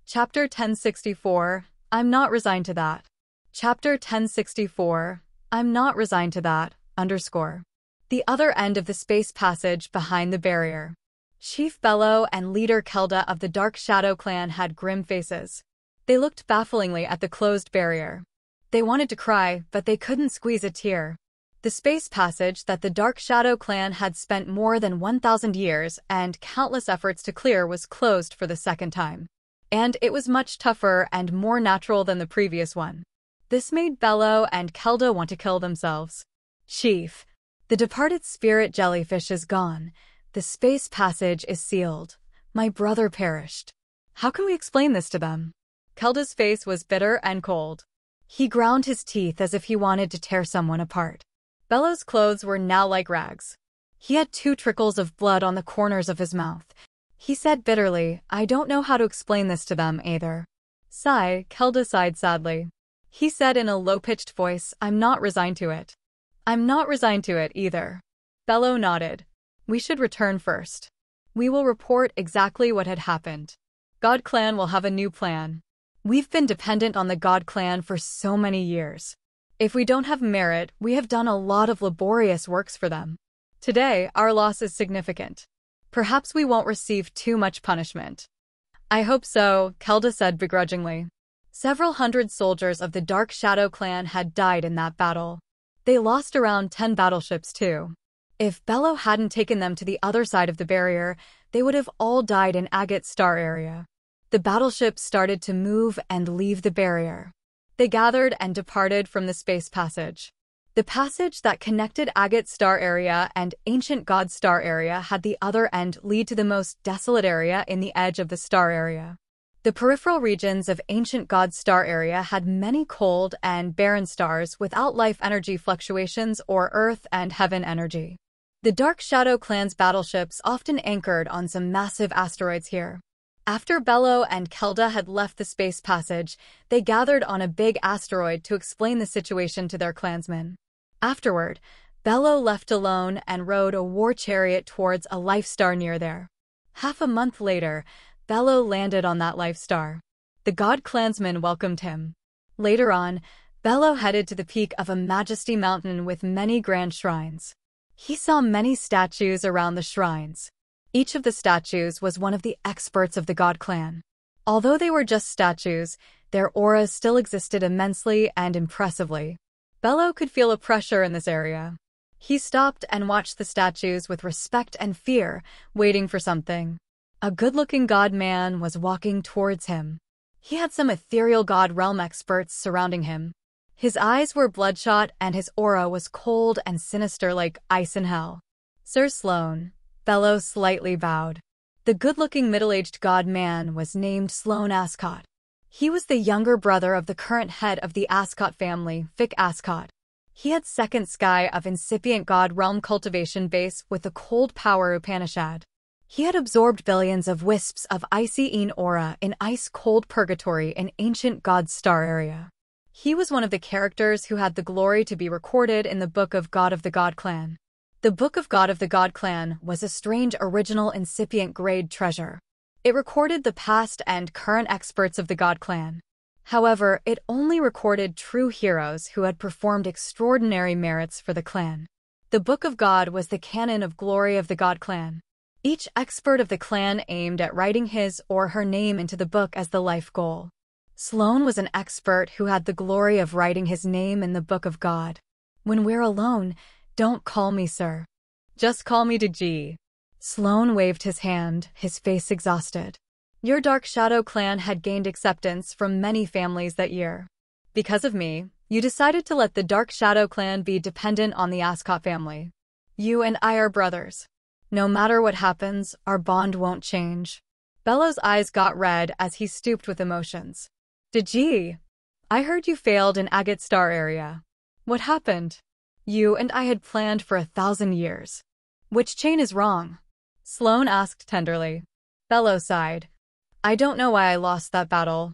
Chapter 1064, I'm not resigned to that. Chapter 1064, I'm not resigned to that, _. The other end of the space passage behind the barrier. Chief Bello and leader Kelda of the Dark Shadow clan had grim faces. They looked bafflingly at the closed barrier. They wanted to cry, but they couldn't squeeze a tear. The space passage that the Dark Shadow clan had spent more than 1,000 years and countless efforts to clear was closed for the second time. And it was much tougher and more natural than the previous one. This made Bello and Kelda want to kill themselves. Chief, the departed spirit jellyfish is gone. The space passage is sealed. My brother perished. How can we explain this to them? Kelda's face was bitter and cold. He ground his teeth as if he wanted to tear someone apart. Bello's clothes were now like rags. He had 2 trickles of blood on the corners of his mouth. He said bitterly, I don't know how to explain this to them either. Sigh, Kelda sighed sadly. He said in a low-pitched voice, I'm not resigned to it. I'm not resigned to it either. Bello nodded. We should return first. We will report exactly what had happened. God Clan will have a new plan. We've been dependent on the God Clan for so many years. If we don't have merit, we have done a lot of laborious works for them. Today, our loss is significant. Perhaps we won't receive too much punishment. I hope so, Kelda said begrudgingly. Several hundred soldiers of the Dark Shadow clan had died in that battle. They lost around 10 battleships too. If Bello hadn't taken them to the other side of the barrier, they would have all died in Agate Star area. The battleships started to move and leave the barrier. They gathered and departed from the space passage. The passage that connected Agate Star area and Ancient God Star area had the other end lead to the most desolate area in the edge of the star area. The peripheral regions of Ancient God Star area had many cold and barren stars without life energy fluctuations or Earth and Heaven energy. The Dark Shadow clan's battleships often anchored on some massive asteroids here. After Bello and Kelda had left the space passage, they gathered on a big asteroid to explain the situation to their clansmen. Afterward, Bello left alone and rode a war chariot towards a life star near there. Half a month later, Bello landed on that life star. The God clansmen welcomed him. Later on, Bello headed to the peak of a majesty mountain with many grand shrines. He saw many statues around the shrines. Each of the statues was one of the experts of the God clan. Although they were just statues, their auras still existed immensely and impressively. Bello could feel a pressure in this area. He stopped and watched the statues with respect and fear, waiting for something. A good-looking god man was walking towards him. He had some ethereal god realm experts surrounding him. His eyes were bloodshot and his aura was cold and sinister like ice in hell. Sir Sloan, Bello slightly bowed. The good-looking middle-aged god man was named Sloan Ascot. He was the younger brother of the current head of the Ascot family, Vic Ascot. He had second sky of incipient god realm cultivation base with the cold power Upanishad. He had absorbed billions of wisps of icy aura in ice-cold purgatory in ancient god star area. He was one of the characters who had the glory to be recorded in the Book of God of the God Clan. The Book of God of the God Clan was a strange original incipient grade treasure. It recorded the past and current experts of the God Clan. However, it only recorded true heroes who had performed extraordinary merits for the clan. The Book of God was the canon of glory of the God Clan. Each expert of the clan aimed at writing his or her name into the book as the life goal. Sloan was an expert who had the glory of writing his name in the Book of God. When we're alone, don't call me sir. Just call me Digi. Sloan waved his hand, his face exhausted. Your Dark Shadow clan had gained acceptance from many families that year. Because of me, you decided to let the Dark Shadow clan be dependent on the Ascot family. You and I are brothers. No matter what happens, our bond won't change. Bello's eyes got red as he stooped with emotions. Digi, I heard you failed in Agate Star area. What happened? You and I had planned for 1,000 years. Which chain is wrong? Sloan asked tenderly. Bello sighed. I don't know why I lost that battle.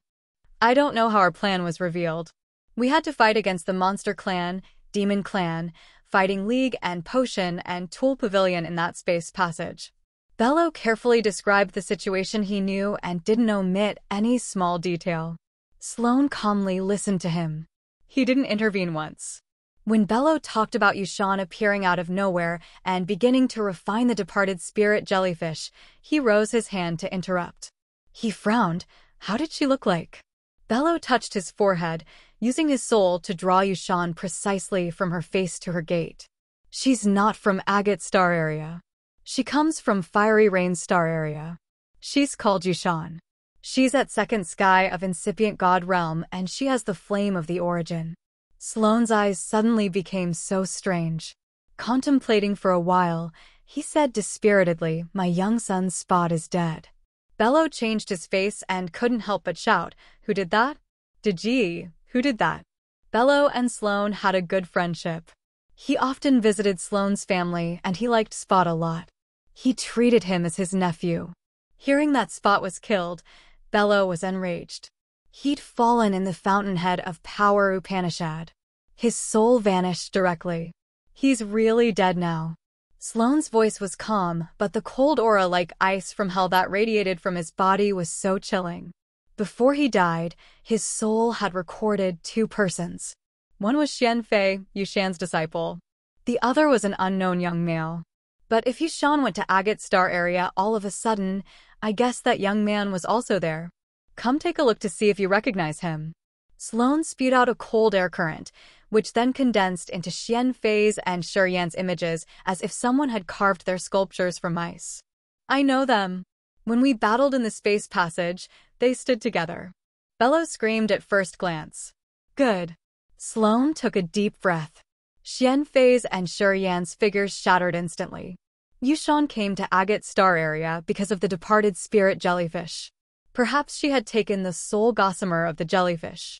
I don't know how our plan was revealed. We had to fight against the Monster Clan, Demon Clan, Fighting League and Potion and Tool Pavilion in that space passage. Bello carefully described the situation he knew and didn't omit any small detail. Sloane calmly listened to him. He didn't intervene once. When Bello talked about Yushan appearing out of nowhere and beginning to refine the departed spirit jellyfish, he rose his hand to interrupt. He frowned. How did she look like? Bello touched his forehead, using his soul to draw Yushan precisely from her face to her gait. She's not from Agate Star area. She comes from Fiery Rain Star area. She's called Yushan. She's at second sky of incipient god realm, and she has the flame of the origin. Sloane's eyes suddenly became so strange. Contemplating for a while, he said dispiritedly, "My young son's spot is dead." Bello changed his face and couldn't help but shout, "Who did that?" Who did that? Bello and Sloane had a good friendship. He often visited Sloane's family and he liked Spot a lot. He treated him as his nephew. Hearing that Spot was killed, Bello was enraged. He'd fallen in the fountainhead of power Upanishad. His soul vanished directly. He's really dead now. Sloane's voice was calm, but the cold aura like ice from hell that radiated from his body was so chilling. Before he died, his soul had recorded 2 persons. One was Xian Fei, Yushan's disciple. The other was an unknown young male. But if Yushan went to Agate Star area all of a sudden, I guess that young man was also there. Come take a look to see if you recognize him. Sloane spewed out a cold air current, which then condensed into Xian Fei's and Shurian's images as if someone had carved their sculptures from ice. I know them. When we battled in the space passage, they stood together. Bello screamed at first glance. Good. Sloane took a deep breath. Xian Fei's and Shurian's figures shattered instantly. Yushan came to Agate Star area because of the departed spirit jellyfish. Perhaps she had taken the soul gossamer of the jellyfish.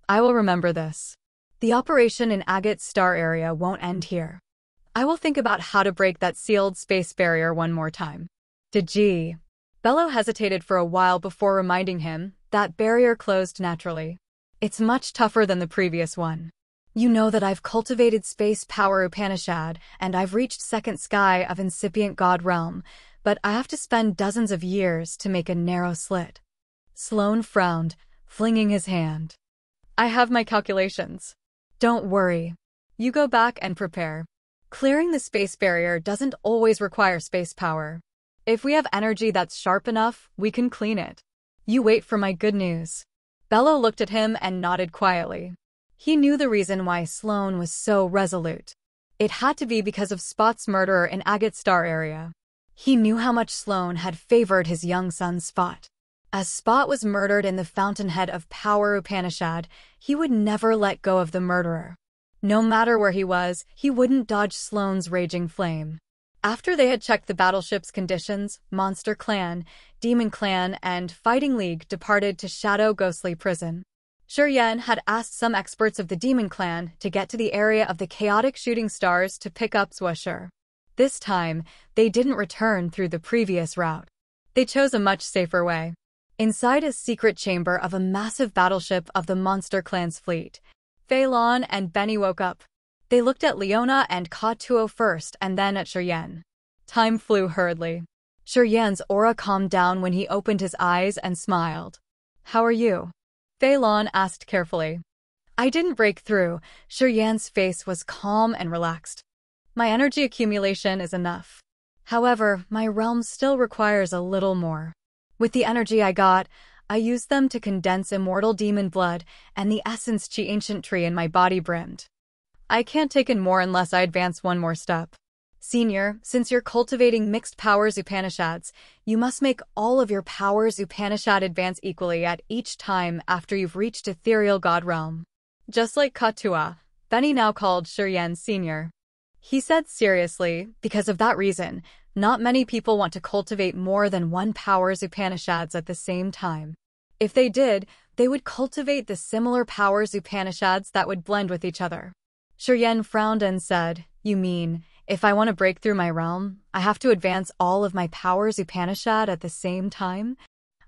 I will remember this. The operation in Agate Star area won't end here. I will think about how to break that sealed space barrier one more time. Bello hesitated for a while before reminding him that barrier closed naturally. It's much tougher than the previous one. You know that I've cultivated space power Upanishad, and I've reached second sky of incipient god realm, but I have to spend dozens of years to make a narrow slit. Sloane frowned, flinging his hand. I have my calculations. Don't worry. You go back and prepare. Clearing the space barrier doesn't always require space power. If we have energy that's sharp enough, we can clean it. You wait for my good news. Bello looked at him and nodded quietly. He knew the reason why Sloane was so resolute. It had to be because of Spot's murderer in Agate Star area. He knew how much Sloane had favored his young son Spot. As Spot was murdered in the fountainhead of power Upanishad, he would never let go of the murderer. No matter where he was, he wouldn't dodge Sloane's raging flame. After they had checked the battleship's conditions, Monster Clan, Demon Clan, and Fighting League departed to Shadow Ghostly Prison. Shurian had asked some experts of the Demon Clan to get to the area of the chaotic shooting stars to pick up Zwasher. This time, they didn't return through the previous route. They chose a much safer way. Inside a secret chamber of a massive battleship of the Monster Clan's fleet, Fei Lan and Benny woke up. They looked at Leona and Ka-Tuo first and then at Shurian. Time flew hurriedly. Shurian's aura calmed down when he opened his eyes and smiled. How are you? Fei Lan asked carefully. I didn't break through. Shurian's face was calm and relaxed. My energy accumulation is enough. However, my realm still requires a little more. With the energy I got, I used them to condense immortal demon blood and the essence chi ancient tree in my body brimmed. I can't take in more unless I advance one more step. Senior, since you're cultivating mixed powers Upanishads, you must make all of your powers Upanishad advance equally at each time after you've reached ethereal god realm. Just like Ka-Tuo, Benny now called Shurian Senior. He said seriously, because of that reason, not many people want to cultivate more than one powers Upanishads at the same time. If they did, they would cultivate the similar powers Upanishads that would blend with each other. Shurian frowned and said, You mean, if I want to break through my realm, I have to advance all of my powers Upanishad at the same time?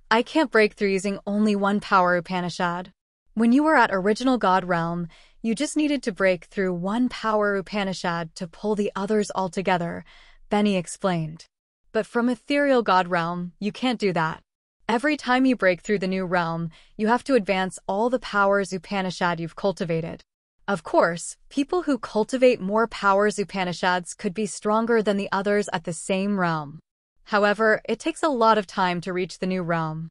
I can't break through using only one power Upanishad. When you were at original god realm, you just needed to break through one power Upanishad to pull the others all together, Benny explained. But from ethereal god realm, you can't do that. Every time you break through the new realm, you have to advance all the powers Upanishad you've cultivated. Of course, people who cultivate more powers Upanishads could be stronger than the others at the same realm. However, it takes a lot of time to reach the new realm.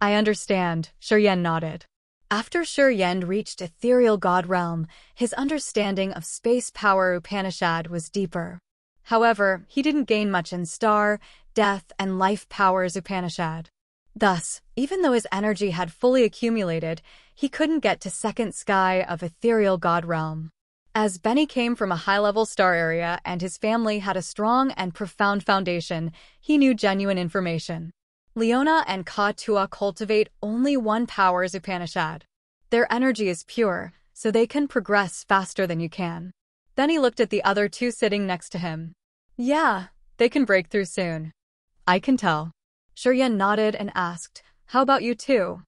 I understand, Shuryen nodded. After Shuryen reached ethereal god realm, his understanding of space power Upanishad was deeper. However, he didn't gain much in star, death, and life powers Upanishad. Thus, even though his energy had fully accumulated, he couldn't get to second sky of ethereal god realm. As Benny came from a high-level star area and his family had a strong and profound foundation, he knew genuine information. Leona and Ka-Tua cultivate only one powers Upanishad. Their energy is pure, so they can progress faster than you can. Then he looked at the other two sitting next to him. Yeah, they can break through soon. I can tell. Shuryen nodded and asked, how about you two?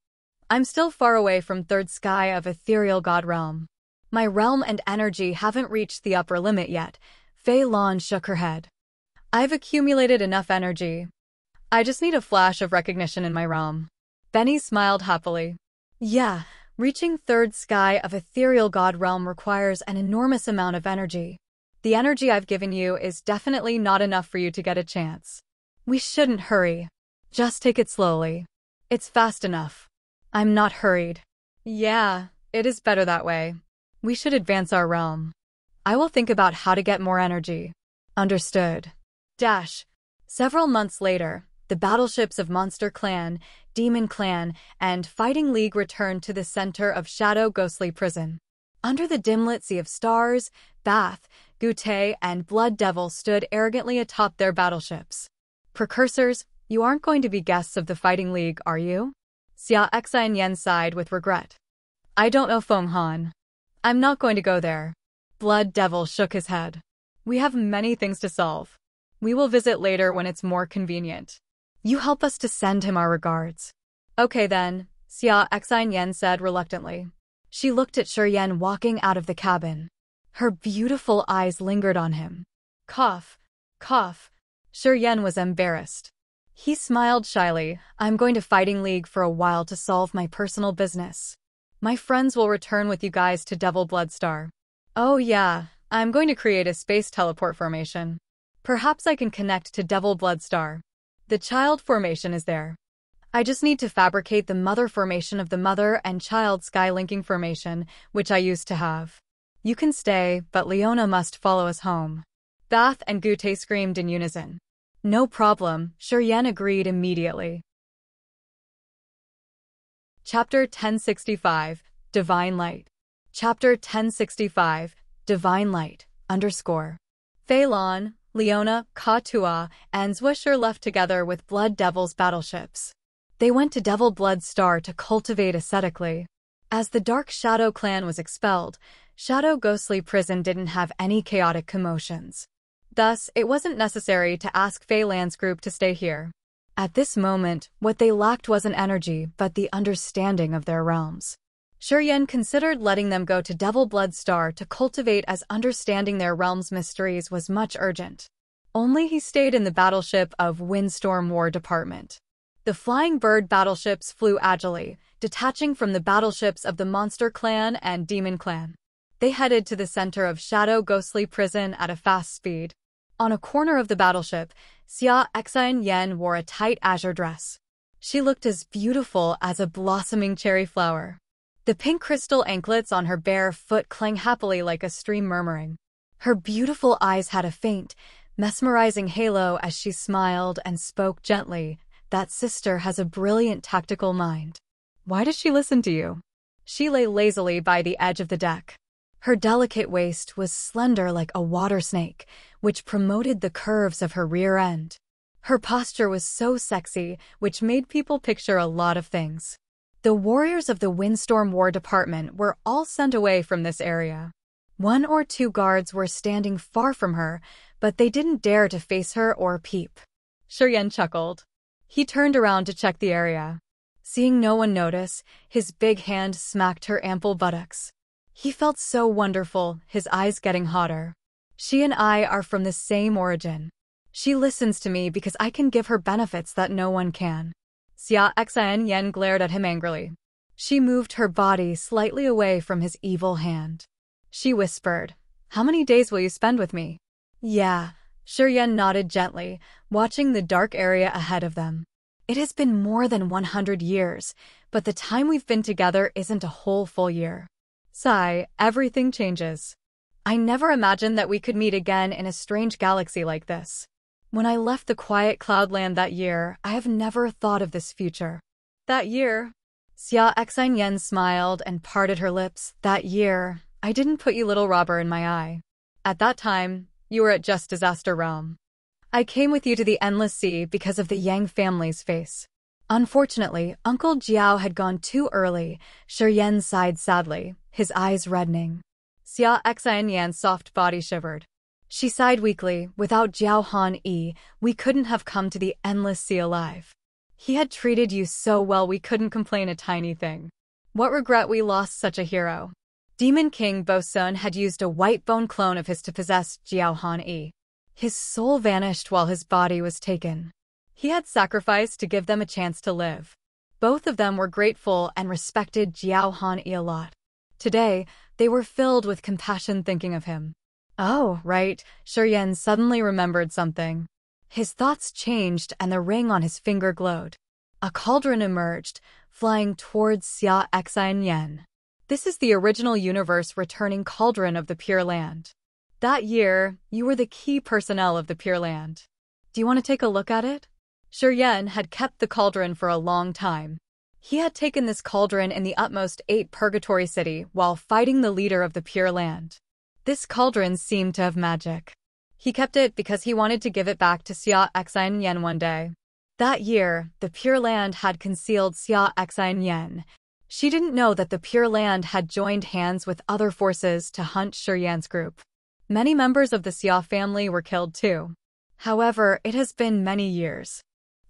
I'm still far away from third sky of ethereal god realm. My realm and energy haven't reached the upper limit yet. Fei Lan shook her head. I've accumulated enough energy. I just need a flash of recognition in my realm. Benny smiled happily. Yeah, reaching third sky of ethereal god realm requires an enormous amount of energy. The energy I've given you is definitely not enough for you to get a chance. We shouldn't hurry. Just take it slowly. It's fast enough. I'm not hurried. Yeah, it is better that way. We should advance our realm. I will think about how to get more energy. Understood. Several months later, the battleships of Monster Clan, Demon Clan, and Fighting League returned to the center of Shadow Ghostly Prison. Under the dim-lit sea of stars, Bath, Gute, and Blood Devil stood arrogantly atop their battleships. Precursors, you aren't going to be guests of the Fighting League, are you? Xia Xian Yen sighed with regret. I don't know Feng Han. I'm not going to go there. Blood Devil shook his head. We have many things to solve. We will visit later when it's more convenient. You help us to send him our regards. Okay then, Xia Xian Yen said reluctantly. She looked at Shuryen walking out of the cabin. Her beautiful eyes lingered on him. Cough. Shuryen was embarrassed. He smiled shyly. I'm going to Fighting League for a while to solve my personal business. My friends will return with you guys to Devil Bloodstar. Oh yeah, I'm going to create a space teleport formation. Perhaps I can connect to Devil Bloodstar. The child formation is there. I just need to fabricate the mother formation of the mother and child sky linking formation, which I used to have. You can stay, but Leona must follow us home. Bath and Gute screamed in unison. No problem, Shuryen agreed immediately. Chapter 1065, Divine Light. Chapter 1065, Divine Light, _ Fei Lan, Leona, Ka-Tua, and Zwisher left together with Blood Devil's battleships. They went to Devil Blood Star to cultivate ascetically. As the Dark Shadow clan was expelled, Shadow Ghostly Prison didn't have any chaotic commotions. Thus, it wasn't necessary to ask Fei Lan's group to stay here. At this moment, what they lacked wasn't energy, but the understanding of their realms. Shuryen considered letting them go to Devil Blood Star to cultivate, as understanding their realm's mysteries was much urgent. Only he stayed in the battleship of Windstorm War Department. The Flying Bird battleships flew agilely, detaching from the battleships of the Monster Clan and Demon Clan. They headed to the center of Shadow Ghostly Prison at a fast speed. On a corner of the battleship, Xia Xian Yen wore a tight azure dress. She looked as beautiful as a blossoming cherry flower. The pink crystal anklets on her bare foot clang happily like a stream murmuring. Her beautiful eyes had a faint, mesmerizing halo as she smiled and spoke gently. That sister has a brilliant tactical mind. Why does she listen to you? She lay lazily by the edge of the deck. Her delicate waist was slender like a water snake, which promoted the curves of her rear end. Her posture was so sexy, which made people picture a lot of things. The warriors of the Windstorm War Department were all sent away from this area. 1 or 2 guards were standing far from her, but they didn't dare to face her or peep. Shuryen chuckled. He turned around to check the area. Seeing no one notice, his big hand smacked her ample buttocks. He felt so wonderful, his eyes getting hotter. She and I are from the same origin. She listens to me because I can give her benefits that no one can. Xia Xian Yen glared at him angrily. She moved her body slightly away from his evil hand. She whispered, "How many days will you spend with me?" "Yeah." Shi Yan nodded gently, watching the dark area ahead of them. "It has been more than 100 years, but the time we've been together isn't a whole full year." Sigh, everything changes. I never imagined that we could meet again in a strange galaxy like this. When I left the quiet cloudland that year, I have never thought of this future. That year? Xia Xian Yen smiled and parted her lips. That year, I didn't put you little robber in my eye. At that time, you were at just disaster realm. I came with you to the endless sea because of the Yang family's face. Unfortunately, Uncle Jiao had gone too early. Shi Yan sighed sadly, his eyes reddening. Xia Xian Yan's soft body shivered. She sighed weakly. Without Jiao Han Yi, we couldn't have come to the endless sea alive. He had treated you so well we couldn't complain a tiny thing. What regret we lost such a hero. Demon King Bo Sun had used a white bone clone of his to possess Jiao Han Yi. His soul vanished while his body was taken. He had sacrificed to give them a chance to live. Both of them were grateful and respected Jiao Han Yi a lot. Today, they were filled with compassion thinking of him. Oh, right, Shi Yan suddenly remembered something. His thoughts changed and the ring on his finger glowed. A cauldron emerged, flying towards Xia Xian Yen. This is the original universe returning cauldron of the Pure Land. That year, you were the key personnel of the Pure Land. Do you want to take a look at it? Shi Yan had kept the cauldron for a long time. He had taken this cauldron in the utmost 8 Purgatory City while fighting the leader of the Pure Land. This cauldron seemed to have magic. He kept it because he wanted to give it back to Xia Xian Yen one day. That year, the Pure Land had concealed Xia Xian Yen. She didn't know that the Pure Land had joined hands with other forces to hunt Shi Yan's group. Many members of the Xia family were killed too. However, it has been many years.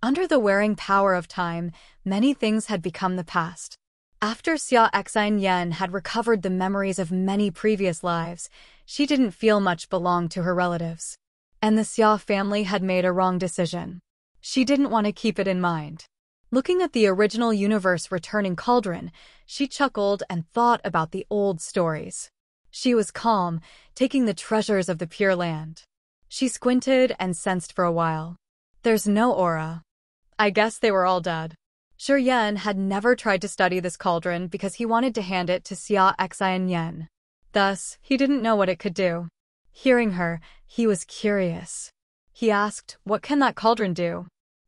Under the wearing power of time, many things had become the past. After Xia Xian Yen had recovered the memories of many previous lives, she didn't feel much belonged to her relatives. And the Xia family had made a wrong decision. She didn't want to keep it in mind. Looking at the original universe returning cauldron, she chuckled and thought about the old stories. She was calm, taking the treasures of the Pure Land. She squinted and sensed for a while. There's no aura. I guess they were all dead. Shi Yan had never tried to study this cauldron because he wanted to hand it to Xia Xian Yen. Thus, he didn't know what it could do. Hearing her, he was curious. He asked, "What can that cauldron do?"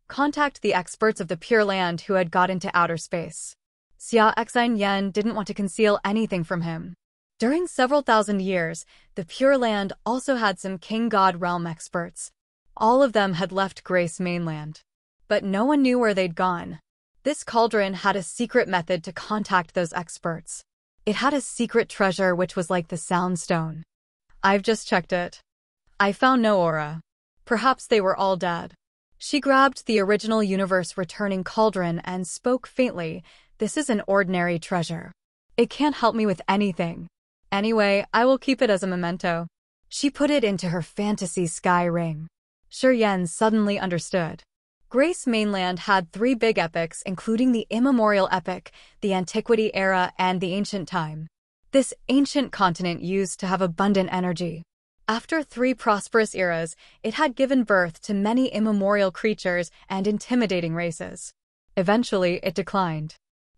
"Contact the experts of the Pure Land who had got into outer space." Xia Xian Yen didn't want to conceal anything from him. During several thousand years, the Pure Land also had some King God Realm experts. All of them had left Grace Mainland. But no one knew where they'd gone. This cauldron had a secret method to contact those experts. It had a secret treasure which was like the Sound Stone. I've just checked it. I found no aura. Perhaps they were all dead. She grabbed the original universe returning cauldron and spoke faintly, "This is an ordinary treasure. It can't help me with anything. Anyway, I will keep it as a memento." She put it into her fantasy sky ring. Shi Yan suddenly understood. Grace Mainland had 3 big epics including the Immemorial Epic, the Antiquity Era, and the Ancient Time. This ancient continent used to have abundant energy. After 3 prosperous eras, it had given birth to many immemorial creatures and intimidating races. Eventually, it declined.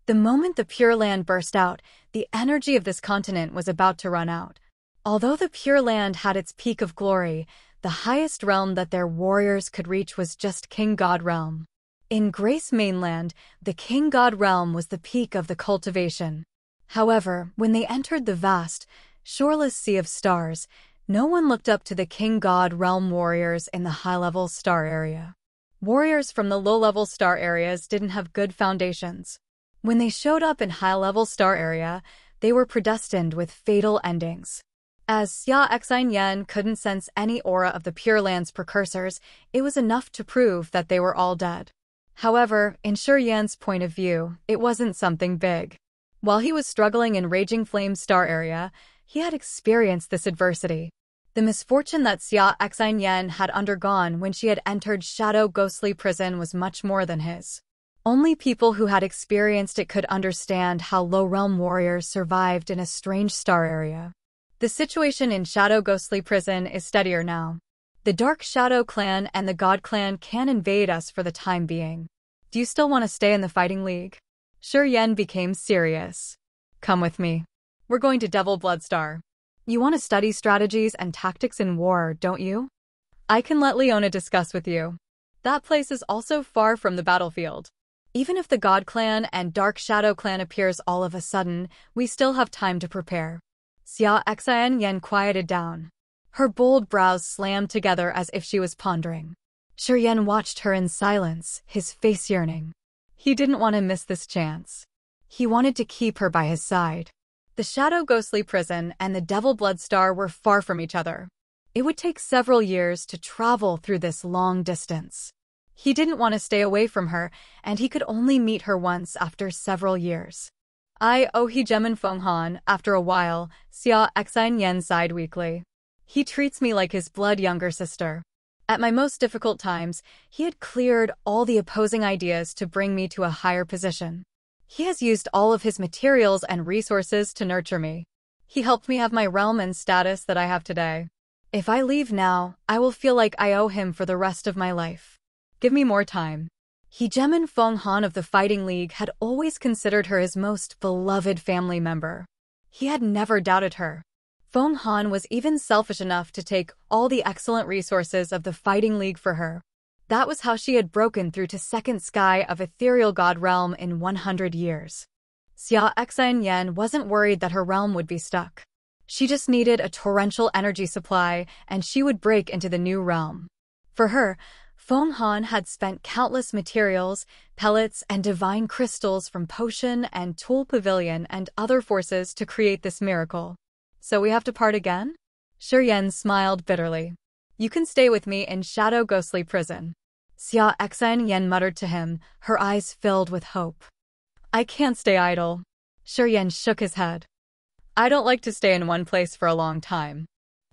The moment the Pure Land burst out, the energy of this continent was about to run out. Although the Pure Land had its peak of glory, the highest realm that their warriors could reach was just King God Realm. In Grace Mainland, the King God Realm was the peak of the cultivation. However, when they entered the vast, shoreless sea of stars, no one looked up to the King God Realm warriors in the high-level star area. Warriors from the low-level star areas didn't have good foundations. When they showed up in high-level star area, they were predestined with fatal endings. As Xia Xian Yen couldn't sense any aura of the Pure Land's precursors, it was enough to prove that they were all dead. However, in Shi Yan's point of view, it wasn't something big. While he was struggling in Raging Flame Star area, he had experienced this adversity. The misfortune that Xia Xian had undergone when she had entered Shadow Ghostly Prison was much more than his. Only people who had experienced it could understand how low-realm warriors survived in a strange star area. The situation in Shadow Ghostly Prison is steadier now. The Dark Shadow Clan and the God Clan can invade us for the time being. Do you still want to stay in the Fighting League? Shi Yan became serious. Come with me. We're going to Devil Bloodstar. You want to study strategies and tactics in war, don't you? I can let Leona discuss with you. That place is also far from the battlefield. Even if the God Clan and Dark Shadow Clan appears all of a sudden, we still have time to prepare. Xia Xian quieted down. Her bold brows slammed together as if she was pondering. Shi Yan watched her in silence, his face yearning. He didn't want to miss this chance. He wanted to keep her by his side. The Shadow Ghostly Prison and the Devil Bloodstar were far from each other. It would take several years to travel through this long distance. He didn't want to stay away from her, and he could only meet her once after several years. I owe Hegemin Fenghan, after a while, Xia Xian sighed weakly. He treats me like his blood younger sister. At my most difficult times, he had cleared all the opposing ideas to bring me to a higher position. He has used all of his materials and resources to nurture me. He helped me have my realm and status that I have today. If I leave now, I will feel like I owe him for the rest of my life. Give me more time. Hegemin Fenghan of the Fighting League had always considered her his most beloved family member. He had never doubted her. Fenghan was even selfish enough to take all the excellent resources of the Fighting League for her. That was how she had broken through to second sky of ethereal god realm in 100 years. Xia Xian wasn't worried that her realm would be stuck. She just needed a torrential energy supply, and she would break into the new realm. For her, Fenghan had spent countless materials, pellets, and divine crystals from Potion and Tool Pavilion and other forces to create this miracle. So we have to part again? Shi Yan smiled bitterly. You can stay with me in Shadow Ghostly Prison. Xia Xian muttered to him, her eyes filled with hope. I can't stay idle. Shi Yan shook his head. I don't like to stay in one place for a long time.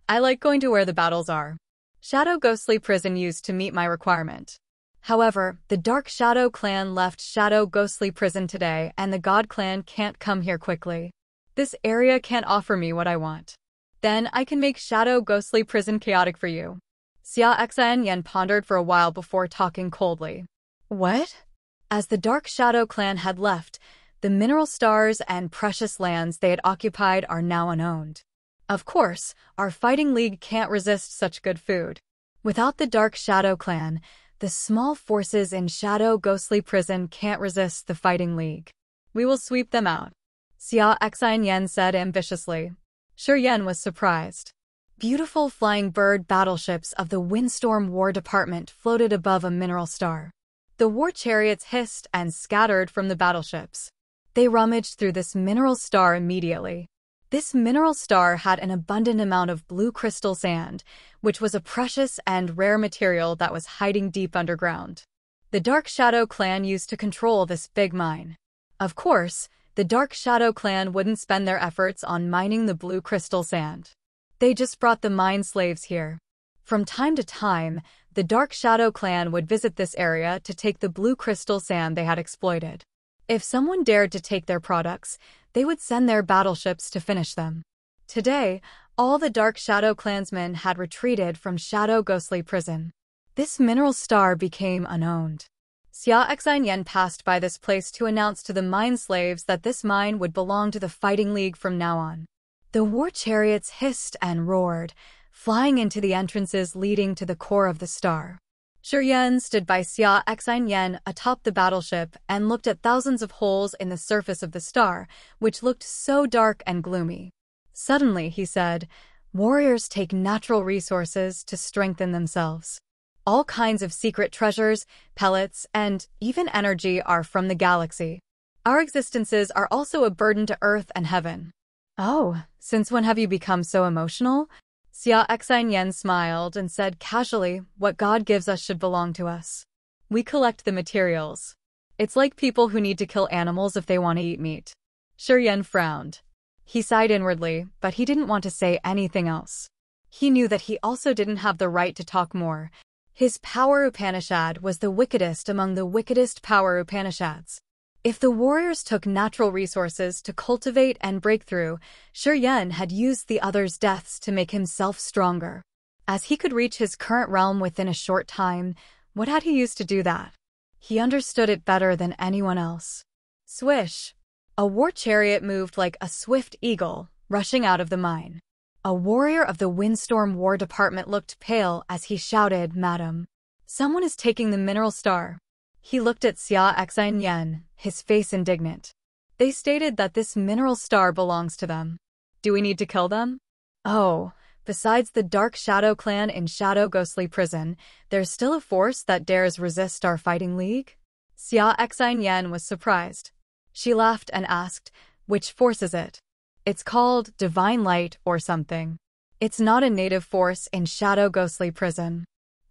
I like going to where the battles are. Shadow Ghostly Prison used to meet my requirement. However, the Dark Shadow Clan left Shadow Ghostly Prison today, and the God Clan can't come here quickly. This area can't offer me what I want. Then I can make Shadow Ghostly Prison chaotic for you. Xia Xian pondered for a while before talking coldly. What? As the Dark Shadow Clan had left, the mineral stars and precious lands they had occupied are now unowned. Of course, our Fighting League can't resist such good food. Without the Dark Shadow Clan, the small forces in Shadow Ghostly Prison can't resist the Fighting League. We will sweep them out. Xia Xian said ambitiously. Shi Yan was surprised. Beautiful flying bird battleships of the Windstorm War Department floated above a mineral star. The war chariots hissed and scattered from the battleships. They rummaged through this mineral star immediately. This mineral star had an abundant amount of blue crystal sand, which was a precious and rare material that was hiding deep underground. The Dark Shadow Clan used to control this big mine. Of course, the Dark Shadow Clan wouldn't spend their efforts on mining the blue crystal sand. They just brought the mine slaves here. From time to time, the Dark Shadow Clan would visit this area to take the blue crystal sand they had exploited. If someone dared to take their products, they would send their battleships to finish them. Today, all the Dark Shadow Clansmen had retreated from Shadow Ghostly Prison. This mineral star became unowned. Xia Xian passed by this place to announce to the mine slaves that this mine would belong to the Fighting League from now on. The war chariots hissed and roared, flying into the entrances leading to the core of the star. Shi Yan stood by Xia Xian atop the battleship and looked at thousands of holes in the surface of the star, which looked so dark and gloomy. Suddenly, he said, warriors take natural resources to strengthen themselves. All kinds of secret treasures, pellets, and even energy are from the galaxy. Our existences are also a burden to Earth and Heaven. Oh, since when have you become so emotional? Xia Xian smiled and said casually, what God gives us should belong to us. We collect the materials. It's like people who need to kill animals if they want to eat meat. Shi Yan frowned. He sighed inwardly, but he didn't want to say anything else. He knew that he also didn't have the right to talk more. His power Upanishad was the wickedest among the wickedest power Upanishads. If the warriors took natural resources to cultivate and break through, Shuryen had used the others' deaths to make himself stronger. As he could reach his current realm within a short time, what had he used to do that? He understood it better than anyone else. Swish! A war chariot moved like a swift eagle, rushing out of the mine. A warrior of the Windstorm War Department looked pale as he shouted, "Madam, someone is taking the mineral star." He looked at Xia Xianyan, his face indignant. They stated that this mineral star belongs to them. Do we need to kill them? Oh, besides the Dark Shadow Clan in Shadow Ghostly Prison, there's still a force that dares resist our fighting league? Xia Xianyan was surprised. She laughed and asked, "Which force is it?" "It's called Divine Light or something. It's not a native force in Shadow Ghostly Prison.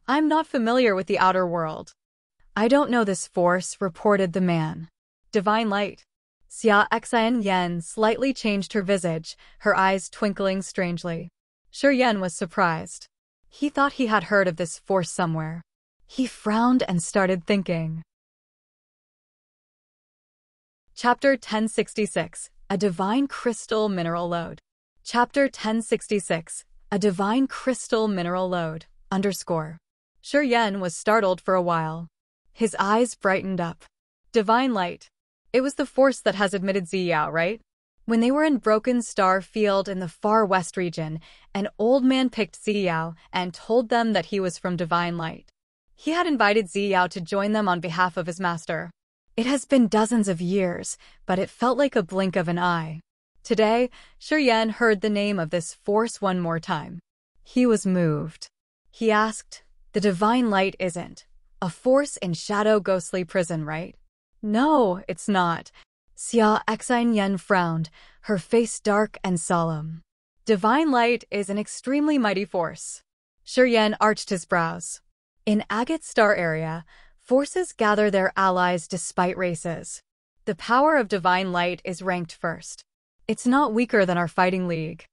I'm not familiar with the outer world." "I don't know this force," reported the man. "Divine Light." Xia Xianyan slightly changed her visage, her eyes twinkling strangely. Shuryen was surprised. He thought he had heard of this force somewhere. He frowned and started thinking. Chapter 1066, A Divine Crystal Mineral Lode. Chapter 1066, A Divine Crystal Mineral Lode, _ Shuryen was startled for a while. His eyes brightened up. Divine Light. It was the force that has admitted Ziyao, right? When they were in Broken Star Field in the far west region, an old man picked Ziyao and told them that he was from Divine Light. He had invited Ziyao to join them on behalf of his master. It has been dozens of years, but it felt like a blink of an eye. Today, Shuryen heard the name of this force one more time. He was moved. He asked, "The Divine Light isn't a force in Shadow Ghostly Prison, right?" "No, it's not." Xia Xianyan frowned, her face dark and solemn. "Divine Light is an extremely mighty force." Shuryen arched his brows. In Agate Star area, forces gather their allies despite races. The power of Divine Light is ranked first. It's not weaker than our fighting league.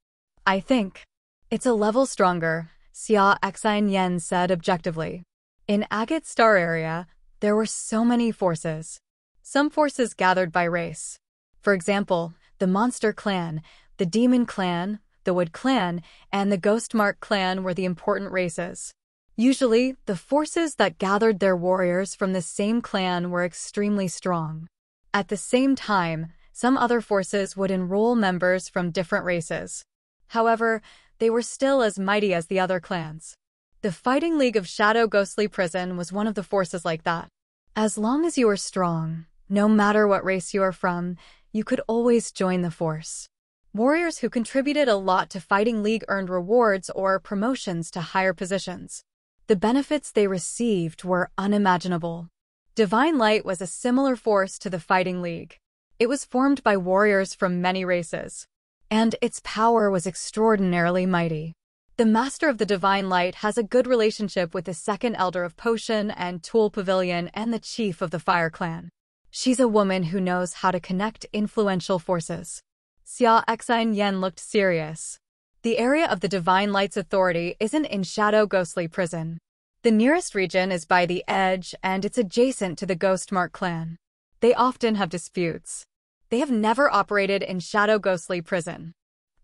I think it's a level stronger, Xia Xianyan said objectively. In Agate Star area, there were so many forces. Some forces gathered by race. For example, the Monster Clan, the Demon Clan, the Wood Clan, and the Ghostmark Clan were the important races. Usually, the forces that gathered their warriors from the same clan were extremely strong. At the same time, some other forces would enroll members from different races. However, they were still as mighty as the other clans. The Fighting League of Shadow Ghostly Prison was one of the forces like that. As long as you were strong, no matter what race you are from, you could always join the force. Warriors who contributed a lot to Fighting League earned rewards or promotions to higher positions. The benefits they received were unimaginable. Divine Light was a similar force to the Fighting League. It was formed by warriors from many races, and its power was extraordinarily mighty. The Master of the Divine Light has a good relationship with the second Elder of Potion and Tool Pavilion and the Chief of the Fire Clan. She's a woman who knows how to connect influential forces. Xia Xianyan looked serious. The area of the Divine Light's authority isn't in Shadow Ghostly Prison. The nearest region is by the Edge, and it's adjacent to the Ghostmark Clan. They often have disputes. They have never operated in Shadow Ghostly Prison.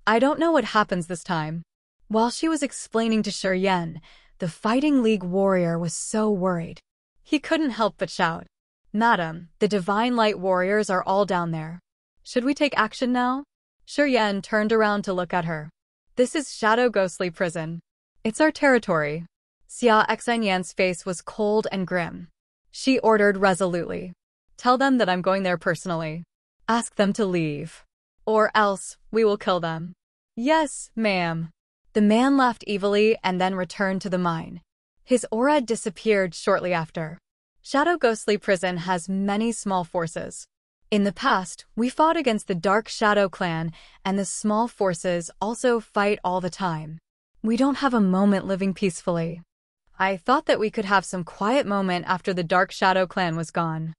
I don't know what happens this time. While she was explaining to Shuryen, the Fighting League warrior was so worried. He couldn't help but shout, "Madam, the Divine Light warriors are all down there. Should we take action now?" Shuryen turned around to look at her. "This is Shadow Ghostly Prison. It's our territory." Xia Xianyan's face was cold and grim. She ordered resolutely, "Tell them that I'm going there personally. Ask them to leave. Or else, we will kill them." "Yes, ma'am." The man laughed evilly and then returned to the mine. His aura disappeared shortly after. Shadow Ghostly Prison has many small forces. In the past, we fought against the Dark Shadow Clan, and the small forces also fight all the time. We don't have a moment living peacefully. I thought that we could have some quiet moment after the Dark Shadow Clan was gone.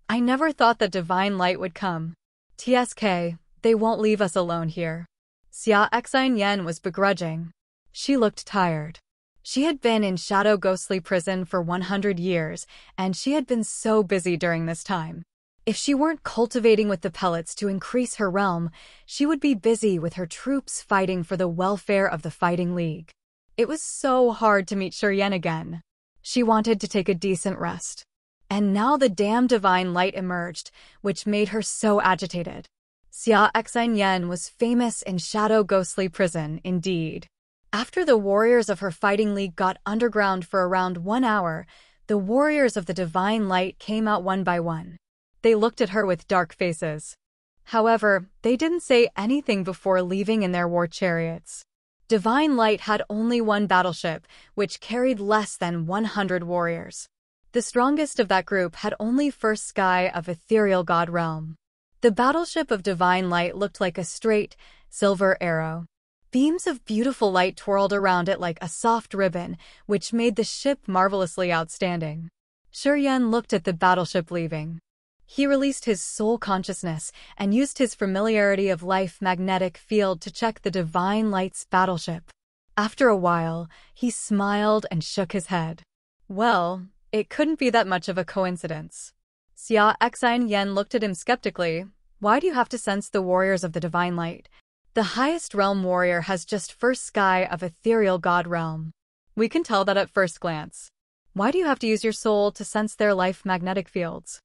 I never thought that Divine Light would come. TSK, they won't leave us alone here. Xia Xianyan was begrudging. She looked tired. She had been in Shadow Ghostly Prison for 100 years, and she had been so busy during this time. If she weren't cultivating with the pellets to increase her realm, she would be busy with her troops fighting for the welfare of the Fighting League. It was so hard to meet Shiryen again. She wanted to take a decent rest. And now the damn divine light emerged, which made her so agitated. Xia Xinyan was famous in Shadow Ghostly Prison, indeed. After the warriors of her Fighting League got underground for around 1 hour, the warriors of the divine light came out one by one. They looked at her with dark faces. However, they didn't say anything before leaving in their war chariots. Divine Light had only one battleship, which carried less than 100 warriors. The strongest of that group had only first sky of ethereal god realm. The battleship of Divine Light looked like a straight, silver arrow. Beams of beautiful light twirled around it like a soft ribbon, which made the ship marvelously outstanding. Shiryen looked at the battleship leaving. He released his soul consciousness and used his familiarity of life magnetic field to check the Divine Light's battleship. After a while, he smiled and shook his head. Well, it couldn't be that much of a coincidence. Xia Xinyan looked at him skeptically. Why do you have to sense the warriors of the Divine Light? The highest realm warrior has just first sky of ethereal god realm. We can tell that at first glance. Why do you have to use your soul to sense their life magnetic fields?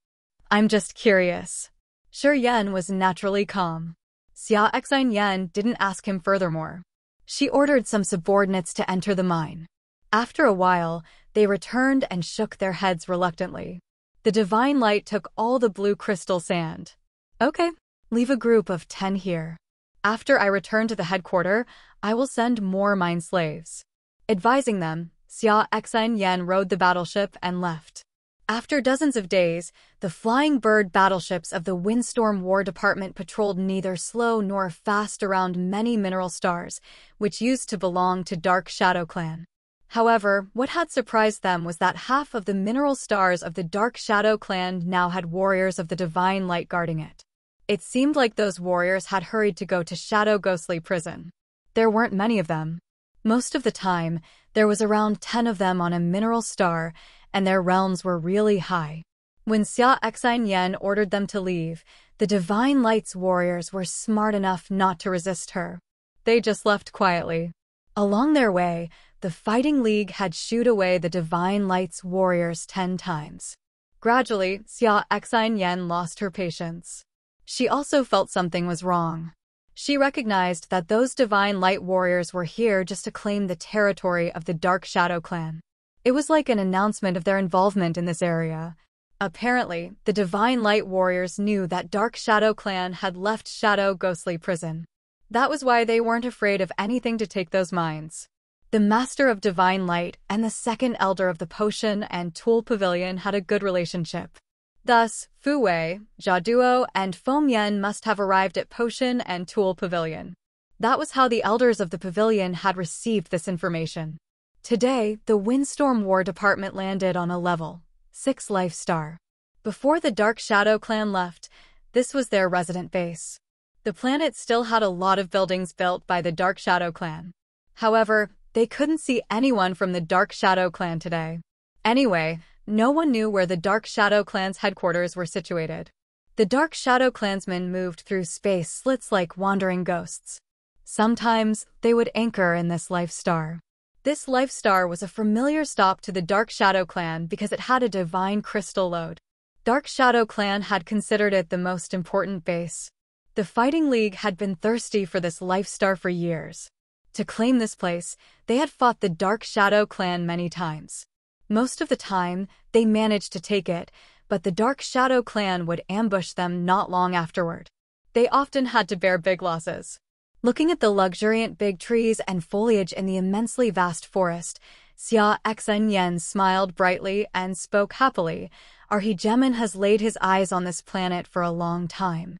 I'm just curious. Shiryen was naturally calm. Xia Xinyan didn't ask him furthermore. She ordered some subordinates to enter the mine. After a while, they returned and shook their heads reluctantly. The Divine Light took all the blue crystal sand. Okay, leave a group of 10 here. After I return to the headquarters, I will send more mine slaves. Advising them, Xia Xinyan rowed the battleship and left. After dozens of days, the Flying Bird battleships of the Windstorm War Department patrolled neither slow nor fast around many mineral stars, which used to belong to Dark Shadow Clan. However, what had surprised them was that half of the mineral stars of the Dark Shadow Clan now had warriors of the Divine Light guarding it. It seemed like those warriors had hurried to go to Shadow Ghostly Prison. There weren't many of them. Most of the time, there was around 10 of them on a mineral star, and their realms were really high. When Xia Xinyan ordered them to leave, the Divine Light's warriors were smart enough not to resist her. They just left quietly. Along their way, the Fighting League had shooed away the Divine Light's warriors 10 times. Gradually, Xia Xinyan lost her patience. She also felt something was wrong. She recognized that those Divine Light warriors were here just to claim the territory of the Dark Shadow Clan. It was like an announcement of their involvement in this area. Apparently, the Divine Light warriors knew that Dark Shadow Clan had left Shadow Ghostly Prison. That was why they weren't afraid of anything to take those mines. The Master of Divine Light and the second Elder of the Potion and Tool Pavilion had a good relationship. Thus, Fu Wei, Jiaduo, and Feng Yan must have arrived at Potion and Tool Pavilion. That was how the elders of the pavilion had received this information. Today, the Windstorm War Department landed on a level 6 life star. Before the Dark Shadow Clan left, this was their resident base. The planet still had a lot of buildings built by the Dark Shadow Clan. However, they couldn't see anyone from the Dark Shadow Clan today. Anyway, no one knew where the Dark Shadow Clan's headquarters were situated. The Dark Shadow Clansmen moved through space slits like wandering ghosts. Sometimes, they would anchor in this life star. This life star was a familiar stop to the Dark Shadow Clan because it had a divine crystal Lode. Dark Shadow Clan had considered it the most important base. The Fighting League had been thirsty for this life star for years. To claim this place, they had fought the Dark Shadow Clan many times. Most of the time, they managed to take it, but the Dark Shadow Clan would ambush them not long afterward. They often had to bear big losses. Looking at the luxuriant big trees and foliage in the immensely vast forest, Xia Xinyan smiled brightly and spoke happily. Arhigemin has laid his eyes on this planet for a long time.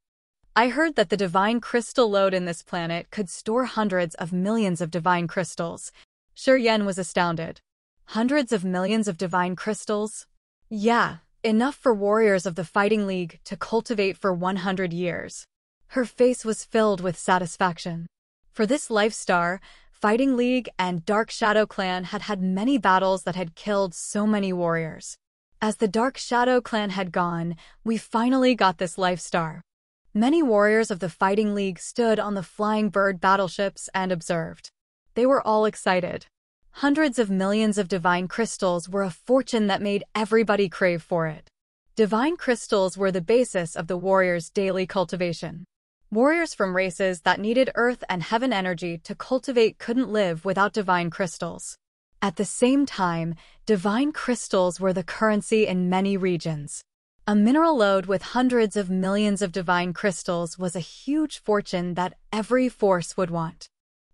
I heard that the divine crystal Lode in this planet could store hundreds of millions of divine crystals. Shiryen was astounded. Hundreds of millions of divine crystals? Yeah, enough for warriors of the Fighting League to cultivate for 100 years. Her face was filled with satisfaction. For this life star, Fighting League and Dark Shadow Clan had had many battles that had killed so many warriors. As the Dark Shadow Clan had gone, we finally got this life star. Many warriors of the Fighting League stood on the flying bird battleships and observed. They were all excited. Hundreds of millions of divine crystals were a fortune that made everybody crave for it. Divine crystals were the basis of the warriors' daily cultivation. Warriors from races that needed earth and heaven energy to cultivate couldn't live without divine crystals. At the same time, divine crystals were the currency in many regions. A mineral lode with hundreds of millions of divine crystals was a huge fortune that every force would want.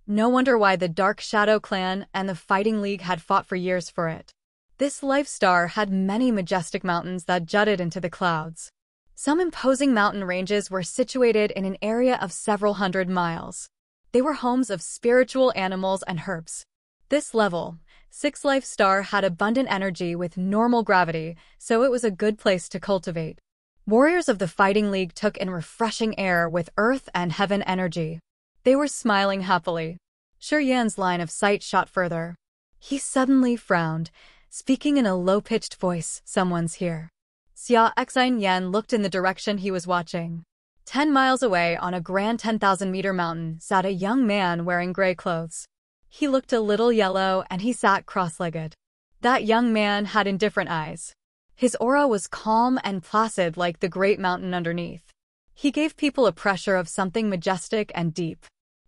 No wonder why the Dark Shadow Clan and the Fighting League had fought for years for it. This life star had many majestic mountains that jutted into the clouds. Some imposing mountain ranges were situated in an area of several hundred miles. They were homes of spiritual animals and herbs. This level, 6 life star had abundant energy with normal gravity, so it was a good place to cultivate. Warriors of the Fighting League took in refreshing air with earth and heaven energy. They were smiling happily. Shi Yan's line of sight shot further. He suddenly frowned, speaking in a low-pitched voice, "Someone's here." Xia Yan looked in the direction he was watching. 10 miles away on a grand 10,000-meter mountain sat a young man wearing gray clothes. He looked a little yellow and he sat cross-legged. That young man had indifferent eyes. His aura was calm and placid like the great mountain underneath. He gave people a pressure of something majestic and deep.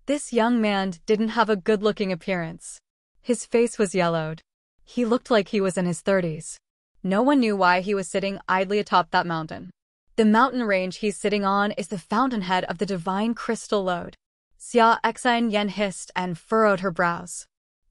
This young man didn't have a good-looking appearance. His face was yellowed. He looked like he was in his 30s. No one knew why he was sitting idly atop that mountain. The mountain range he's sitting on is the fountainhead of the divine crystal Lode. Xia Yan hissed and furrowed her brows.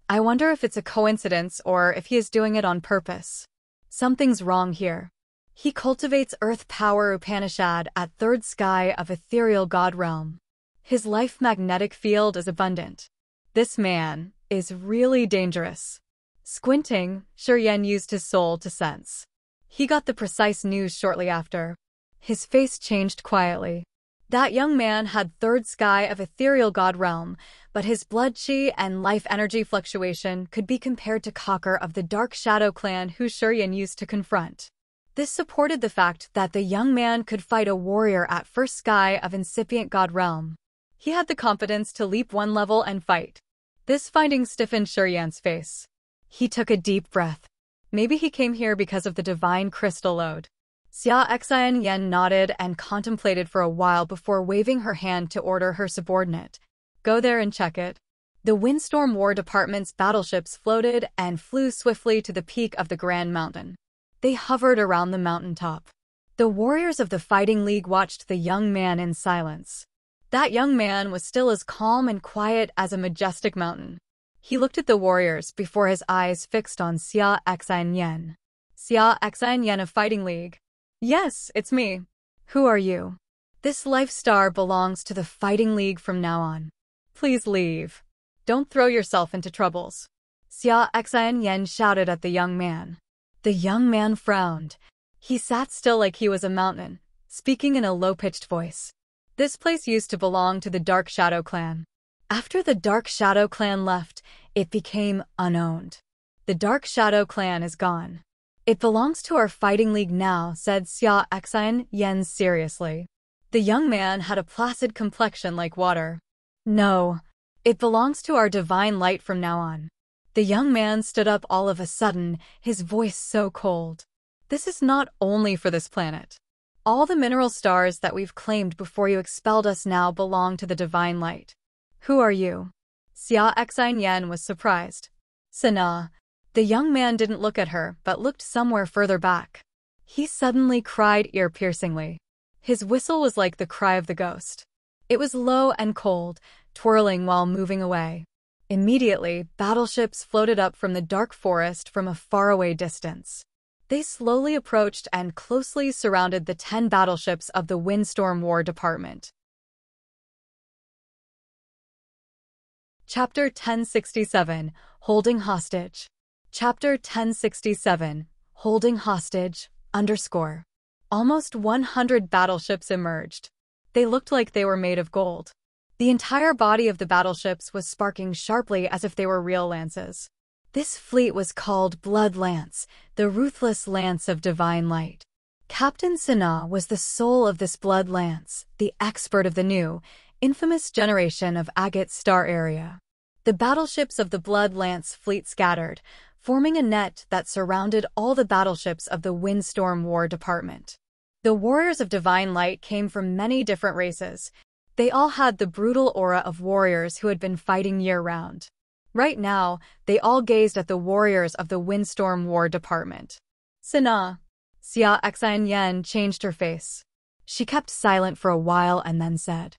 I wonder if it's a coincidence or if he is doing it on purpose. Something's wrong here. He cultivates earth power Upanishad at third sky of ethereal god realm. His life magnetic field is abundant. This man is really dangerous. Squinting, Shi Yan used his soul to sense. He got the precise news shortly after. His face changed quietly. That young man had third sky of ethereal god realm, but his blood chi and life energy fluctuation could be compared to Cocker of the Dark Shadow Clan who Shi Yan used to confront. This supported the fact that the young man could fight a warrior at first sky of incipient god realm. He had the confidence to leap one level and fight. This finding stiffened Shi Yan's face. He took a deep breath. Maybe he came here because of the divine crystal Lode. Xia Yan nodded and contemplated for a while before waving her hand to order her subordinate. Go there and check it. The Windstorm War Department's battleships floated and flew swiftly to the peak of the Grand Mountain. They hovered around the mountaintop. The warriors of the Fighting League watched the young man in silence. That young man was still as calm and quiet as a majestic mountain. He looked at the warriors before his eyes fixed on Xia Yan. Xia Yan of Fighting League. Yes, it's me. Who are you? This life star belongs to the Fighting League from now on. Please leave. Don't throw yourself into troubles. Xia Yan shouted at the young man. The young man frowned. He sat still like he was a mountain, speaking in a low-pitched voice. This place used to belong to the Dark Shadow Clan. After the Dark Shadow Clan left, it became unowned. The Dark Shadow Clan is gone. It belongs to our Fighting League now, said Xia Yan seriously. The young man had a placid complexion like water. No, it belongs to our divine light from now on. The young man stood up all of a sudden, his voice so cold. This is not only for this planet. All the mineral stars that we've claimed before you expelled us now belong to the divine light. Who are you? Xia Yan was surprised. Sana. The young man didn't look at her, but looked somewhere further back. He suddenly cried ear-piercingly. His whistle was like the cry of the ghost. It was low and cold, twirling while moving away. Immediately, battleships floated up from the dark forest from a faraway distance. They slowly approached and closely surrounded the 10 battleships of the Windstorm War Department. Chapter 1067, Holding Hostage. Chapter 1067, Holding Hostage, _ Almost 100 battleships emerged. They looked like they were made of gold. The entire body of the battleships was sparking sharply as if they were real lances. This fleet was called Blood Lance, the ruthless lance of divine light. Captain Sana was the soul of this Blood Lance, the expert of the new, infamous generation of Agate Star area. The battleships of the Blood Lance fleet scattered, forming a net that surrounded all the battleships of the Windstorm War Department. The warriors of divine light came from many different races. They all had the brutal aura of warriors who had been fighting year-round. Right now, they all gazed at the warriors of the Windstorm War Department. Sana. Xia Xian changed her face. She kept silent for a while and then said,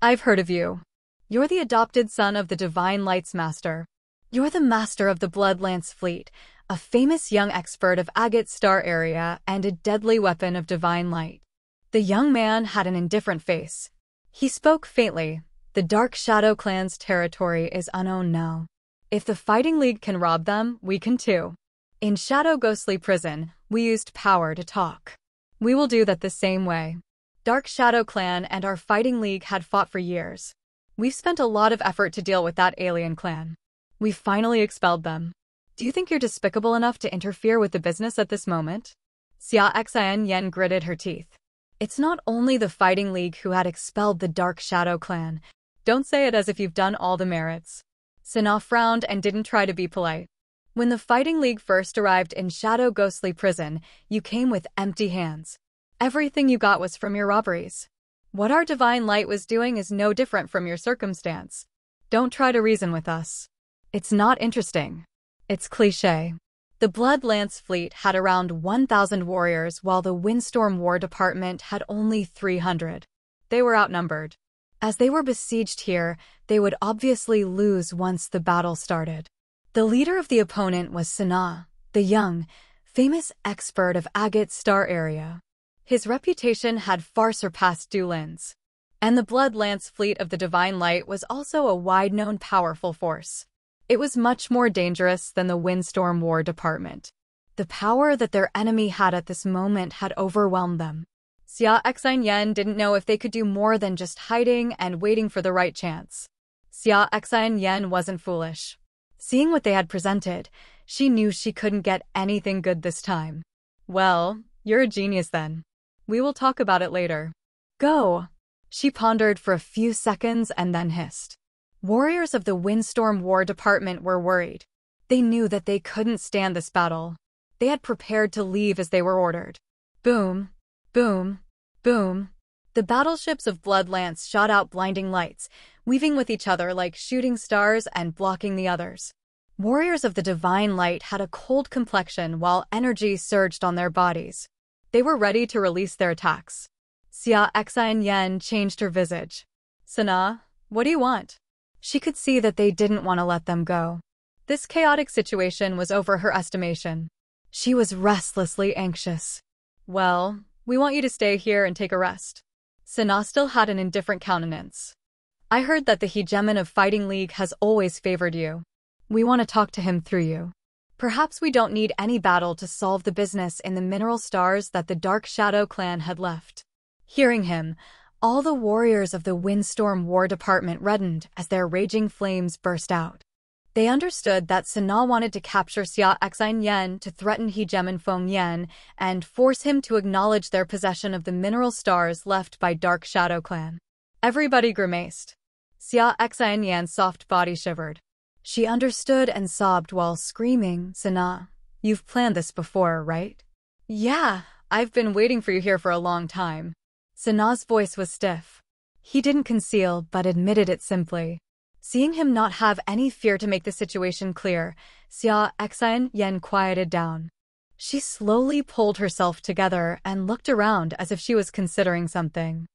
"I've heard of you. You're the adopted son of the Divine Light's master. You're the master of the Blood Lance fleet, a famous young expert of Agate Star area and a deadly weapon of divine light." The young man had an indifferent face. He spoke faintly. "The Dark Shadow Clan's territory is unowned now. If the Fighting League can rob them, we can too. In Shadow Ghostly Prison, we used power to talk. We will do that the same way. Dark Shadow Clan and our Fighting League had fought for years. We've spent a lot of effort to deal with that alien clan. We finally expelled them. Do you think you're despicable enough to interfere with the business at this moment?" Xia Xian gritted her teeth. It's not only the Fighting League who had expelled the Dark Shadow Clan. Don't say it as if you've done all the merits. Sana frowned and didn't try to be polite. When the Fighting League first arrived in Shadow Ghostly Prison, you came with empty hands. Everything you got was from your robberies. What our divine light was doing is no different from your circumstance. Don't try to reason with us. It's not interesting. It's cliché. The Blood Lance fleet had around 1,000 warriors while the Windstorm War Department had only 300. They were outnumbered. As they were besieged here, they would obviously lose once the battle started. The leader of the opponent was Sana, the young, famous expert of Agate Star area. His reputation had far surpassed Dulin's. And the Blood Lance fleet of the Divine Light was also a wide-known powerful force. It was much more dangerous than the Windstorm War Department. The power that their enemy had at this moment had overwhelmed them. Xia Xian didn't know if they could do more than just hiding and waiting for the right chance. Xia Xian wasn't foolish. Seeing what they had presented, she knew she couldn't get anything good this time. "Well, you're a genius then. We will talk about it later. Go." She pondered for a few seconds and then hissed. Warriors of the Windstorm War Department were worried. They knew that they couldn't stand this battle. They had prepared to leave as they were ordered. Boom, boom, boom. The battleships of Blood Lance shot out blinding lights, weaving with each other like shooting stars and blocking the others. Warriors of the Divine Light had a cold complexion while energy surged on their bodies. They were ready to release their attacks. Xia Xian changed her visage. "Sana, what do you want?" She could see that they didn't want to let them go. This chaotic situation was over her estimation. She was restlessly anxious. "Well, we want you to stay here and take a rest." Sana still had an indifferent countenance. "I heard that the hegemon of Fighting League has always favored you. We want to talk to him through you. Perhaps we don't need any battle to solve the business in the mineral stars that the Dark Shadow Clan had left." Hearing him, all the warriors of the Windstorm War Department reddened as their raging flames burst out. They understood that Sana wanted to capture Xia Xian to threaten hegemon Feng Yan and force him to acknowledge their possession of the mineral stars left by Dark Shadow Clan. Everybody grimaced. Xia Xian's soft body shivered. She understood and sobbed while screaming, "Sana, you've planned this before, right?" "Yeah, I've been waiting for you here for a long time." Sana's voice was stiff. He didn't conceal but admitted it simply. Seeing him not have any fear to make the situation clear, Xia Xian quieted down. She slowly pulled herself together and looked around as if she was considering something.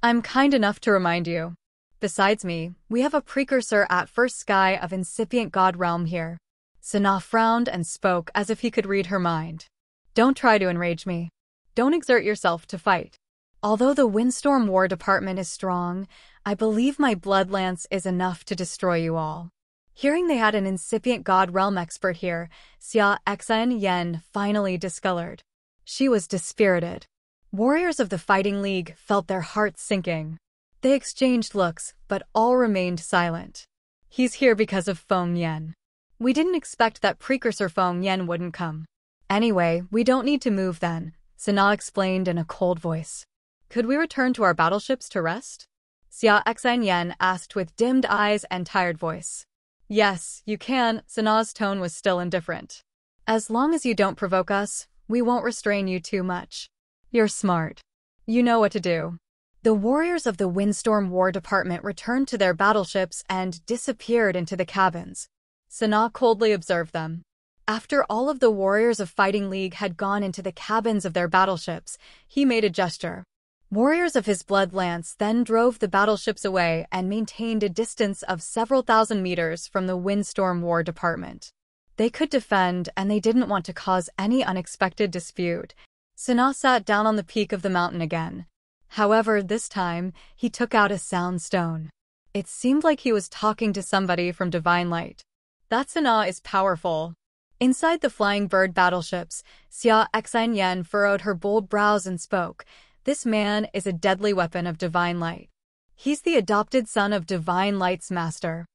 "I'm kind enough to remind you. Besides me, we have a precursor at First Sky of incipient God realm here." Sana frowned and spoke as if he could read her mind. "Don't try to enrage me. Don't exert yourself to fight. Although the Windstorm War Department is strong, I believe my Blood Lance is enough to destroy you all." Hearing they had an incipient God realm expert here, Xia Xian finally discolored. She was dispirited. Warriors of the Fighting League felt their hearts sinking. They exchanged looks, but all remained silent. He's here because of Feng Yan. We didn't expect that precursor Feng Yan wouldn't come. Anyway, we don't need to move then, Sana explained in a cold voice. Could we return to our battleships to rest? Xia Xinyan asked with dimmed eyes and tired voice. Yes, you can, Sana's tone was still indifferent. As long as you don't provoke us, we won't restrain you too much. You're smart. You know what to do. The warriors of the Windstorm War Department returned to their battleships and disappeared into the cabins. Sana coldly observed them. After all of the warriors of Fighting League had gone into the cabins of their battleships, he made a gesture. Warriors of his blood lance then drove the battleships away and maintained a distance of several thousand meters from the Windstorm War Department. They could defend, and they didn't want to cause any unexpected dispute. Sana sat down on the peak of the mountain again. However, this time, he took out a sound stone. It seemed like he was talking to somebody from Divine Light. That Sana is powerful. Inside the Flying Bird battleships, Xia Xinyan furrowed her bold brows and spoke. This man is a deadly weapon of Divine Light. He's the adopted son of Divine Light's master.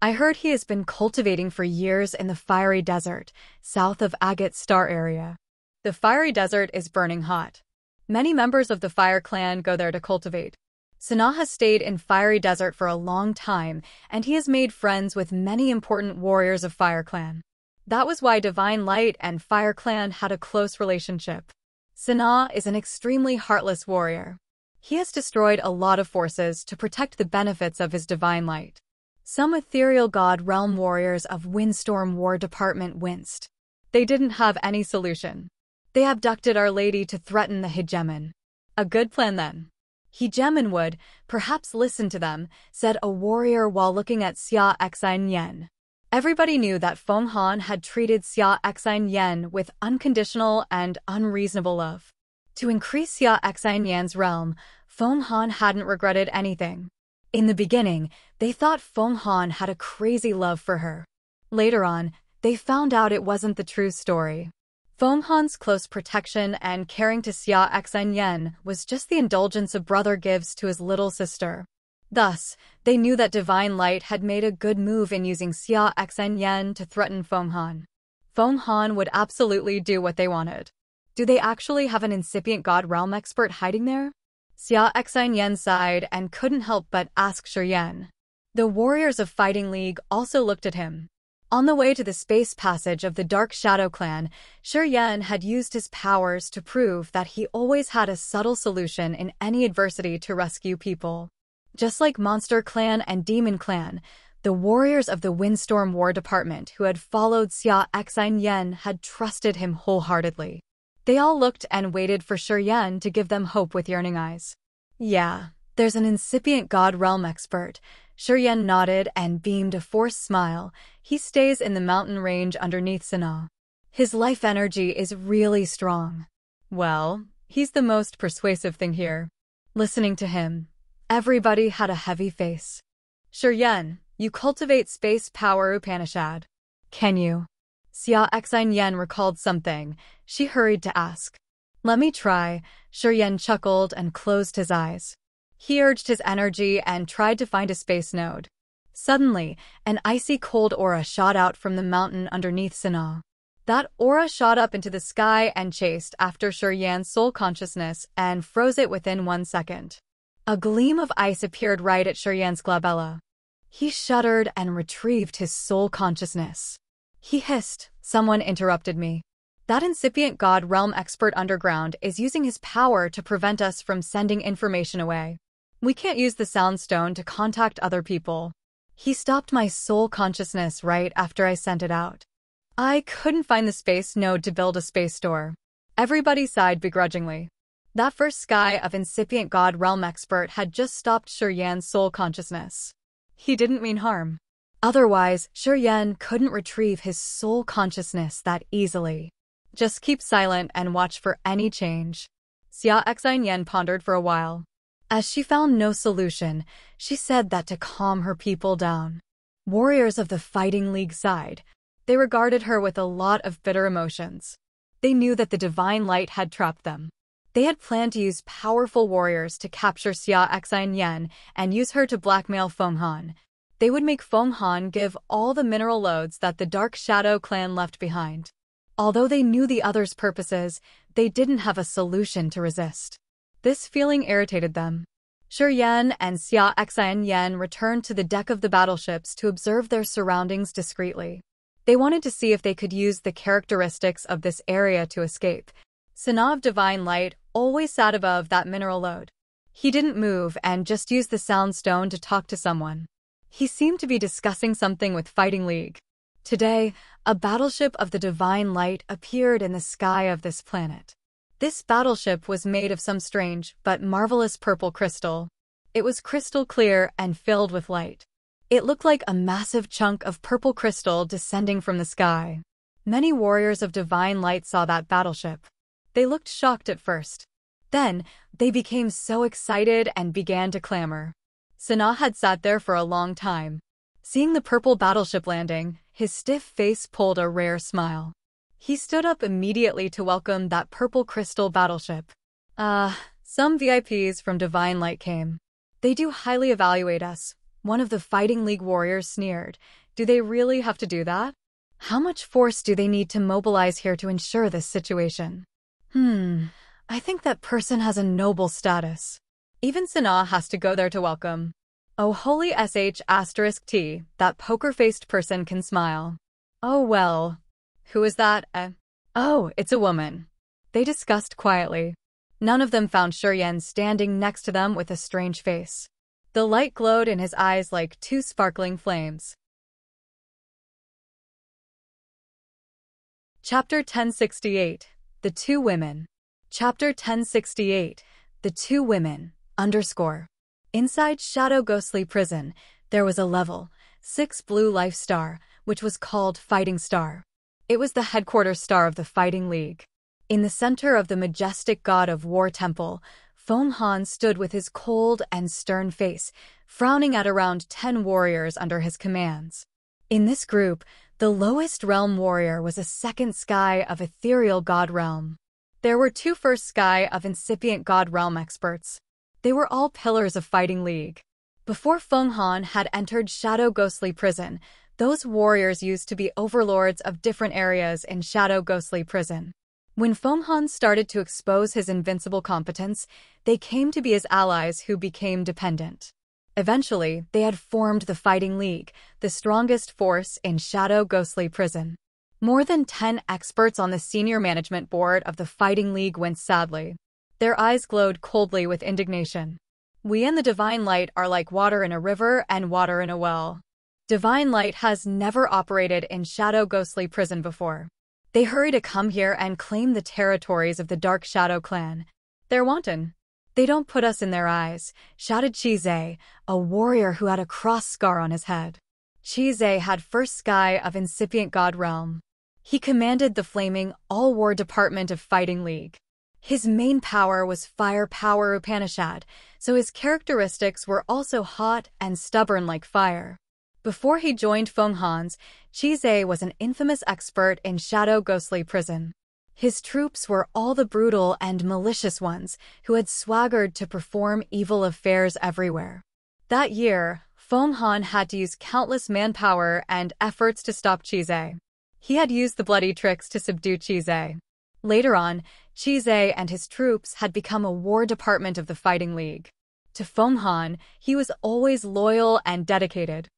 I heard he has been cultivating for years in the Fiery Desert, south of Agate Star area. The Fiery Desert is burning hot. Many members of the Fire Clan go there to cultivate. Sana has stayed in Fiery Desert for a long time, and he has made friends with many important warriors of Fire Clan. That was why Divine Light and Fire Clan had a close relationship. Sana is an extremely heartless warrior. He has destroyed a lot of forces to protect the benefits of his Divine Light. Some ethereal god realm warriors of Windstorm War Department winced. They didn't have any solution. They abducted Our Lady to threaten the hegemon. A good plan then. Hegemon would, perhaps listen to them, said a warrior while looking at Xia Xinyan. Everybody knew that Feng Han had treated Xia Xinyan with unconditional and unreasonable love. To increase Xia Xinyan's realm, Feng Han hadn't regretted anything. In the beginning, they thought Feng Han had a crazy love for her. Later on, they found out it wasn't the true story. Feng Han's close protection and caring to Xia Xinyan was just the indulgence a brother gives to his little sister. Thus, they knew that Divine Light had made a good move in using Xia Xinyan to threaten Feng Han. Feng Han would absolutely do what they wanted. Do they actually have an incipient god realm expert hiding there? Xia Xinyan sighed and couldn't help but ask Shiyan. The warriors of Fighting League also looked at him. On the way to the space passage of the Dark Shadow Clan, Shiyan had used his powers to prove that he always had a subtle solution in any adversity to rescue people. Just like Monster Clan and Demon Clan, the warriors of the Windstorm War Department who had followed Xia Xinyan had trusted him wholeheartedly. They all looked and waited for Shiyan to give them hope with yearning eyes. Yeah, there's an incipient god realm expert. Shiyan nodded and beamed a forced smile. He stays in the mountain range underneath Sana. His life energy is really strong. Well, he's the most persuasive thing here. Listening to him, everybody had a heavy face. Shiyan, you cultivate space power Upanishad. Can you? Xia Xinyan recalled something. She hurried to ask. Let me try. Shiyan chuckled and closed his eyes. He urged his energy and tried to find a space node. Suddenly, an icy cold aura shot out from the mountain underneath Sana. That aura shot up into the sky and chased after Shiyan's soul consciousness and froze it within 1 second. A gleam of ice appeared right at Shiyan's glabella. He shuddered and retrieved his soul consciousness. He hissed, "Someone interrupted me. That incipient god realm expert underground is using his power to prevent us from sending information away. We can't use the sound stone to contact other people. He stopped my soul consciousness right after I sent it out. I couldn't find the space node to build a space store." Everybody sighed begrudgingly. That first sky of incipient god realm expert had just stopped Shiyan's soul consciousness. He didn't mean harm. Otherwise, Shiyan couldn't retrieve his soul consciousness that easily. Just keep silent and watch for any change. Xia Xinyan pondered for a while. As she found no solution, she said that to calm her people down. Warriors of the Fighting League sighed. They regarded her with a lot of bitter emotions. They knew that the Divine Light had trapped them. They had planned to use powerful warriors to capture Xia Xian and use her to blackmail Feng Han. They would make Feng Han give all the mineral lodes that the Dark Shadow clan left behind. Although they knew the others' purposes, they didn't have a solution to resist. This feeling irritated them. Shi Yan and Xia Xian returned to the deck of the battleships to observe their surroundings discreetly. They wanted to see if they could use the characteristics of this area to escape. Sana of Divine Light always sat above that mineral lode. He didn't move and just used the sound stone to talk to someone. He seemed to be discussing something with Fighting League. Today, a battleship of the Divine Light appeared in the sky of this planet. This battleship was made of some strange but marvelous purple crystal. It was crystal clear and filled with light. It looked like a massive chunk of purple crystal descending from the sky. Many warriors of Divine Light saw that battleship. They looked shocked at first. Then, they became so excited and began to clamor. Sana had sat there for a long time. Seeing the purple battleship landing, his stiff face pulled a rare smile. He stood up immediately to welcome that purple crystal battleship. Some VIPs from Divine Light came. They do highly evaluate us. One of the Fighting League warriors sneered. Do they really have to do that? How much force do they need to mobilize here to ensure this situation? I think that person has a noble status. Even Sana has to go there to welcome. Oh holy sh*T, that poker-faced person can smile. Oh well. Who is that? Oh, it's a woman. They discussed quietly. None of them found Shi Yan standing next to them with a strange face. The light glowed in his eyes like two sparkling flames. Chapter 1068. The Two Women. Chapter 1068. The Two Women. Inside Shadow Ghostly Prison, there was a level 6 blue life star, which was called Fighting Star. It was the headquarters star of the Fighting League. In the center of the majestic god of war temple, Feng Han stood with his cold and stern face, frowning at around 10 warriors under his commands. In this group, the lowest realm warrior was a second sky of ethereal god realm. There were 2 first sky of incipient god realm experts. They were all pillars of Fighting League. Before Feng Han had entered Shadow Ghostly Prison, those warriors used to be overlords of different areas in Shadow Ghostly Prison. When Feng Han started to expose his invincible competence, they came to be his allies who became dependent. Eventually, they had formed the Fighting League, the strongest force in Shadow Ghostly Prison. More than 10 experts on the senior management board of the Fighting League went sadly. Their eyes glowed coldly with indignation. We and the Divine Light are like water in a river and water in a well. Divine Light has never operated in Shadow Ghostly Prison before. They hurry to come here and claim the territories of the Dark Shadow clan. They're wanton. They don't put us in their eyes, shouted Chi-Zhe, a warrior who had a cross scar on his head. Chi-Zhe had first sky of incipient god realm. He commanded the flaming all-war department of Fighting League. His main power was fire power Upanishad, so his characteristics were also hot and stubborn like fire. Before he joined Feng Han's, Chi-Zhe was an infamous expert in Shadow Ghostly Prison. His troops were all the brutal and malicious ones who had swaggered to perform evil affairs everywhere. That year, Feng Han had to use countless manpower and efforts to stop Chi-Zhe. He had used the bloody tricks to subdue Chi-Zhe. Later on, Chi-Zhe and his troops had become a war department of the Fighting League. To Feng Han, he was always loyal and dedicated.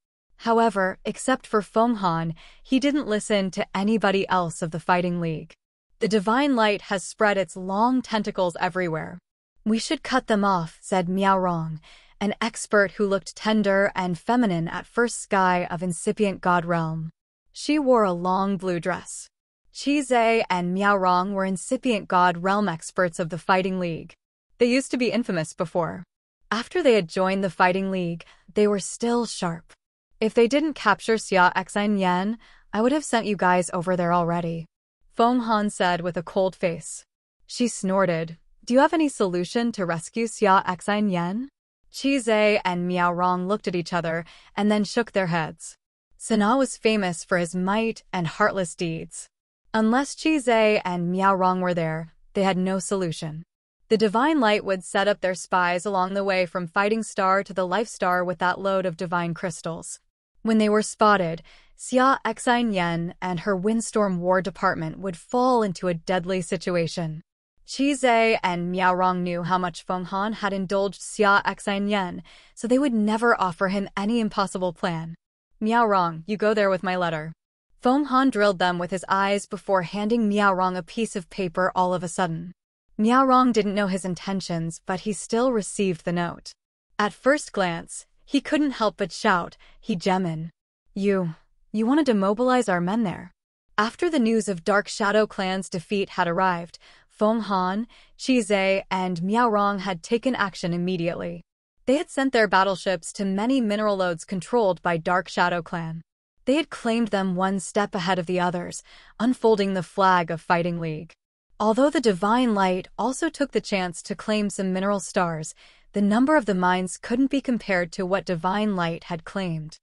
However, except for Feng Han, he didn't listen to anybody else of the Fighting League. The Divine Light has spread its long tentacles everywhere. We should cut them off, said Miao Rong, an expert who looked tender and feminine at first sky of incipient god realm. She wore a long blue dress. Chi-Zhe and Miao Rong were incipient god realm experts of the Fighting League. They used to be infamous before. After they had joined the Fighting League, they were still sharp. If they didn't capture Xia Xian, I would have sent you guys over there already, Feng Han said with a cold face. She snorted. Do you have any solution to rescue Xia Xian? Chi-Zhe and Miao Rong looked at each other and then shook their heads. Sana was famous for his might and heartless deeds. Unless Chi-Zhe and Miao Rong were there, they had no solution. The divine light would set up their spies along the way from Fighting Star to the Life Star with that load of divine crystals. When they were spotted, Xia Xian and her Windstorm War Department would fall into a deadly situation. Qi Zhe and Miao Rong knew how much Feng Han had indulged Xia Xian, so they would never offer him any impossible plan. Miao Rong, you go there with my letter. Feng Han drilled them with his eyes before handing Miao Rong a piece of paper all of a sudden. Miao Rong didn't know his intentions, but he still received the note. At first glance, he couldn't help but shout, "He Gemin. You wanted to mobilize our men there." After the news of Dark Shadow Clan's defeat had arrived, Feng Han, Qi Zhe, and Miao Rong had taken action immediately. They had sent their battleships to many mineral lodes controlled by Dark Shadow Clan. They had claimed them one step ahead of the others, unfolding the flag of Fighting League. Although the Divine Light also took the chance to claim some mineral stars, the number of the mines couldn't be compared to what Divine Light had claimed.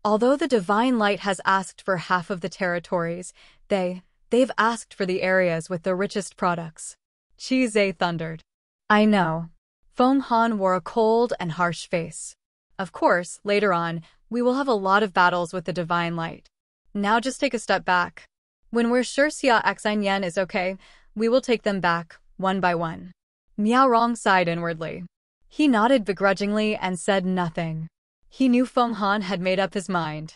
Although the Divine Light has asked for half of the territories, they've asked for the areas with the richest products. Qi Zhe thundered. I know. Feng Han wore a cold and harsh face. Of course, later on, we will have a lot of battles with the Divine Light. Now just take a step back. When we're sure Xia Xian is okay, we will take them back, one by one. Miao Rong sighed inwardly. He nodded begrudgingly and said nothing. He knew Feng Han had made up his mind.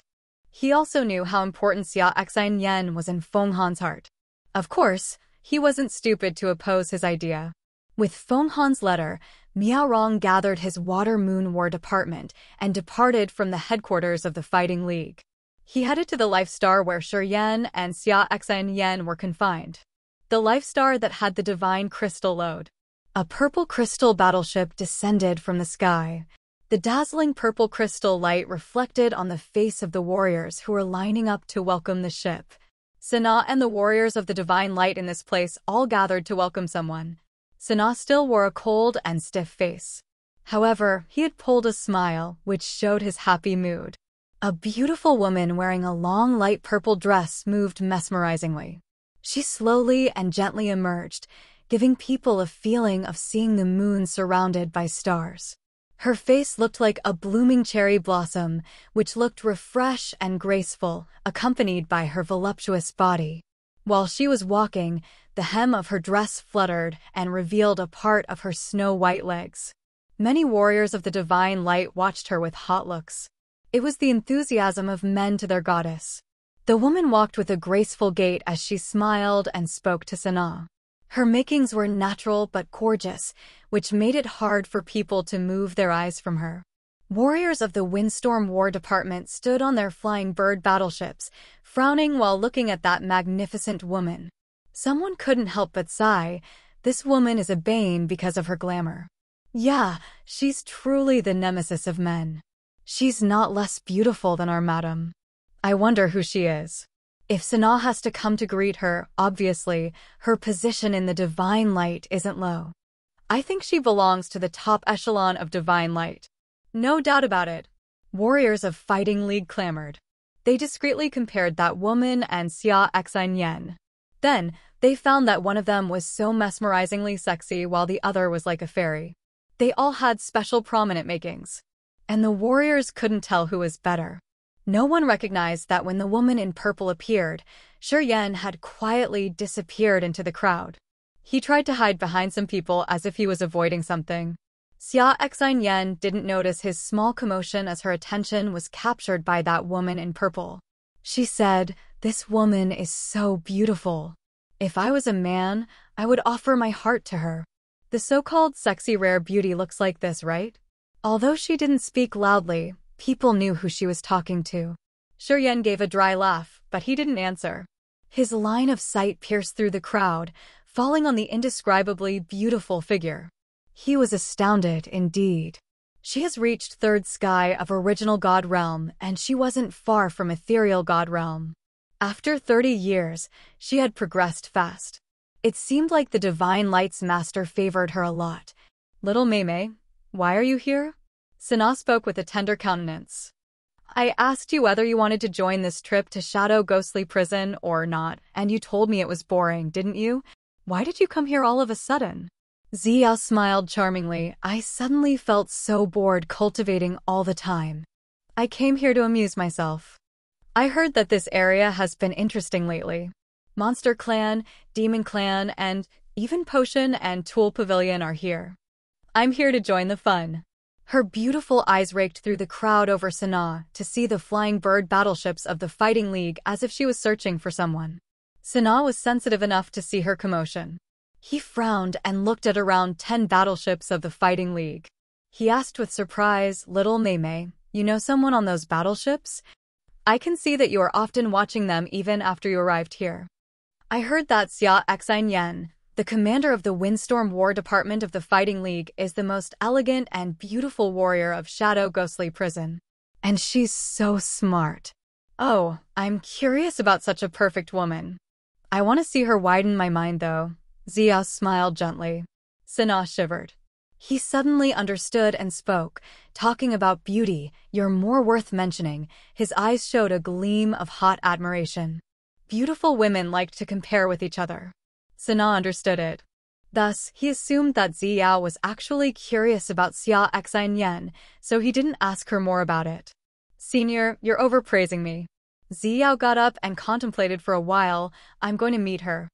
He also knew how important Xia Xian was in Feng Han's heart. Of course, he wasn't stupid to oppose his idea. With Feng Han's letter, Miao Rong gathered his Water Moon War Department and departed from the headquarters of the Fighting League. He headed to the Life Star where Shi Yan and Xia Xian were confined. The Life Star that had the divine crystal Lode. A purple crystal battleship descended from the sky. The dazzling purple crystal light reflected on the face of the warriors who were lining up to welcome the ship. Sana and the warriors of the divine light in this place all gathered to welcome someone. Sana still wore a cold and stiff face. However, he had pulled a smile, which showed his happy mood. A beautiful woman wearing a long light purple dress moved mesmerizingly. She slowly and gently emerged, giving people a feeling of seeing the moon surrounded by stars. Her face looked like a blooming cherry blossom, which looked refreshed and graceful, accompanied by her voluptuous body. While she was walking, the hem of her dress fluttered and revealed a part of her snow-white legs. Many warriors of the divine light watched her with hot looks. It was the enthusiasm of men to their goddess. The woman walked with a graceful gait as she smiled and spoke to Sana. Her makings were natural but gorgeous, which made it hard for people to move their eyes from her. Warriors of the Windstorm War Department stood on their flying bird battleships, frowning while looking at that magnificent woman. Someone couldn't help but sigh. This woman is a bane because of her glamour. Yeah, she's truly the nemesis of men. She's not less beautiful than our madam. I wonder who she is. If Sana has to come to greet her, obviously, her position in the divine light isn't low. I think she belongs to the top echelon of divine light. No doubt about it. Warriors of Fighting League clamored. They discreetly compared that woman and Xia Xian. Then, they found that one of them was so mesmerizingly sexy while the other was like a fairy. They all had special prominent makings. And the warriors couldn't tell who was better. No one recognized that when the woman in purple appeared, Shi Yan had quietly disappeared into the crowd. He tried to hide behind some people as if he was avoiding something. Xia Xian didn't notice his small commotion as her attention was captured by that woman in purple. She said, "This woman is so beautiful. If I was a man, I would offer my heart to her." The so-called sexy rare beauty looks like this, right? Although she didn't speak loudly, people knew who she was talking to. Shi Yan gave a dry laugh, but he didn't answer. His line of sight pierced through the crowd, falling on the indescribably beautiful figure. He was astounded indeed. She has reached third sky of original God realm, and she wasn't far from ethereal God realm. After 30 years, she had progressed fast. It seemed like the divine light's master favored her a lot. Little Mei, why are you here? Sana spoke with a tender countenance. I asked you whether you wanted to join this trip to Shadow Ghostly Prison or not, and you told me it was boring, didn't you? Why did you come here all of a sudden? Ziyao smiled charmingly. I suddenly felt so bored cultivating all the time. I came here to amuse myself. I heard that this area has been interesting lately. Monster Clan, Demon Clan, and even Potion and Tool Pavilion are here. I'm here to join the fun. Her beautiful eyes raked through the crowd over Sanaa to see the flying bird battleships of the Fighting League as if she was searching for someone. Sanaa was sensitive enough to see her commotion. He frowned and looked at around 10 battleships of the Fighting League. He asked with surprise, "Little Mei, you know someone on those battleships? I can see that you are often watching them even after you arrived here. I heard that Xia Xian, the commander of the Windstorm War Department of the Fighting League, is the most elegant and beautiful warrior of Shadow Ghostly Prison. And she's so smart. Oh, I'm curious about such a perfect woman. I want to see her widen my mind though." Ziyao smiled gently. Sanaa shivered. He suddenly understood and spoke, talking about beauty, "You're more worth mentioning." His eyes showed a gleam of hot admiration. Beautiful women liked to compare with each other. Sanaa understood it. Thus, he assumed that Ziyao was actually curious about Xia Xian, so he didn't ask her more about it. "Senior, you're overpraising me." Ziyao got up and contemplated for a while. "I'm going to meet her."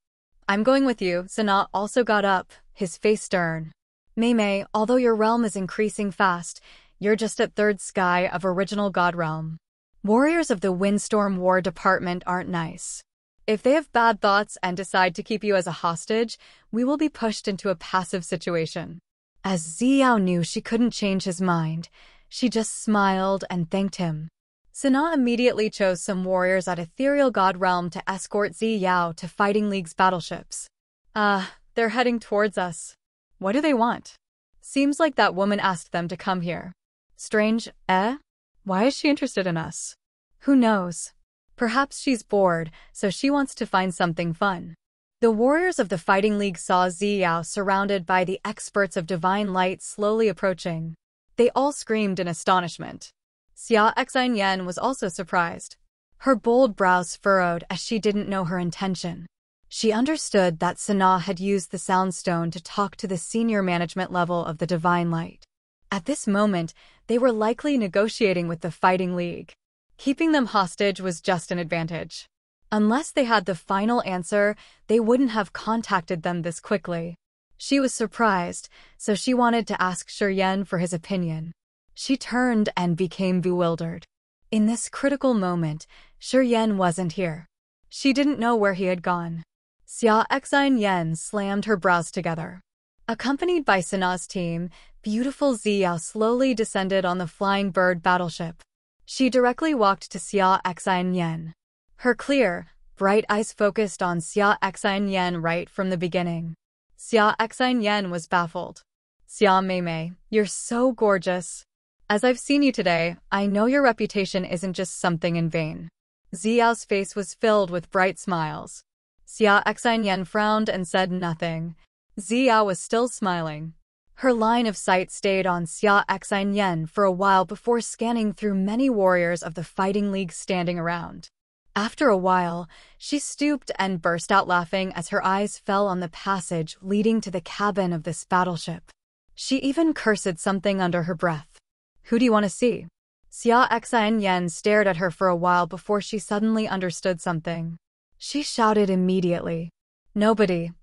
"I'm going with you." Sanaa also got up, his face stern. "Mei, although your realm is increasing fast, you're just at third sky of Original God Realm. Warriors of the Windstorm War Department aren't nice. If they have bad thoughts and decide to keep you as a hostage, we will be pushed into a passive situation." As Ziyao knew she couldn't change his mind, she just smiled and thanked him. Sanaa immediately chose some warriors at Ethereal God Realm to escort Ziyao to Fighting League's battleships. They're heading towards us. What do they want? Seems like that woman asked them to come here. Strange, eh? Why is she interested in us? Who knows? Perhaps she's bored, so she wants to find something fun. The warriors of the Fighting League saw Ziyao surrounded by the experts of Divine Light slowly approaching. They all screamed in astonishment. Xia Xian was also surprised. Her bold brows furrowed as she didn't know her intention. She understood that Sanaa had used the Soundstone to talk to the senior management level of the Divine Light. At this moment, they were likely negotiating with the Fighting League. Keeping them hostage was just an advantage. Unless they had the final answer, they wouldn't have contacted them this quickly. She was surprised, so she wanted to ask Shuryen for his opinion. She turned and became bewildered. In this critical moment, Shuryen wasn't here. She didn't know where he had gone. Xia Xian slammed her brows together. Accompanied by Sanaa's team, beautiful Ziyao slowly descended on the flying bird battleship. She directly walked to Xia Xian. Her clear, bright eyes focused on Xia Xian right from the beginning. Xia Xian was baffled. "Xia Mei, you're so gorgeous. As I've seen you today, I know your reputation isn't just something in vain." Ziyao's face was filled with bright smiles. Xia Xian frowned and said nothing. Ziyao was still smiling. Her line of sight stayed on Xia Xian for a while before scanning through many warriors of the Fighting League standing around. After a while, she stooped and burst out laughing as her eyes fell on the passage leading to the cabin of this battleship. She even cursed something under her breath. "Who do you want to see?" Xia Xian stared at her for a while before she suddenly understood something. She shouted immediately. "Nobody.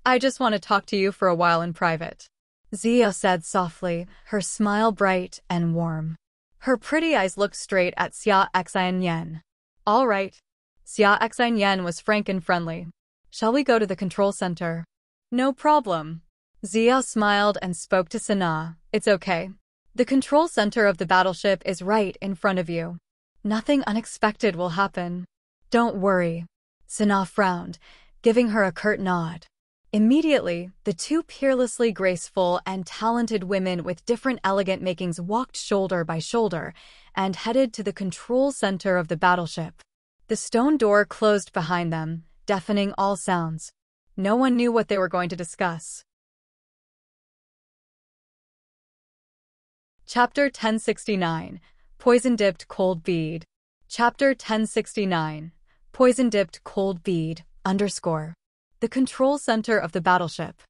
I just want to talk to you for a while in private," Ziyao said softly, her smile bright and warm. Her pretty eyes looked straight at Xia Xian. "All right." Xia Xian was frank and friendly. "Shall we go to the control center?" "No problem." Ziyao smiled and spoke to Sanaa. "It's okay. The control center of the battleship is right in front of you. Nothing unexpected will happen. Don't worry." Sanaa frowned, giving her a curt nod. Immediately, the two peerlessly graceful and talented women with different elegant makings walked shoulder by shoulder and headed to the control center of the battleship. The stone door closed behind them, deafening all sounds. No one knew what they were going to discuss. Chapter 1069, Poison-Dipped Cold Bead. Chapter 1069, Poison-Dipped Cold Bead, _ The control center of the battleship.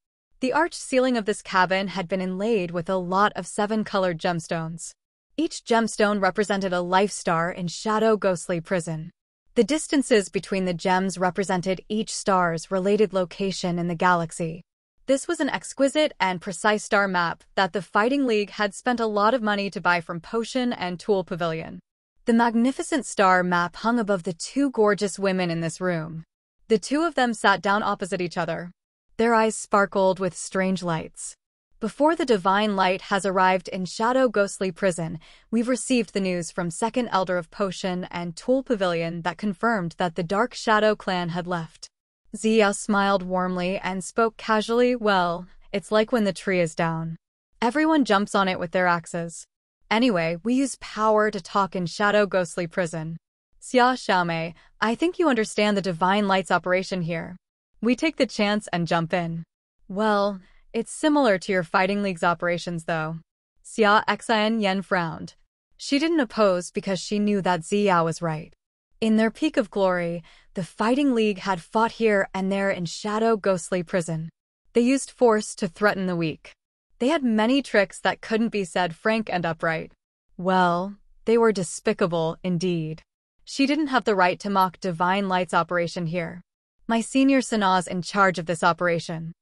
The arched ceiling of this cabin had been inlaid with a lot of 7-colored gemstones. Each gemstone represented a life star in shadow ghostly prison. The distances between the gems represented each star's related location in the galaxy. This was an exquisite and precise star map that the Fighting League had spent a lot of money to buy from Potion and Tool Pavilion. The magnificent star map hung above the 2 gorgeous women in this room. The 2 of them sat down opposite each other. Their eyes sparkled with strange lights. Before the divine light has arrived in Shadow Ghostly Prison, we've received the news from Second Elder of Potion and Tool Pavilion that confirmed that the Dark Shadow clan had left. Ziyao smiled warmly and spoke casually. Well, it's like when the tree is down. Everyone jumps on it with their axes. Anyway, we use power to talk in Shadow Ghostly Prison. Xia Xiaomei, I think you understand the Divine Light's operation here. We take the chance and jump in. Well, it's similar to your Fighting League's operations though. Xia Xian Yen frowned. She didn't oppose because she knew that Ziyao was right. In their peak of glory, the Fighting League had fought here and there in Shadow Ghostly Prison. They used force to threaten the weak. They had many tricks that couldn't be said frank and upright. Well, they were despicable indeed. She didn't have the right to mock Divine Light's operation here. My senior Sanaa's in charge of this operation.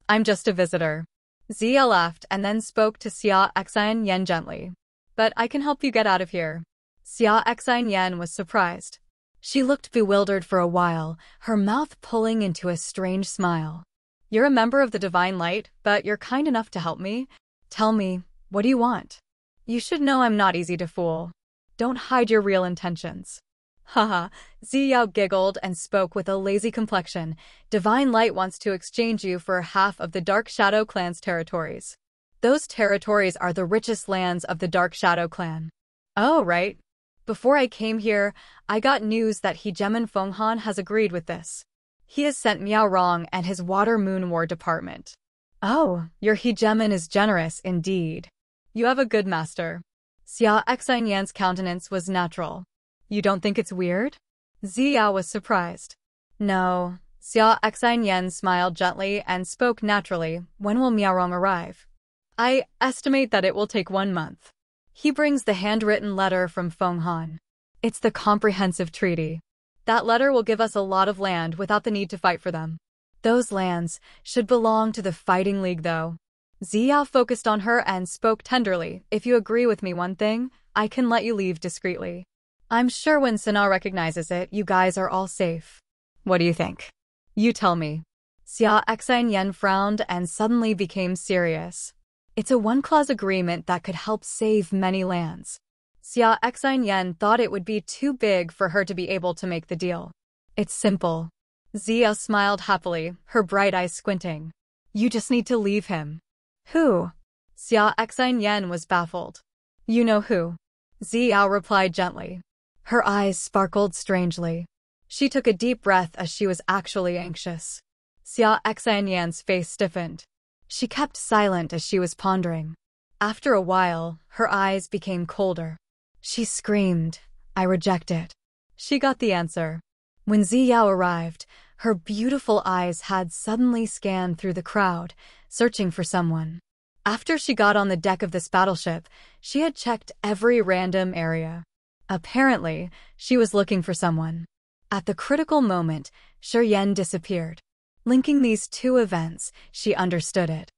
I'm just a visitor. Zia laughed and then spoke to Xia Xian Yen gently. But I can help you get out of here. Xia Xian Yen was surprised. She looked bewildered for a while, her mouth pulling into a strange smile. You're a member of the Divine Light, but you're kind enough to help me. Tell me, what do you want? You should know I'm not easy to fool. Don't hide your real intentions. Haha, Ziyao giggled and spoke with a lazy complexion. Divine Light wants to exchange you for half of the Dark Shadow clan's territories. Those territories are the richest lands of the Dark Shadow clan. Oh, right. Before I came here, I got news that Hegemon Fenghan has agreed with this. He has sent Miao Rong and his Water Moon War department. Oh, your Hegemon is generous indeed. You have a good master. Xia Xian Yan's countenance was natural. You don't think it's weird? Ziyao was surprised. No. Xia Xian Yan smiled gently and spoke naturally. When will Miao Rong arrive? I estimate that it will take 1 month. He brings the handwritten letter from Fenghan. It's the comprehensive treaty. That letter will give us a lot of land without the need to fight for them. Those lands should belong to the Fighting League though. Ziyao focused on her and spoke tenderly. If you agree with me one thing, I can let you leave discreetly. I'm sure when Sanaa recognizes it, you guys are all safe. What do you think? You tell me. Xia Xian Yen frowned and suddenly became serious. It's a one-clause agreement that could help save many lands. Xia Xian Yen thought it would be too big for her to be able to make the deal. It's simple. Zia smiled happily, her bright eyes squinting. You just need to leave him. Who? Xia Xian Yen was baffled. You know who? Ziyao replied gently. Her eyes sparkled strangely. She took a deep breath as she was actually anxious. Xia Xian Yan's face stiffened. She kept silent as she was pondering. After a while, her eyes became colder. She screamed, I reject it. She got the answer. When Ziyao arrived, her beautiful eyes had suddenly scanned through the crowd, searching for someone. After she got on the deck of this battleship, she had checked every random area. Apparently, she was looking for someone. At the critical moment, Shiryen disappeared. Linking these two events, she understood it.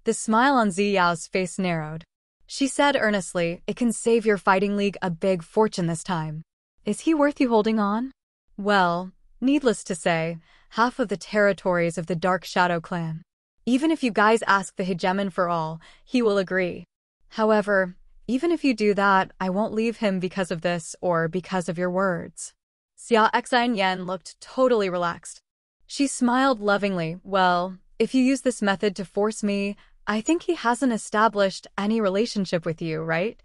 The smile on Ziyao's face narrowed. She said earnestly, it can save your Fighting League a big fortune this time. Is he worth you holding on? Well, needless to say, half of the territories of the Dark Shadow clan. Even if you guys ask the Hegemon for all, he will agree. However, even if you do that, I won't leave him because of this or because of your words. Xia Xian Yan looked totally relaxed. She smiled lovingly. Well, if you use this method to force me, I think he hasn't established any relationship with you, right?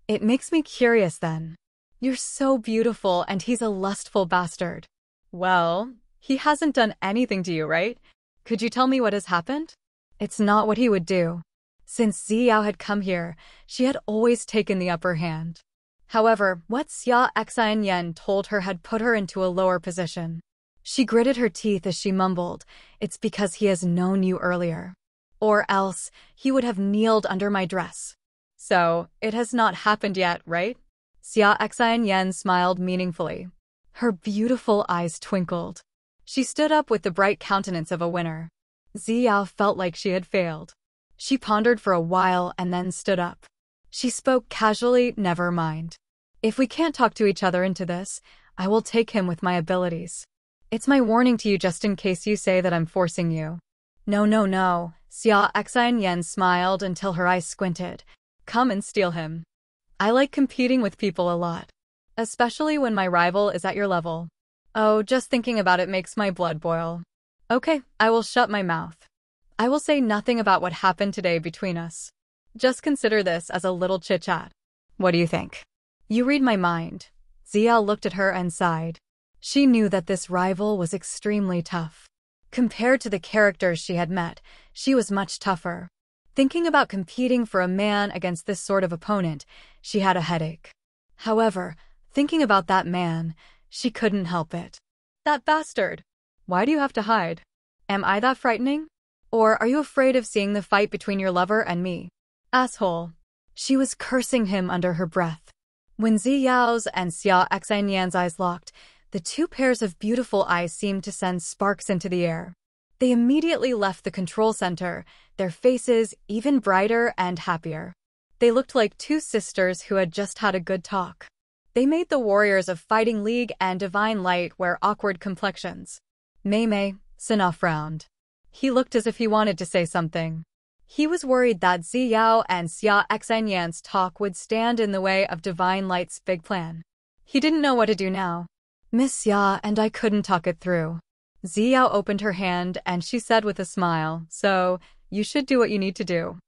It makes me curious then. You're so beautiful and he's a lustful bastard. Well, he hasn't done anything to you, right? Could you tell me what has happened? It's not what he would do. Since Ziyao had come here, she had always taken the upper hand. However, what Xia Xian Yan told her had put her into a lower position. She gritted her teeth as she mumbled, "It's because he has known you earlier. Or else, he would have kneeled under my dress." "So, it has not happened yet, right?" Xia Xianyan smiled meaningfully. Her beautiful eyes twinkled. She stood up with the bright countenance of a winner. Ziyao felt like she had failed. She pondered for a while and then stood up. She spoke casually, "Never mind. If we can't talk to each other into this, I will take him with my abilities. It's my warning to you just in case you say that I'm forcing you." "No, no, no." Xia Xianyan smiled until her eyes squinted. "Come and steal him. I like competing with people a lot. Especially when my rival is at your level. Oh, just thinking about it makes my blood boil. Okay, I will shut my mouth. I will say nothing about what happened today between us. Just consider this as a little chit-chat. What do you think?" "You read my mind." Ziyao looked at her and sighed. She knew that this rival was extremely tough. Compared to the characters she had met, she was much tougher. Thinking about competing for a man against this sort of opponent, she had a headache. However, thinking about that man, she couldn't help it. "That bastard! Why do you have to hide? Am I that frightening? Or are you afraid of seeing the fight between your lover and me? Asshole." She was cursing him under her breath. When Ziyao's and Xia Xianyan's eyes locked, the two pairs of beautiful eyes seemed to send sparks into the air. They immediately left the control center, their faces even brighter and happier. They looked like two sisters who had just had a good talk. They made the warriors of Fighting League and Divine Light wear awkward complexions. Mei, Sina frowned. He looked as if he wanted to say something. He was worried that Ziyao and Xia Xianyan's talk would stand in the way of Divine Light's big plan. He didn't know what to do now. "Miss Xia and I couldn't talk it through." Ziyao opened her hand and she said with a smile, "So, you should do what you need to do.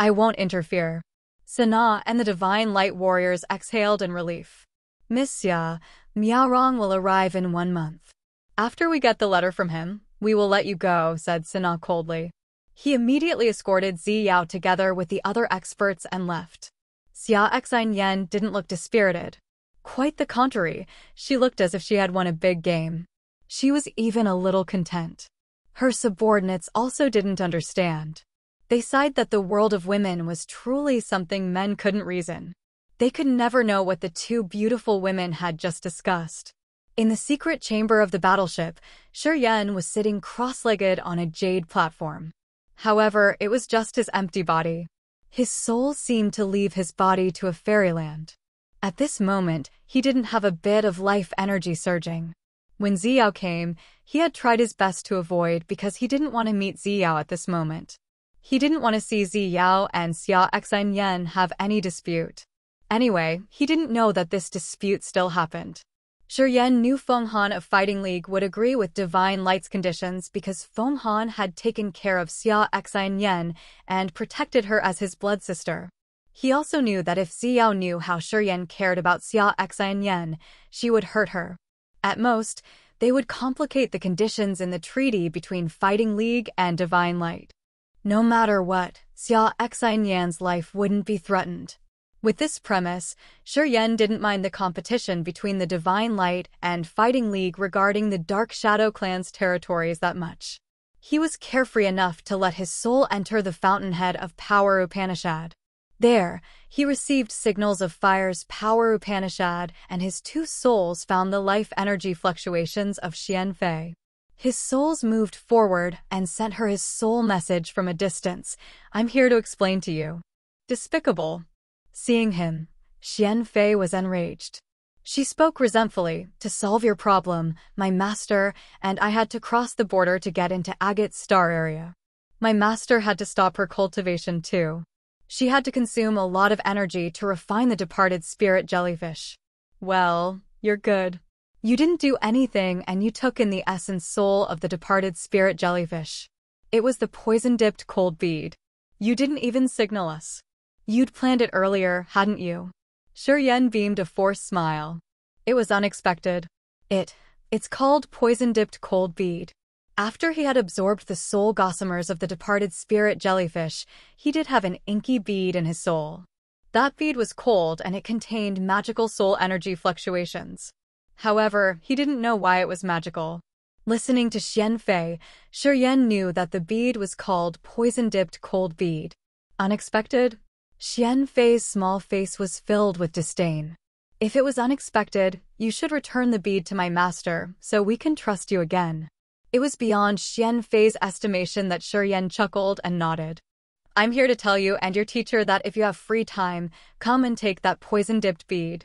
I won't interfere." Sina and the Divine Light warriors exhaled in relief. "Miss Xia, Miaorong will arrive in 1 month. After we get the letter from him, we will let you go," said Sina coldly. He immediately escorted Ziyao together with the other experts and left. Xia Xianyan didn't look dispirited. Quite the contrary, she looked as if she had won a big game. She was even a little content. Her subordinates also didn't understand. They sighed that the world of women was truly something men couldn't reason. They could never know what the two beautiful women had just discussed. In the secret chamber of the battleship, Shi Yan was sitting cross-legged on a jade platform. However, it was just his empty body. His soul seemed to leave his body to a fairyland. At this moment, he didn't have a bit of life energy surging. When Ziyao came, he had tried his best to avoid because he didn't want to meet Ziyao at this moment. He didn't want to see Ziyao and Xia Xianyan have any dispute. Anyway, he didn't know that this dispute still happened. Shi Yan knew Feng Han of Fighting League would agree with Divine Light's conditions because Feng Han had taken care of Xia Xianyan and protected her as his blood sister. He also knew that if Ziyao knew how Shi Yan cared about Xia Xianyan, she would hurt her. At most, they would complicate the conditions in the treaty between Fighting League and Divine Light. No matter what, Xia Xianyan's life wouldn't be threatened. With this premise, Shi Yan didn't mind the competition between the Divine Light and Fighting League regarding the Dark Shadow Clan's territories that much. He was carefree enough to let his soul enter the fountainhead of Power Upanishad. There, he received signals of Fire's Power Upanishad, and his two souls found the life energy fluctuations of Xian Fei. His souls moved forward and sent her his soul message from a distance. "I'm here to explain to you." Despicable. Seeing him, Xian Fei was enraged. She spoke resentfully, "To solve your problem, my master and I had to cross the border to get into Agate's star area. My master had to stop her cultivation too. She had to consume a lot of energy to refine the departed spirit jellyfish." "Well, you're good. You didn't do anything and you took in the essence soul of the departed spirit jellyfish. It was the poison-dipped cold bead. You didn't even signal us. You'd planned it earlier, hadn't you?" Shi Yan beamed a forced smile. "It was unexpected. It's called poison-dipped cold bead. After he had absorbed the soul gossamers of the departed spirit jellyfish, he did have an inky bead in his soul. That bead was cold and it contained magical soul energy fluctuations. However, he didn't know why it was magical. Listening to Xian Fei, Shiyan knew that the bead was called poison-dipped cold bead. Unexpected? Xian Fei's small face was filled with disdain. If it was unexpected, you should return the bead to my master, so we can trust you again. It was beyond Xian Fei's estimation that Shiyan chuckled and nodded. I'm here to tell you and your teacher that if you have free time, come and take that poison-dipped bead.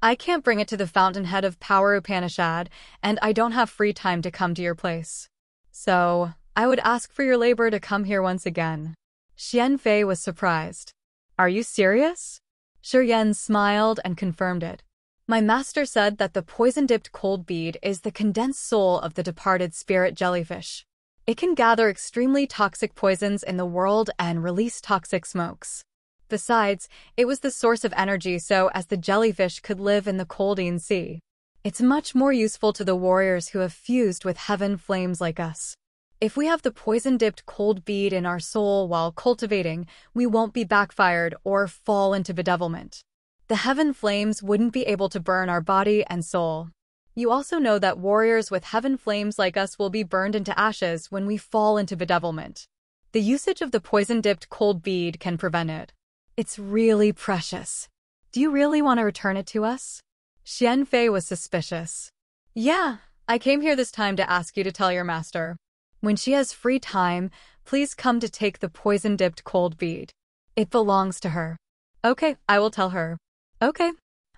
I can't bring it to the fountainhead of Power Upanishad, and I don't have free time to come to your place. So, I would ask for your labor to come here once again. Xian Fei was surprised. Are you serious? Shiyan smiled and confirmed it. My master said that the poison-dipped cold bead is the condensed soul of the departed spirit jellyfish. It can gather extremely toxic poisons in the world and release toxic smokes. Besides, it was the source of energy so as the jellyfish could live in the colding sea. It's much more useful to the warriors who have fused with heaven flames like us. If we have the poison-dipped cold bead in our soul while cultivating, we won't be backfired or fall into bedevilment. The heaven flames wouldn't be able to burn our body and soul. You also know that warriors with heaven flames like us will be burned into ashes when we fall into bedevilment. The usage of the poison-dipped cold bead can prevent it. It's really precious. Do you really want to return it to us? Xian Fei was suspicious. Yeah, I came here this time to ask you to tell your master. When she has free time, please come to take the poison-dipped cold bead. It belongs to her. Okay, I will tell her. Okay.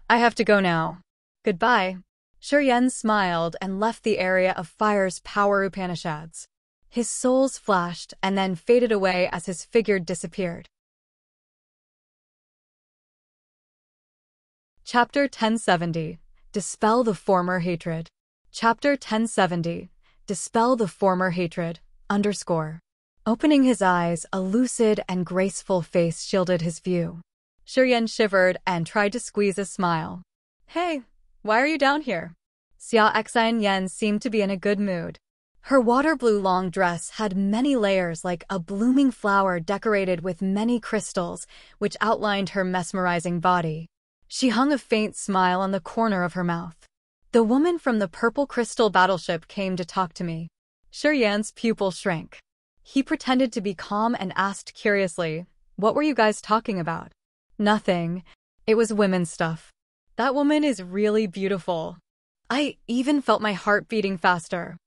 I have to go now. Goodbye. Shiyan smiled and left the area of Fire's Power Upanishads. His souls flashed and then faded away as his figure disappeared. Chapter 1070. Dispel the Former Hatred. Chapter 1070. Dispel the Former Hatred. Opening his eyes, a lucid and graceful face shielded his view. Shiyan shivered and tried to squeeze a smile. Hey, why are you down here? Xia Xian seemed to be in a good mood. Her water blue long dress had many layers like a blooming flower decorated with many crystals, which outlined her mesmerizing body. She hung a faint smile on the corner of her mouth. The woman from the purple crystal battleship came to talk to me. Shiyan's pupil shrank. He pretended to be calm and asked curiously, what were you guys talking about? Nothing. It was women's stuff. That woman is really beautiful. I even felt my heart beating faster.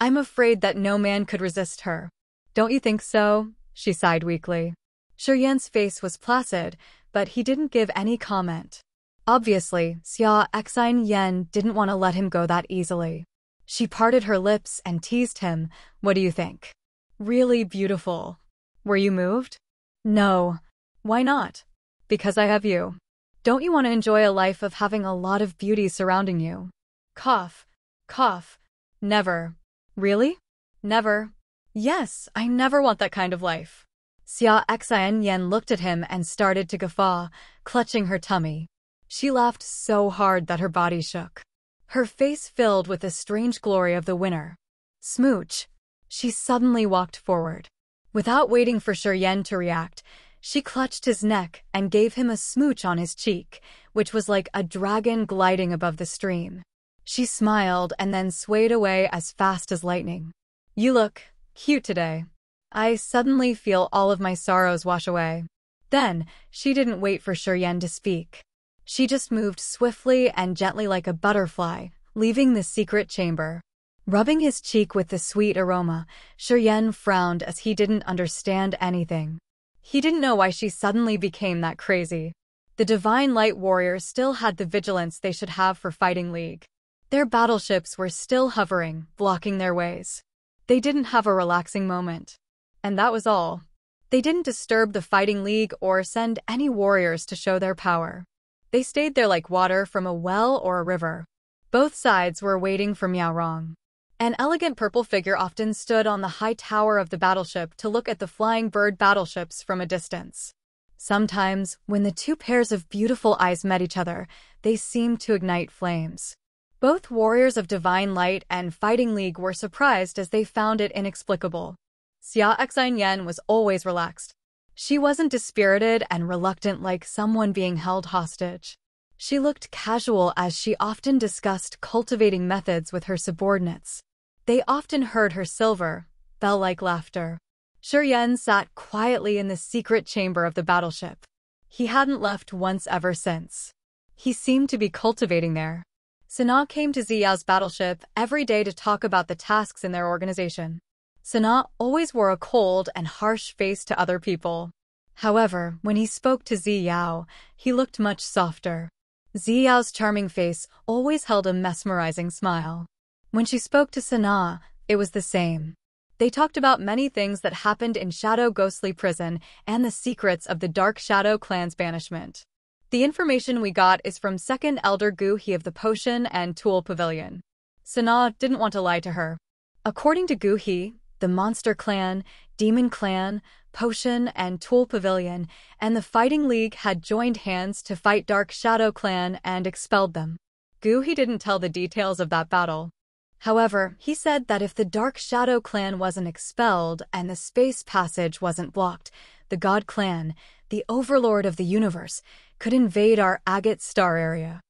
I'm afraid that no man could resist her. Don't you think so? She sighed weakly. Shiyan's face was placid, but he didn't give any comment. Obviously, Xia Xian didn't want to let him go that easily. She parted her lips and teased him. What do you think? Really beautiful. Were you moved? No. Why not? Because I have you. Don't you want to enjoy a life of having a lot of beauty surrounding you? Cough. Cough. Never. Really? Never. Yes, I never want that kind of life. Xia Xian looked at him and started to guffaw, clutching her tummy. She laughed so hard that her body shook. Her face filled with the strange glory of the winner. Smooch. She suddenly walked forward. Without waiting for Shiyan to react, she clutched his neck and gave him a smooch on his cheek, which was like a dragon gliding above the stream. She smiled and then swayed away as fast as lightning. You look cute today. I suddenly feel all of my sorrows wash away. Then, she didn't wait for Shiyan to speak. She just moved swiftly and gently like a butterfly, leaving the secret chamber. Rubbing his cheek with the sweet aroma, Shiyan frowned as he didn't understand anything. He didn't know why she suddenly became that crazy. The Divine Light Warriors still had the vigilance they should have for fighting League. Their battleships were still hovering, blocking their ways. They didn't have a relaxing moment. And that was all. They didn't disturb the fighting League or send any warriors to show their power. They stayed there like water from a well or a river. Both sides were waiting for Miaorong. An elegant purple figure often stood on the high tower of the battleship to look at the flying bird battleships from a distance. Sometimes, when the two pairs of beautiful eyes met each other, they seemed to ignite flames. Both warriors of Divine Light and Fighting League were surprised as they found it inexplicable. Xia Xian was always relaxed. She wasn't dispirited and reluctant like someone being held hostage. She looked casual as she often discussed cultivating methods with her subordinates. They often heard her silver, bell-like laughter. Shuryen sat quietly in the secret chamber of the battleship. He hadn't left once ever since. He seemed to be cultivating there. Sana came to Ziyao's battleship every day to talk about the tasks in their organization. Sana always wore a cold and harsh face to other people. However, when he spoke to Ziyao, he looked much softer. Ziyao's charming face always held a mesmerizing smile. When she spoke to Sana, it was the same. They talked about many things that happened in Shadow Ghostly Prison and the secrets of the Dark Shadow clan's banishment. The information we got is from Second Elder Gu He of the Potion and Tool Pavilion. Sana didn't want to lie to her. According to Gu He, the Monster Clan, Demon Clan, Potion and Tool Pavilion, and the Fighting League had joined hands to fight Dark Shadow Clan and expelled them. Gu He didn't tell the details of that battle. However, he said that if the Dark Shadow Clan wasn't expelled and the space passage wasn't blocked, the God Clan, the overlord of the universe, could invade our Agate Star area.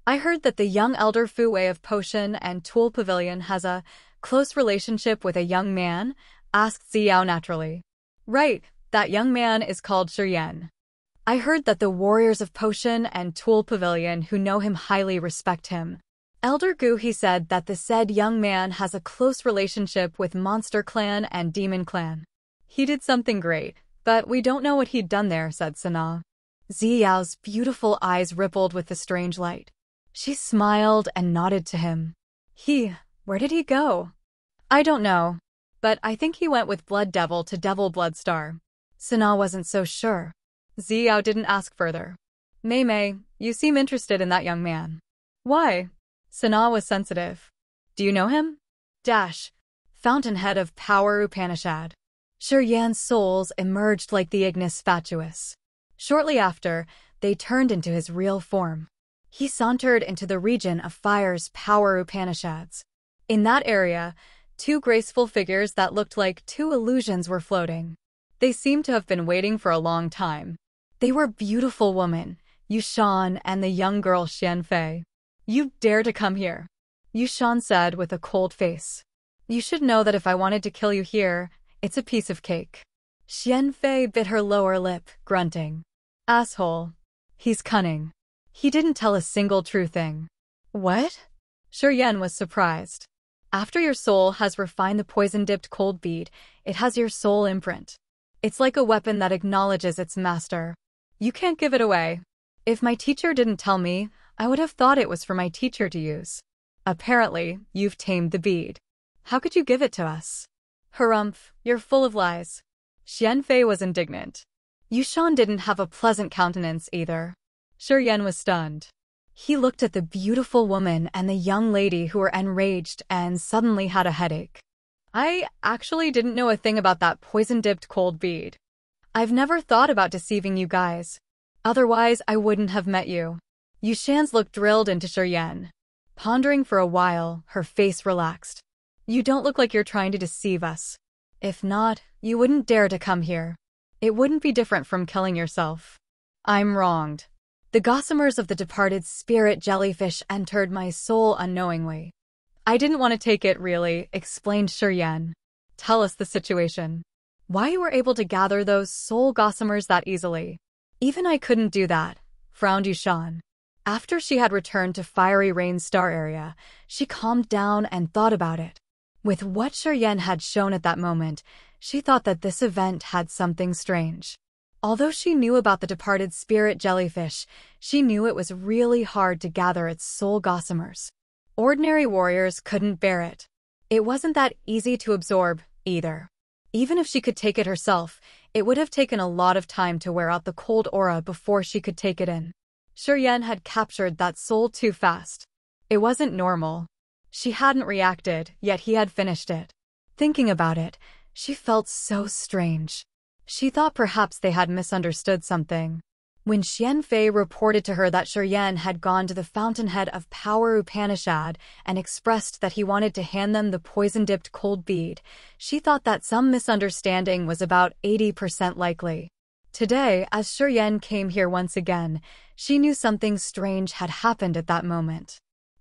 I heard that the young Elder Fu Wei of Potion and Tool Pavilion has a close relationship with a young man, asked Ziyao naturally. Right, that young man is called Shuryen. I heard that the warriors of Potion and Tool Pavilion who know him highly respect him. Elder Gu He said that the said young man has a close relationship with Monster Clan and Demon Clan. He did something great, but we don't know what he'd done there, said Sana. Ziyao's beautiful eyes rippled with the strange light. She smiled and nodded to him. Where did he go? I don't know, but I think he went with Blood Devil to Devil Blood Star. Sana wasn't so sure. Ziyao didn't ask further. Mei, you seem interested in that young man. Why? Sana was sensitive. Do you know him? Fountainhead of Power Upanishad. Shuryen's souls emerged like the Ignis Fatuus. Shortly after, they turned into his real form. He sauntered into the region of Fire's Power Upanishads. In that area, two graceful figures that looked like two illusions were floating. They seemed to have been waiting for a long time. They were beautiful women, Yushan and the young girl Xianfei. You dare to come here, Yushan said with a cold face. You should know that if I wanted to kill you here, it's a piece of cake. Xianfei bit her lower lip, grunting. Asshole. He's cunning. He didn't tell a single true thing. What? Shuryen was surprised. After your soul has refined the poison-dipped cold bead, it has your soul imprint. It's like a weapon that acknowledges its master. You can't give it away. If my teacher didn't tell me, I would have thought it was for my teacher to use. Apparently, you've tamed the bead. How could you give it to us? Harumph, you're full of lies. Xianfei was indignant. Yushan didn't have a pleasant countenance either. Shuryen was stunned. He looked at the beautiful woman and the young lady who were enraged and suddenly had a headache. I actually didn't know a thing about that poison-dipped cold bead. I've never thought about deceiving you guys. Otherwise, I wouldn't have met you. Yushan's look drilled into Shuryen. Pondering for a while, her face relaxed. You don't look like you're trying to deceive us. If not, you wouldn't dare to come here. It wouldn't be different from killing yourself. I'm wronged. The gossamers of the departed spirit jellyfish entered my soul unknowingly. I didn't want to take it, really, explained Shuryen. Tell us the situation. Why you were able to gather those soul gossamers that easily. Even I couldn't do that, frowned Yushan. After she had returned to Fiery Rain Star area, she calmed down and thought about it. With what Shuryen had shown at that moment, she thought that this event had something strange. Although she knew about the departed spirit jellyfish, she knew it was really hard to gather its soul gossamers. Ordinary warriors couldn't bear it. It wasn't that easy to absorb, either. Even if she could take it herself, it would have taken a lot of time to wear out the cold aura before she could take it in. Shuryen had captured that soul too fast. It wasn't normal. She hadn't reacted, yet he had finished it. Thinking about it, she felt so strange. She thought perhaps they had misunderstood something. When Xianfei reported to her that Shuryen had gone to the Fountainhead of Power Upanishad and expressed that he wanted to hand them the poison-dipped cold bead, she thought that some misunderstanding was about 80% likely. Today, as Shuryen came here once again, she knew something strange had happened at that moment.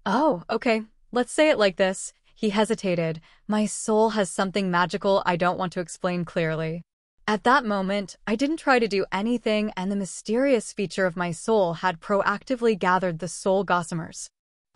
Oh, okay, let's say it like this. He hesitated. My soul has something magical I don't want to explain clearly. At that moment, I didn't try to do anything, and the mysterious feature of my soul had proactively gathered the soul gossamers.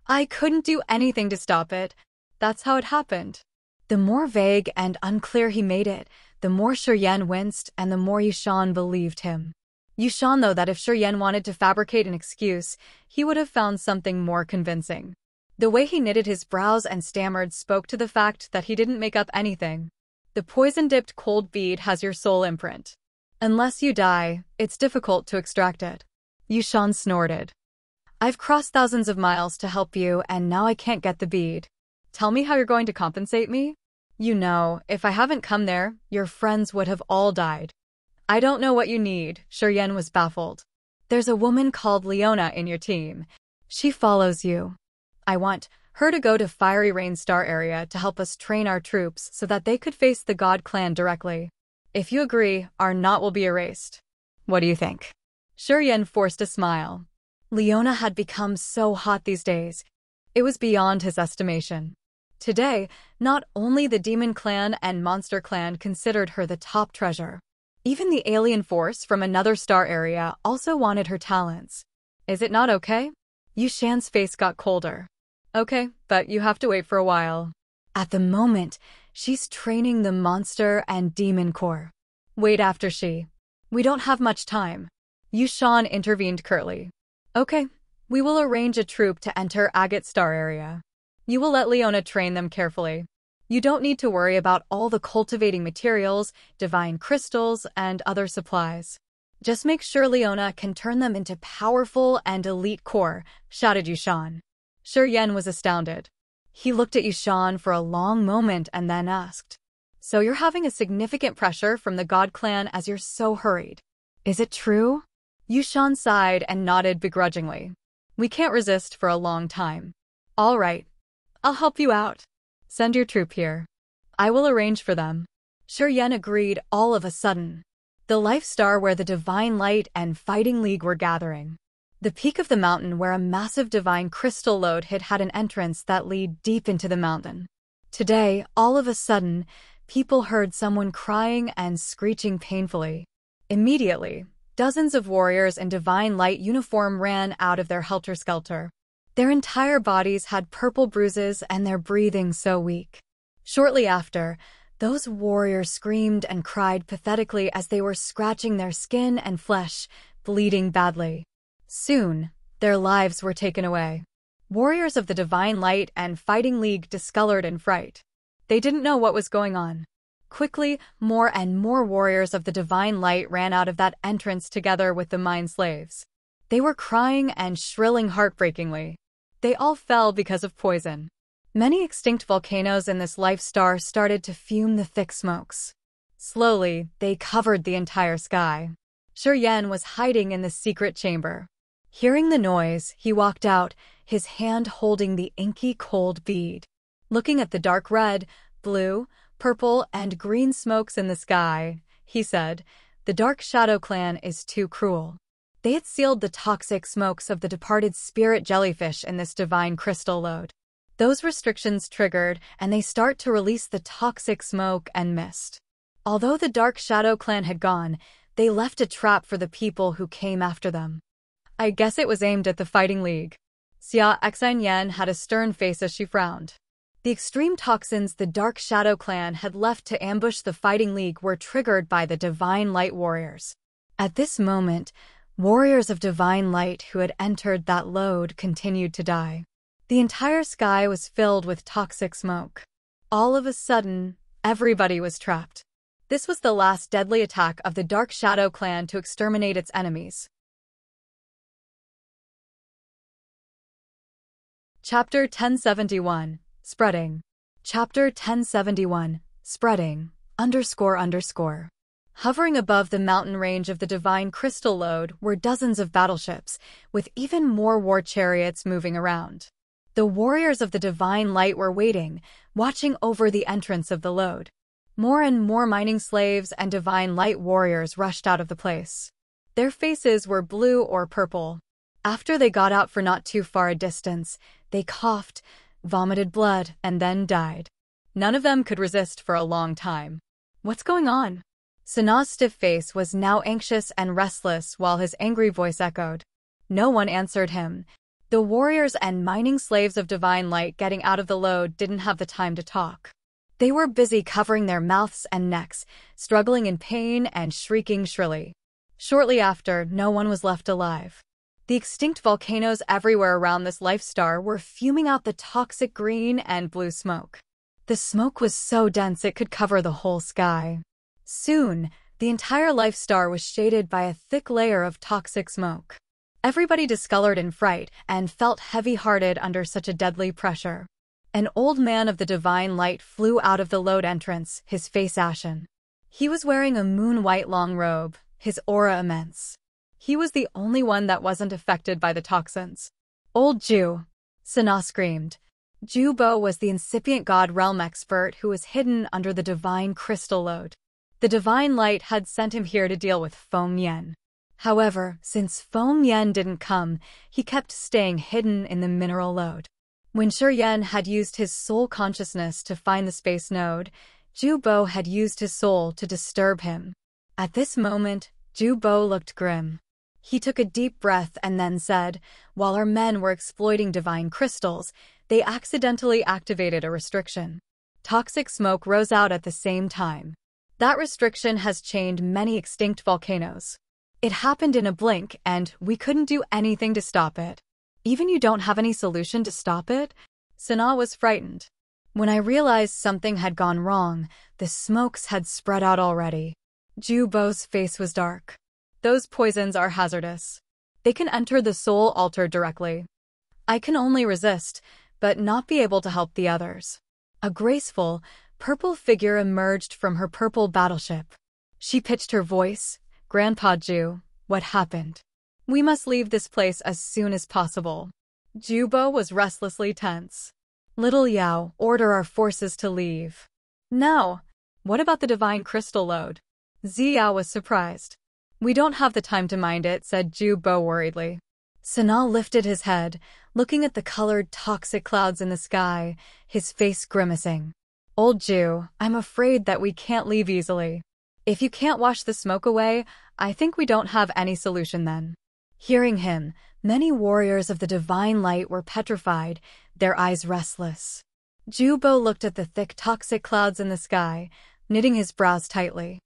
I couldn't do anything to stop it. That's how it happened. The more vague and unclear he made it, the more Shiryen winced and the more Yushan believed him. Yushan, though, that if Shiryen wanted to fabricate an excuse, he would have found something more convincing. The way he knitted his brows and stammered spoke to the fact that he didn't make up anything. The poison-dipped cold bead has your soul imprint. Unless you die, it's difficult to extract it. Yushan snorted. I've crossed thousands of miles to help you, and now I can't get the bead. Tell me how you're going to compensate me? You know, if I haven't come there, your friends would have all died. I don't know what you need, Shiryen was baffled. There's a woman called Leona in your team. She follows you. I want her to go to Fiery Rain Star area to help us train our troops so that they could face the God clan directly. If you agree, our knot will be erased. What do you think? Shiryen forced a smile. Leona had become so hot these days. It was beyond his estimation. Today, not only the Demon Clan and Monster Clan considered her the top treasure. Even the alien force from another star area also wanted her talents. Is it not okay? Yushan's face got colder. Okay, but you have to wait for a while. At the moment, she's training the Monster and Demon Corps. Wait after she. We don't have much time. Yushan intervened curtly. Okay, we will arrange a troop to enter Agate Star area. You will let Leona train them carefully. You don't need to worry about all the cultivating materials, divine crystals, and other supplies. Just make sure Leona can turn them into powerful and elite core, shouted Yushan. Shiryen was astounded. He looked at Yushan for a long moment and then asked, So you're having a significant pressure from the God clan as you're so hurried. Is it true? Yushan sighed and nodded begrudgingly. We can't resist for a long time. All right. I'll help you out. Send your troop here. I will arrange for them. Shiryen agreed all of a sudden. The life star where the Divine Light and Fighting League were gathering. The peak of the mountain where a massive divine crystal lode had an entrance that lead deep into the mountain. Today, all of a sudden, people heard someone crying and screeching painfully. Immediately, dozens of warriors in Divine Light uniform ran out of their helter-skelter. Their entire bodies had purple bruises and their breathing so weak. Shortly after, those warriors screamed and cried pathetically as they were scratching their skin and flesh, bleeding badly. Soon, their lives were taken away. Warriors of the Divine Light and Fighting League discolored in fright. They didn't know what was going on. Quickly, more and more warriors of the Divine Light ran out of that entrance together with the Mind Slaves. They were crying and shrilling heartbreakingly. They all fell because of poison. Many extinct volcanoes in this life star started to fume the thick smokes. Slowly, they covered the entire sky. Shiryen was hiding in the secret chamber. Hearing the noise, he walked out, his hand holding the inky cold bead. Looking at the dark red, blue, purple, and green smokes in the sky, he said, The Dark Shadow Clan is too cruel. They had sealed the toxic smokes of the departed spirit jellyfish in this divine crystal lode. Those restrictions triggered, and they start to release the toxic smoke and mist. Although the Dark Shadow Clan had gone, they left a trap for the people who came after them. I guess it was aimed at the Fighting League. Xia Xinyan had a stern face as she frowned. The extreme toxins the Dark Shadow Clan had left to ambush the Fighting League were triggered by the Divine Light warriors. At this moment, warriors of Divine Light who had entered that lode continued to die. The entire sky was filled with toxic smoke. All of a sudden, everybody was trapped. This was the last deadly attack of the Dark Shadow Clan to exterminate its enemies. Chapter 1071. Spreading. Chapter 1071. Spreading. __. Hovering above the mountain range of the Divine Crystal Lode were dozens of battleships, with even more war chariots moving around. The warriors of the Divine Light were waiting, watching over the entrance of the lode. More and more mining slaves and Divine Light warriors rushed out of the place. Their faces were blue or purple. After they got out for not too far a distance, they coughed, vomited blood, and then died. None of them could resist for a long time. What's going on? Sanaa's stiff face was now anxious and restless while his angry voice echoed. No one answered him. The warriors and mining slaves of Divine Light getting out of the Lode didn't have the time to talk. They were busy covering their mouths and necks, struggling in pain and shrieking shrilly. Shortly after, no one was left alive. The extinct volcanoes everywhere around this life star were fuming out the toxic green and blue smoke. The smoke was so dense it could cover the whole sky. Soon, the entire life star was shaded by a thick layer of toxic smoke. Everybody discolored in fright and felt heavy-hearted under such a deadly pressure. An old man of the Divine Light flew out of the Lode entrance, his face ashen. He was wearing a moon-white long robe, his aura immense. He was the only one that wasn't affected by the toxins. Old Jew! Sanaa screamed. Jubo was the incipient god realm expert who was hidden under the divine crystal Lode. The Divine Light had sent him here to deal with Foam Yen. However, since Foam Yen didn't come, he kept staying hidden in the mineral Lode. When Shi Yen had used his soul consciousness to find the space node, Jubo had used his soul to disturb him. At this moment, Jubo looked grim. He took a deep breath and then said, "While our men were exploiting divine crystals, they accidentally activated a restriction. Toxic smoke rose out at the same time. That restriction has chained many extinct volcanoes. It happened in a blink, and we couldn't do anything to stop it." "Even you don't have any solution to stop it?" Sanaa was frightened. When I realized something had gone wrong, the smokes had spread out already. Jubo's face was dark. "Those poisons are hazardous. They can enter the soul altar directly. I can only resist, but not be able to help the others." A graceful, purple figure emerged from her purple battleship. She pitched her voice, "Grandpa Ju, what happened? We must leave this place as soon as possible." Jubo was restlessly tense. "Little Yao, order our forces to leave." "No. What about the divine crystal Lode?" Xiao was surprised. "We don't have the time to mind it," said Jubo worriedly. Sanaa lifted his head, looking at the colored toxic clouds in the sky, his face grimacing. "Old Ju, I'm afraid that we can't leave easily. If you can't wash the smoke away, I think we don't have any solution then." Hearing him, many warriors of the Divine Light were petrified, their eyes restless. Jubo looked at the thick toxic clouds in the sky, knitting his brows tightly.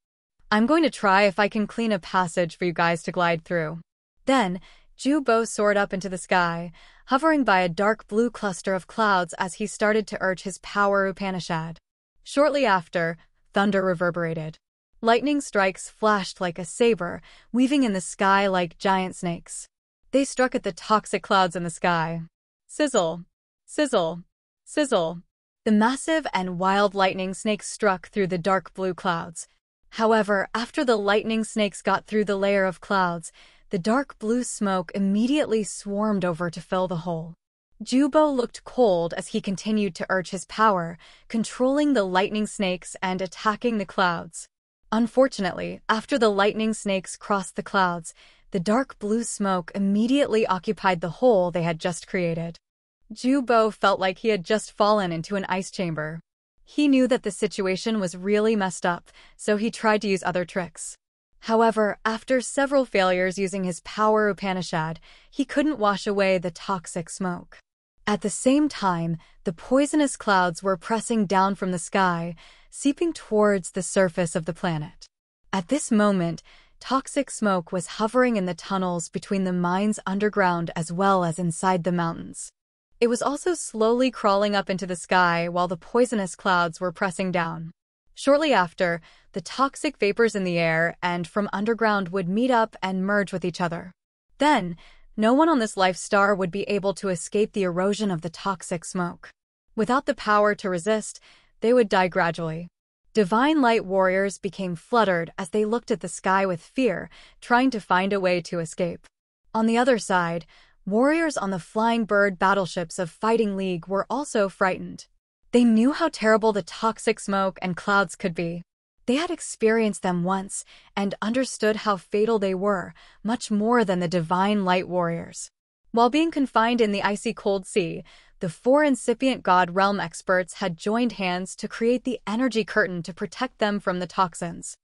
"I'm going to try if I can clean a passage for you guys to glide through." Then, Jubo soared up into the sky, hovering by a dark blue cluster of clouds as he started to urge his power Upanishad. Shortly after, thunder reverberated. Lightning strikes flashed like a saber, weaving in the sky like giant snakes. They struck at the toxic clouds in the sky. Sizzle! Sizzle! Sizzle! The massive and wild lightning snakes struck through the dark blue clouds. However, after the lightning snakes got through the layer of clouds, the dark blue smoke immediately swarmed over to fill the hole. Jubo looked cold as he continued to urge his power, controlling the lightning snakes and attacking the clouds. Unfortunately, after the lightning snakes crossed the clouds, the dark blue smoke immediately occupied the hole they had just created. Jubo felt like he had just fallen into an ice chamber. He knew that the situation was really messed up, so he tried to use other tricks. However, after several failures using his power Upanishad, he couldn't wash away the toxic smoke. At the same time, the poisonous clouds were pressing down from the sky, seeping towards the surface of the planet. At this moment, toxic smoke was hovering in the tunnels between the mines underground as well as inside the mountains. It was also slowly crawling up into the sky while the poisonous clouds were pressing down. Shortly after, the toxic vapors in the air and from underground would meet up and merge with each other. Then, no one on this life star would be able to escape the erosion of the toxic smoke. Without the power to resist, they would die gradually. Divine Light warriors became fluttered as they looked at the sky with fear, trying to find a way to escape. On the other side, warriors on the Flying Bird battleships of Fighting League were also frightened. They knew how terrible the toxic smoke and clouds could be. They had experienced them once and understood how fatal they were, much more than the Divine Light warriors. While being confined in the icy cold sea, The 4 incipient God Realm experts had joined hands to create the energy curtain to protect them from the toxins.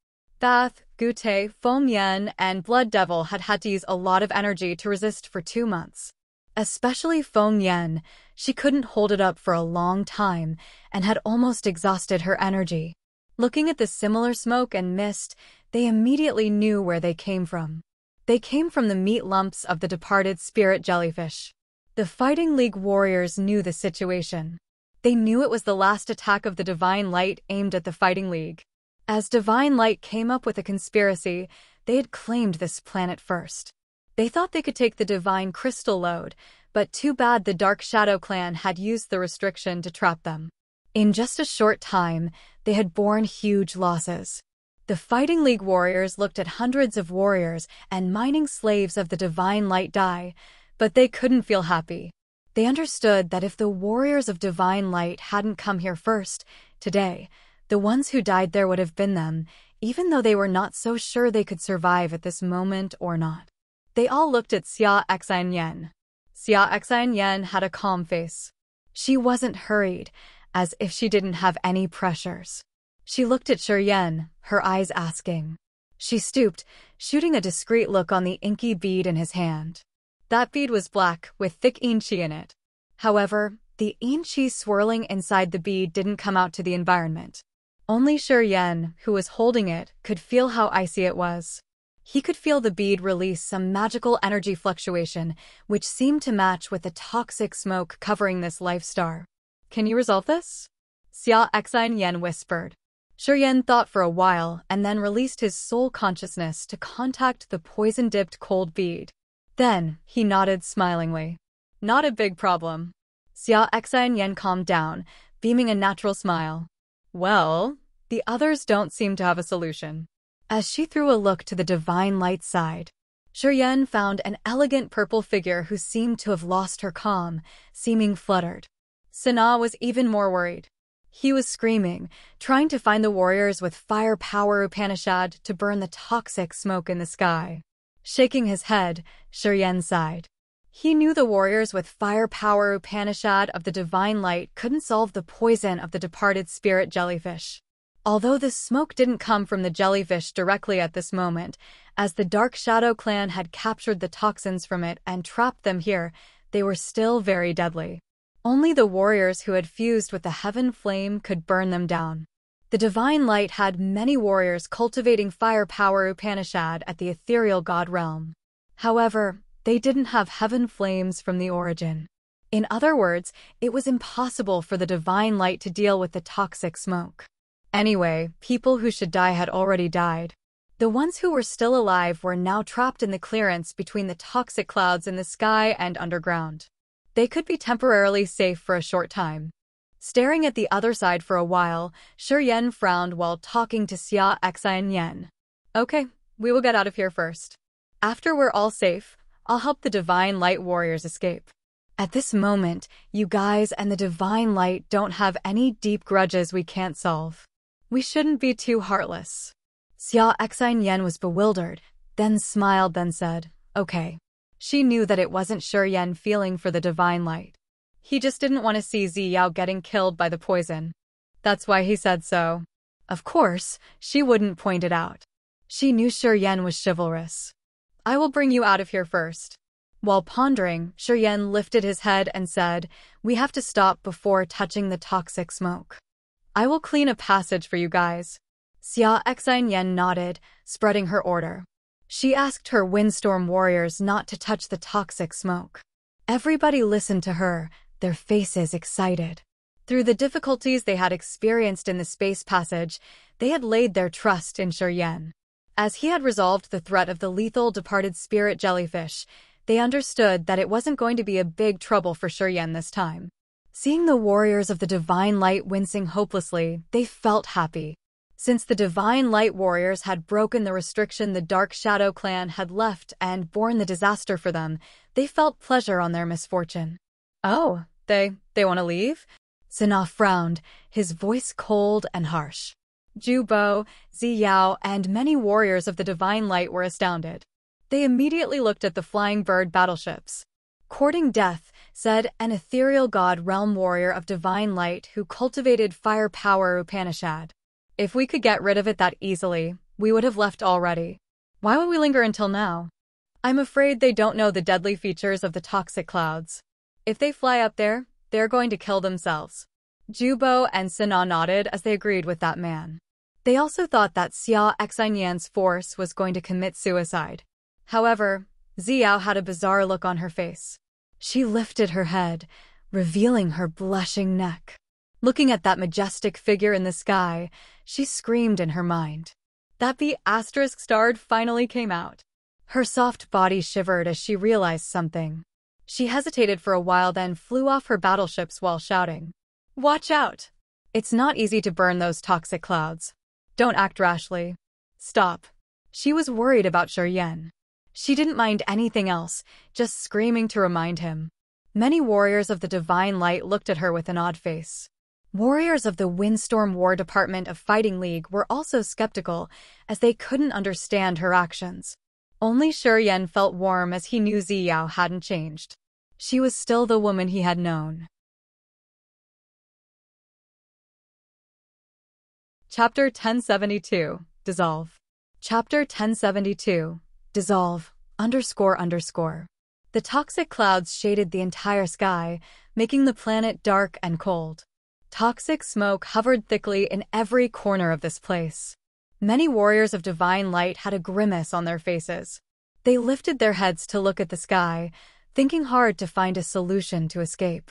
Bath, Gute, Foam Yen, and Blood Devil had to use a lot of energy to resist for 2 months. Especially Foam Yen, she couldn't hold it up for a long time and had almost exhausted her energy. Looking at the similar smoke and mist, they immediately knew where they came from. They came from the meat lumps of the departed spirit jellyfish. The Fighting League warriors knew the situation. They knew it was the last attack of the Divine Light aimed at the Fighting League. As Divine Light came up with a conspiracy, they had claimed this planet first. They thought they could take the Divine Crystal Lode, but too bad the Dark Shadow Clan had used the restriction to trap them. In just a short time, they had borne huge losses. The Fighting League warriors looked at hundreds of warriors and mining slaves of the Divine Light die, but they couldn't feel happy. They understood that if the warriors of Divine Light hadn't come here first, today, the ones who died there would have been them, even though they were not so sure they could survive at this moment or not. They all looked at Xia Xian Yen. Xia Xian Yen had a calm face. She wasn't hurried, as if she didn't have any pressures. She looked at Shi Yen, her eyes asking. She stooped, shooting a discreet look on the inky bead in his hand. That bead was black, with thick inchi in it. However, the inchi swirling inside the bead didn't come out to the environment. Only Shi Yen, who was holding it, could feel how icy it was. He could feel the bead release some magical energy fluctuation, which seemed to match with the toxic smoke covering this life star. Can you resolve this? Xia Xian Yen whispered. Shi Yen thought for a while and then released his soul consciousness to contact the poison-dipped cold bead. Then, he nodded smilingly. Not a big problem. Xia Xian Yen calmed down, beaming a natural smile. Well, the others don't seem to have a solution. As she threw a look to the Divine Light side, Shi Yen found an elegant purple figure who seemed to have lost her calm, seeming fluttered. Sana was even more worried. He was screaming, trying to find the warriors with fire power Upanishad to burn the toxic smoke in the sky. Shaking his head, Shi Yen sighed. He knew the warriors with fire power Upanishad of the Divine Light couldn't solve the poison of the departed spirit jellyfish. Although the smoke didn't come from the jellyfish directly at this moment, as the Dark Shadow Clan had captured the toxins from it and trapped them here, they were still very deadly. Only the warriors who had fused with the heaven flame could burn them down. The Divine Light had many warriors cultivating fire power Upanishad at the ethereal god realm. However, they didn't have heaven flames from the origin. In other words, it was impossible for the Divine Light to deal with the toxic smoke. Anyway, people who should die had already died. The ones who were still alive were now trapped in the clearance between the toxic clouds in the sky and underground. They could be temporarily safe for a short time. Staring at the other side for a while, Shi Yen frowned while talking to Xia Xian Yen. Okay, we will get out of here first. After we're all safe, I'll help the Divine Light warriors escape. At this moment, you guys and the Divine Light don't have any deep grudges we can't solve. We shouldn't be too heartless. Xia Xian Yen was bewildered, then smiled, then said, okay. She knew that it wasn't Shi Yen feeling for the Divine Light. He just didn't want to see Ziyao getting killed by the poison. That's why he said so. Of course, she wouldn't point it out. She knew Shi Yen was chivalrous. I will bring you out of here first. While pondering, Shi Yen lifted his head and said, we have to stop before touching the toxic smoke. I will clean a passage for you guys. Xia Xian Yen nodded, spreading her order. She asked her windstorm warriors not to touch the toxic smoke. Everybody listened to her, their faces excited. Through the difficulties they had experienced in the space passage, they had laid their trust in Shi Yen. As he had resolved the threat of the lethal departed spirit jellyfish, they understood that it wasn't going to be a big trouble for Shi Yen this time. Seeing the warriors of the Divine Light wincing hopelessly, they felt happy. Since the Divine Light warriors had broken the restriction the Dark Shadow Clan had left and borne the disaster for them, they felt pleasure on their misfortune. Oh, they want to leave? Sana frowned, his voice cold and harsh. Ju Bo, Ziyao, and many warriors of the Divine Light were astounded. They immediately looked at the flying bird battleships. Courting death, said an ethereal god realm warrior of divine light who cultivated fire power Upanishad. If we could get rid of it that easily, we would have left already. Why would we linger until now? I'm afraid they don't know the deadly features of the toxic clouds. If they fly up there, they're going to kill themselves. Jubo and Sina nodded as they agreed with that man. They also thought that Xia Xinyan's force was going to commit suicide. However, Xiao had a bizarre look on her face. She lifted her head, revealing her blushing neck. Looking at that majestic figure in the sky, she screamed in her mind. That B***starred finally came out. Her soft body shivered as she realized something. She hesitated for a while, then flew off her battleships while shouting, "Watch out! It's not easy to burn those toxic clouds. Don't act rashly. Stop." She was worried about Shuryen. She didn't mind anything else, just screaming to remind him. Many warriors of the Divine Light looked at her with an odd face. Warriors of the Windstorm War Department of Fighting League were also skeptical, as they couldn't understand her actions. Only Shuryen felt warm as he knew Xiao hadn't changed. She was still the woman he had known. Chapter 1072, Dissolve. Chapter 1072, Dissolve, __. The toxic clouds shaded the entire sky, making the planet dark and cold. Toxic smoke hovered thickly in every corner of this place. Many warriors of divine light had a grimace on their faces. They lifted their heads to look at the sky, thinking hard to find a solution to escape.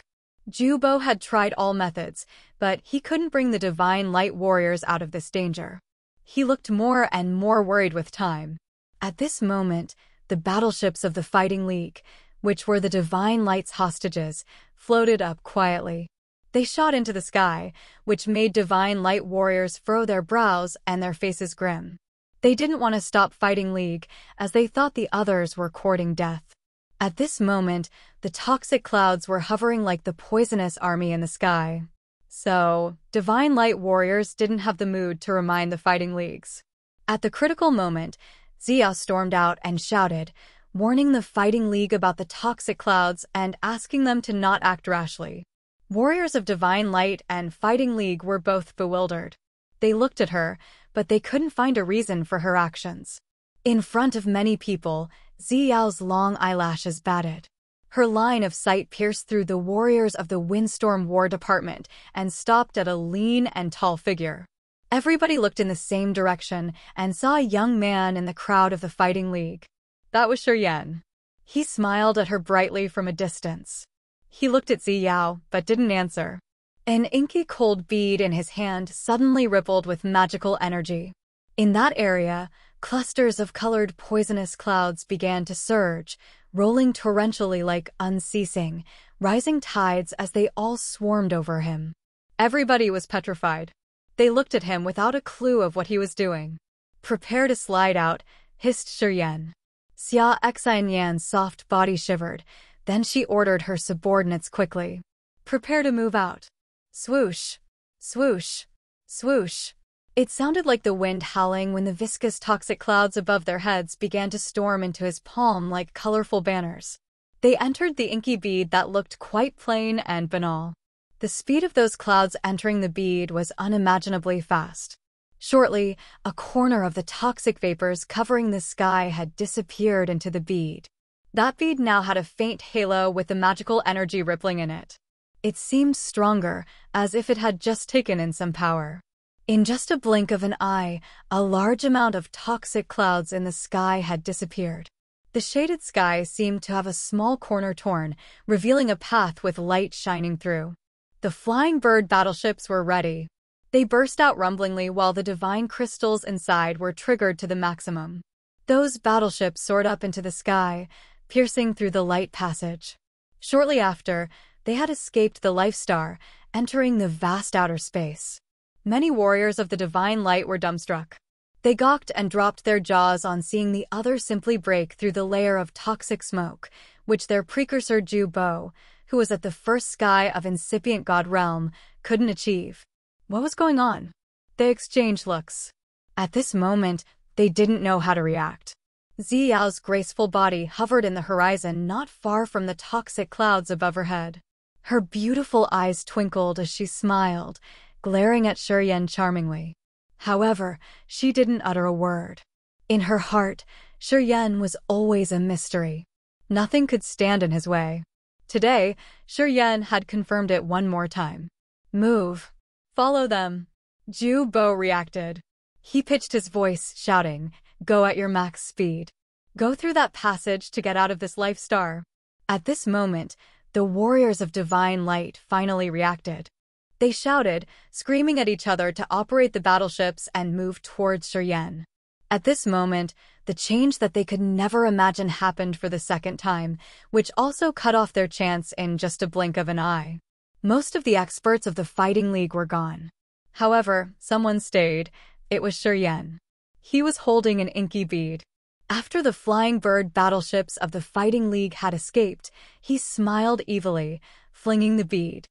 Jubo had tried all methods, but he couldn't bring the divine light warriors out of this danger. He looked more and more worried with time. At this moment, the battleships of the Fighting League, which were the Divine Light's hostages, floated up quietly. They shot into the sky, which made Divine Light warriors furrow their brows and their faces grim. They didn't want to stop Fighting League, as they thought the others were courting death. At this moment, the toxic clouds were hovering like the poisonous army in the sky. So, Divine Light warriors didn't have the mood to remind the Fighting Leagues. At the critical moment, Xia stormed out and shouted, warning the Fighting League about the toxic clouds and asking them to not act rashly. Warriors of Divine Light and Fighting League were both bewildered. They looked at her, but they couldn't find a reason for her actions. In front of many people, Xiao's long eyelashes batted. Her line of sight pierced through the warriors of the Windstorm War Department and stopped at a lean and tall figure. Everybody looked in the same direction and saw a young man in the crowd of the Fighting League. That was Shuryen. He smiled at her brightly from a distance. He looked at Xiao, but didn't answer. An inky cold bead in his hand suddenly rippled with magical energy. In that area, clusters of colored poisonous clouds began to surge, rolling torrentially like unceasing, rising tides as they all swarmed over him. Everybody was petrified. They looked at him without a clue of what he was doing. "Prepare to slide out," hissed Shuryen. Xia Xinyan's soft body shivered. Then she ordered her subordinates quickly. "Prepare to move out." Swoosh, swoosh, swoosh. It sounded like the wind howling when the viscous toxic clouds above their heads began to storm into his palm like colorful banners. They entered the inky bead that looked quite plain and banal. The speed of those clouds entering the bead was unimaginably fast. Shortly, a corner of the toxic vapors covering the sky had disappeared into the bead. That bead now had a faint halo with the magical energy rippling in it. It seemed stronger, as if it had just taken in some power. In just a blink of an eye, a large amount of toxic clouds in the sky had disappeared. The shaded sky seemed to have a small corner torn, revealing a path with light shining through. The flying bird battleships were ready. They burst out rumblingly while the divine crystals inside were triggered to the maximum. Those battleships soared up into the sky, piercing through the light passage. Shortly after, they had escaped the Life Star, entering the vast outer space. Many warriors of the Divine Light were dumbstruck. They gawked and dropped their jaws on seeing the other simply break through the layer of toxic smoke, which their precursor Ju Bo, who was at the first sky of incipient god realm, couldn't achieve. What was going on? They exchanged looks. At this moment, they didn't know how to react. Ziyao's graceful body hovered in the horizon not far from the toxic clouds above her head. Her beautiful eyes twinkled as she smiled, glaring at Shuryen charmingly. However, she didn't utter a word. In her heart, Shuryen was always a mystery. Nothing could stand in his way. Today, Shuryen had confirmed it one more time. Move. Follow them. Ju Bo reacted. He pitched his voice, shouting, "Go at your max speed. Go through that passage to get out of this life star." At this moment, the warriors of divine light finally reacted. They shouted, screaming at each other to operate the battleships and move towards Shuryen. At this moment, the change that they could never imagine happened for the second time, which also cut off their chance in just a blink of an eye. Most of the experts of the Fighting League were gone. However, someone stayed. It was Shuryen. He was holding an inky bead. After the flying bird battleships of the Fighting League had escaped, he smiled evilly, flinging the bead.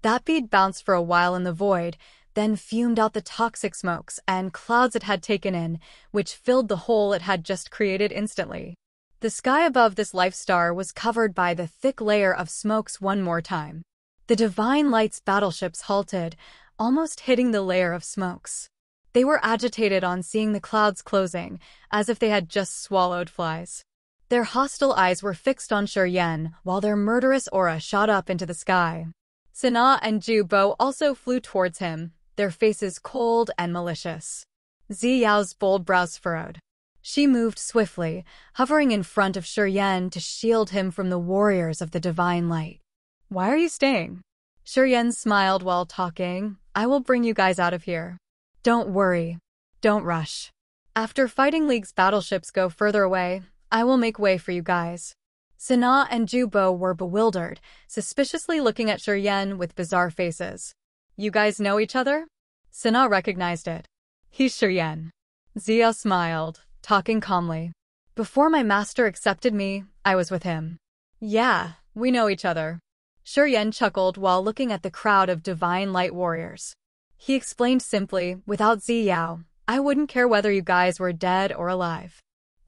That bead bounced for a while in the void, then fumed out the toxic smokes and clouds it had taken in, which filled the hole it had just created instantly. The sky above this life star was covered by the thick layer of smokes one more time. The Divine Light's battleships halted, almost hitting the layer of smokes. They were agitated on seeing the clouds closing, as if they had just swallowed flies. Their hostile eyes were fixed on Shuryen, while their murderous aura shot up into the sky. Sana and Ju Bo also flew towards him, their faces cold and malicious. Ziyao's bold brows furrowed. She moved swiftly, hovering in front of Shuryen to shield him from the warriors of the Divine Light. "Why are you staying?" Shuryen smiled while talking. "I will bring you guys out of here. Don't worry. Don't rush. After Fighting League's battleships go further away, I will make way for you guys." Sana and Ju Bo were bewildered, suspiciously looking at Shuryen with bizarre faces. "You guys know each other?" Sana recognized it. "He's Shuryen." Ziyao smiled, talking calmly. "Before my master accepted me, I was with him." "Yeah, we know each other." Shuryen chuckled while looking at the crowd of Divine Light warriors. He explained simply, "Without Ziyao, I wouldn't care whether you guys were dead or alive.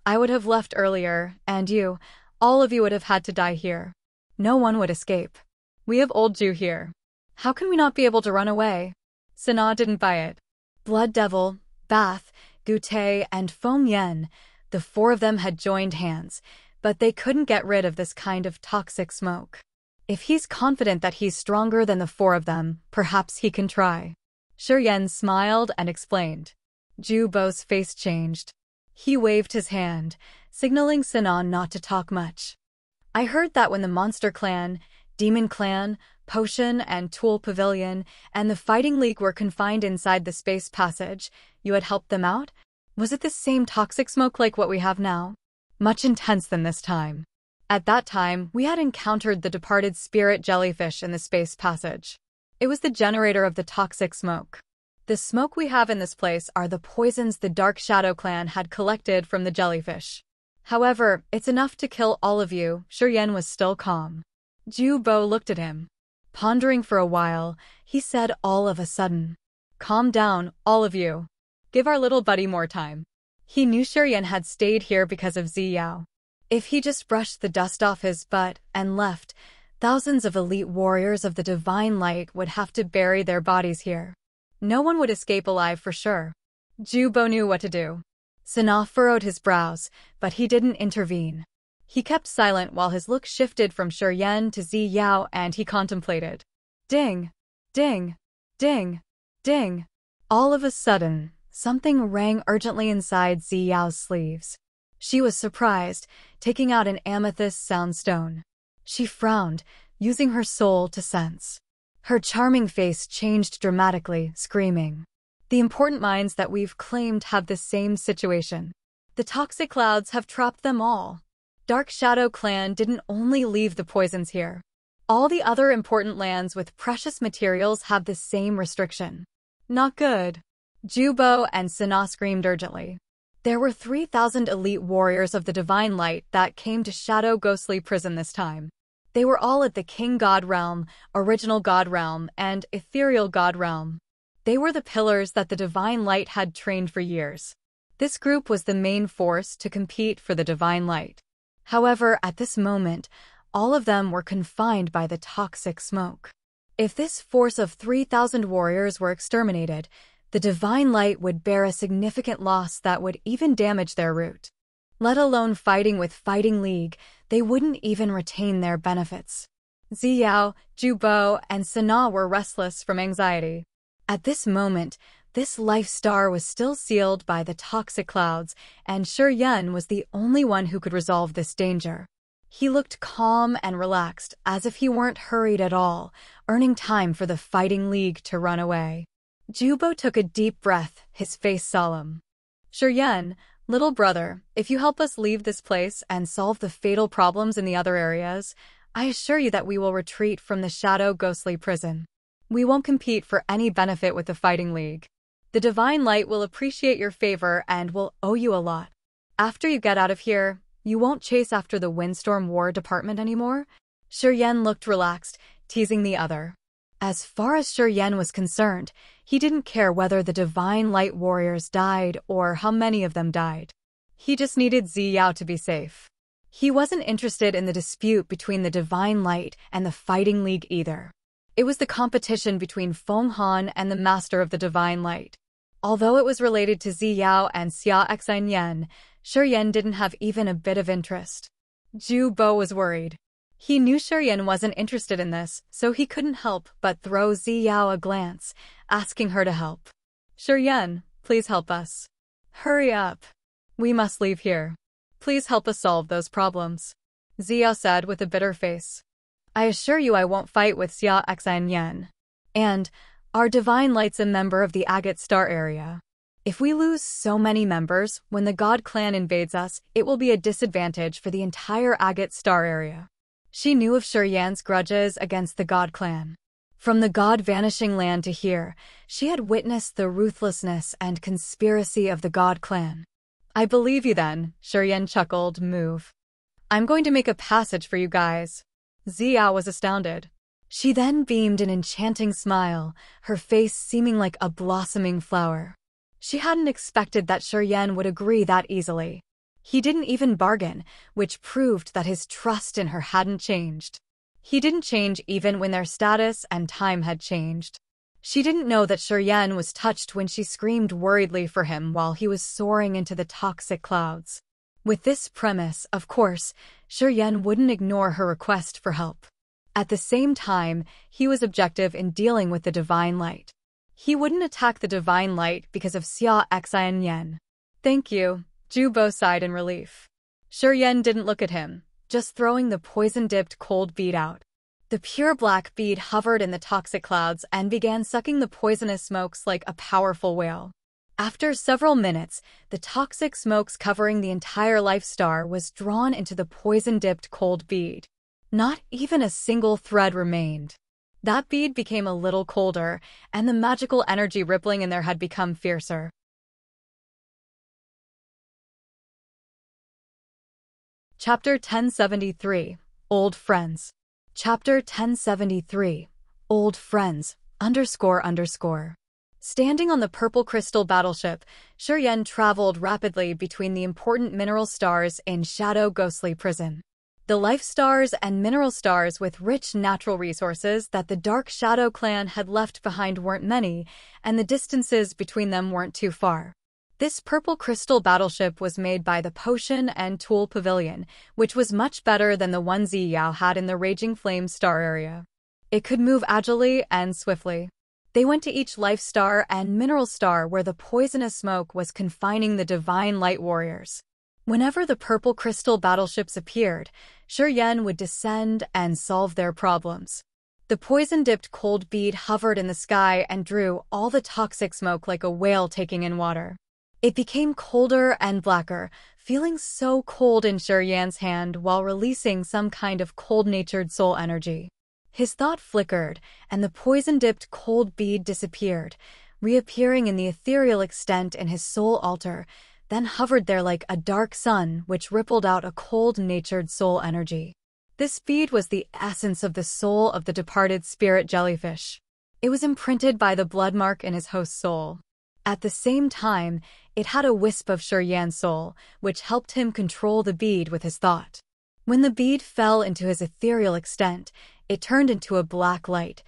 I would have left earlier, and you, all of you would have had to die here. No one would escape. We have old Ju here. How can we not be able to run away?" Sana didn't buy it. Blood Devil, Bath, Gute, and Feng Yen, the four of them had joined hands, but they couldn't get rid of this kind of toxic smoke. If he's confident that he's stronger than the four of them, perhaps he can try. Shuryen smiled and explained. Ju Bo's face changed. He waved his hand, signaling Sana not to talk much. "I heard that when the Monster Clan, Demon Clan, Potion and Tool Pavilion, and the Fighting League were confined inside the space passage, you had helped them out? Was it the same toxic smoke like what we have now?" "Much intense than this time. At that time, we had encountered the departed spirit jellyfish in the space passage. It was the generator of the toxic smoke. The smoke we have in this place are the poisons the Dark Shadow Clan had collected from the jellyfish. However, it's enough to kill all of you." Shuryen was still calm. Ju Bo looked at him. Pondering for a while, he said all of a sudden, "Calm down, all of you. Give our little buddy more time." He knew Shuryen had stayed here because of Ziyao. If he just brushed the dust off his butt and left, thousands of elite warriors of the Divine Light would have to bury their bodies here. No one would escape alive for sure. Ju Bo knew what to do. Sana furrowed his brows, but he didn't intervene. He kept silent while his look shifted from Shuryen to Ziyao and he contemplated. Ding! Ding! Ding! Ding! All of a sudden, something rang urgently inside Ziyao's sleeves. She was surprised, taking out an amethyst soundstone. She frowned, using her soul to sense. Her charming face changed dramatically, screaming. "The important minds that we've claimed have the same situation. The toxic clouds have trapped them all. Dark Shadow Clan didn't only leave the poisons here. All the other important lands with precious materials have the same restriction. Not good." Ju Bo and Sana screamed urgently. There were 3,000 elite warriors of the Divine Light that came to Shadow Ghostly Prison this time. They were all at the King God Realm, Original God Realm, and Ethereal God Realm. They were the pillars that the Divine Light had trained for years. This group was the main force to compete for the divine light. However, at this moment, all of them were confined by the toxic smoke. If this force of 3,000 warriors were exterminated, the divine light would bear a significant loss that would even damage their root. Let alone fighting with Fighting League, they wouldn't even retain their benefits. Ziyao, Jubo, and Sana were restless from anxiety. At this moment, this life star was still sealed by the toxic clouds, and Shuryen was the only one who could resolve this danger. He looked calm and relaxed, as if he weren't hurried at all, earning time for the Fighting League to run away. Jubo took a deep breath, his face solemn. Shuryen, little brother, if you help us leave this place and solve the fatal problems in the other areas, I assure you that we will retreat from the shadow ghostly prison. We won't compete for any benefit with the Fighting League. The Divine Light will appreciate your favor and will owe you a lot. After you get out of here, you won't chase after the Windstorm War Department anymore? Shuryen looked relaxed, teasing the other. As far as Shuryen was concerned, he didn't care whether the Divine Light warriors died or how many of them died. He just needed Ziyao to be safe. He wasn't interested in the dispute between the Divine Light and the Fighting League either. It was the competition between Feng Han and the Master of the Divine Light. Although it was related to Ziyao and Xia Xinyan, Shuryen didn't have even a bit of interest. Ju Bo was worried. He knew Shuryen wasn't interested in this, so he couldn't help but throw Ziyao a glance, asking her to help. Shuryen, please help us. Hurry up. We must leave here. Please help us solve those problems. Ziyao said with a bitter face. I assure you I won't fight with Xia Xinyan. And, our Divine Light's a member of the Agate Star area. If we lose so many members, when the God Clan invades us, it will be a disadvantage for the entire Agate Star area. She knew of Shuryen's grudges against the God Clan. From the God Vanishing Land to here, she had witnessed the ruthlessness and conspiracy of the God Clan. I believe you then, Shuryen chuckled, move. I'm going to make a passage for you guys. Ziyao was astounded. She then beamed an enchanting smile, her face seeming like a blossoming flower. She hadn't expected that Shuryen would agree that easily. He didn't even bargain, which proved that his trust in her hadn't changed. He didn't change even when their status and time had changed. She didn't know that Shuryen was touched when she screamed worriedly for him while he was soaring into the toxic clouds. With this premise, of course, Shuryen wouldn't ignore her request for help. At the same time, he was objective in dealing with the Divine Light. He wouldn't attack the Divine Light because of Xia Xinyan. Thank you, Jubo sighed in relief. Shuryen didn't look at him, just throwing the poison-dipped cold bead out. The pure black bead hovered in the toxic clouds and began sucking the poisonous smokes like a powerful whale. After several minutes, the toxic smokes covering the entire life star was drawn into the poison-dipped cold bead. Not even a single thread remained. That bead became a little colder, and the magical energy rippling in there had become fiercer. Chapter 1073, Old Friends. Chapter 1073, Old Friends, __. Standing on the purple crystal battleship, Shuryen traveled rapidly between the important mineral stars in Shadow Ghostly Prison. The life stars and mineral stars with rich natural resources that the Dark Shadow Clan had left behind weren't many, and the distances between them weren't too far. This purple crystal battleship was made by the Potion and Tool Pavilion, which was much better than the one Ziyao had in the Raging Flame star area. It could move agilely and swiftly. They went to each life star and mineral star where the poisonous smoke was confining the Divine Light warriors. Whenever the purple crystal battleships appeared, Shuryen would descend and solve their problems. The poison-dipped cold bead hovered in the sky and drew all the toxic smoke like a whale taking in water. It became colder and blacker, feeling so cold in Shuryen's hand while releasing some kind of cold-natured soul energy. His thought flickered, and the poison-dipped cold bead disappeared, reappearing in the ethereal extent in his soul altar, then hovered there like a dark sun which rippled out a cold-natured soul energy. This bead was the essence of the soul of the departed spirit jellyfish. It was imprinted by the blood mark in his host's soul. At the same time, It had a wisp of Shuryan's soul, which helped him control the bead with his thought. When the bead fell into his ethereal extent, it turned into a black light,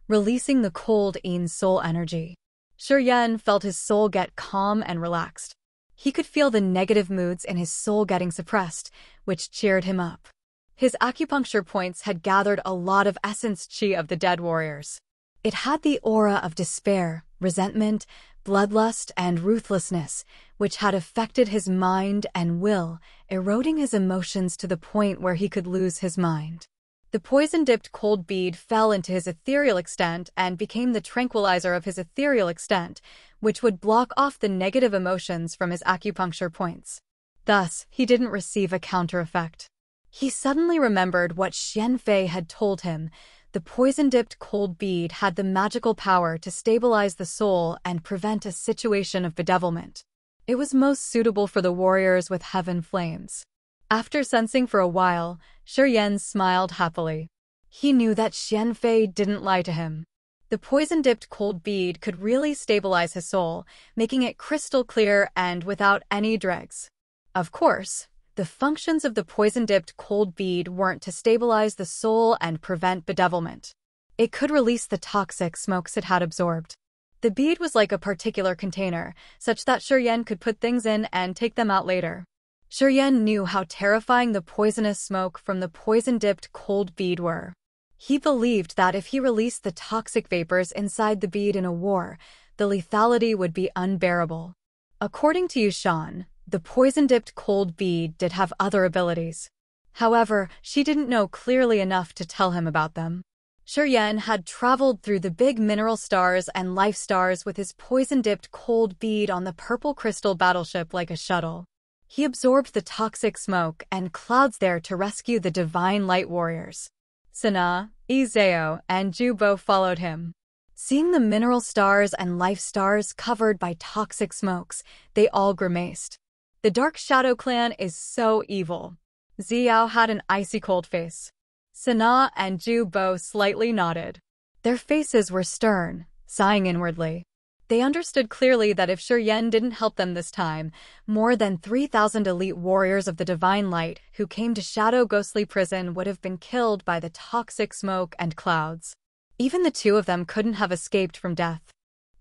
releasing the cold Ein's soul energy. Shuryan felt his soul get calm and relaxed. He could feel the negative moods in his soul getting suppressed, which cheered him up. His acupuncture points had gathered a lot of essence chi of the dead warriors. It had the aura of despair, resentment, bloodlust, and ruthlessness, which had affected his mind and will, eroding his emotions to the point where he could lose his mind. The poison-dipped cold bead fell into his ethereal extent and became the tranquilizer of his ethereal extent, which would block off the negative emotions from his acupuncture points. Thus, he didn't receive a counter-effect. He suddenly remembered what Xianfei had told him. The poison-dipped cold bead had the magical power to stabilize the soul and prevent a situation of bedevilment. It was most suitable for the warriors with heaven flames. After sensing for a while, Shuryan smiled happily. He knew that Xianfei didn't lie to him. The poison-dipped cold bead could really stabilize his soul, making it crystal clear and without any dregs. Of course, the functions of the poison-dipped cold bead weren't to stabilize the soul and prevent bedevilment. It could release the toxic smokes it had absorbed. The bead was like a particular container, such that Shuryan could put things in and take them out later. Shuryan knew how terrifying the poisonous smoke from the poison-dipped cold bead were. He believed that if he released the toxic vapors inside the bead in a war, the lethality would be unbearable. According to Yushan, the poison-dipped cold bead did have other abilities. However, she didn't know clearly enough to tell him about them. Shuryan had traveled through the big mineral stars and life stars with his poison-dipped cold bead on the purple crystal battleship like a shuttle. He absorbed the toxic smoke and clouds there to rescue the divine light warriors. Sana, Izeo, and Jubo followed him. Seeing the mineral stars and life stars covered by toxic smokes, they all grimaced. The Dark Shadow clan is so evil. Xiao had an icy cold face. Sana and Jubo slightly nodded. Their faces were stern, sighing inwardly. They understood clearly that if Shuryan didn't help them this time, more than 3,000 elite warriors of the Divine Light who came to Shadow Ghostly Prison would have been killed by the toxic smoke and clouds. Even the two of them couldn't have escaped from death.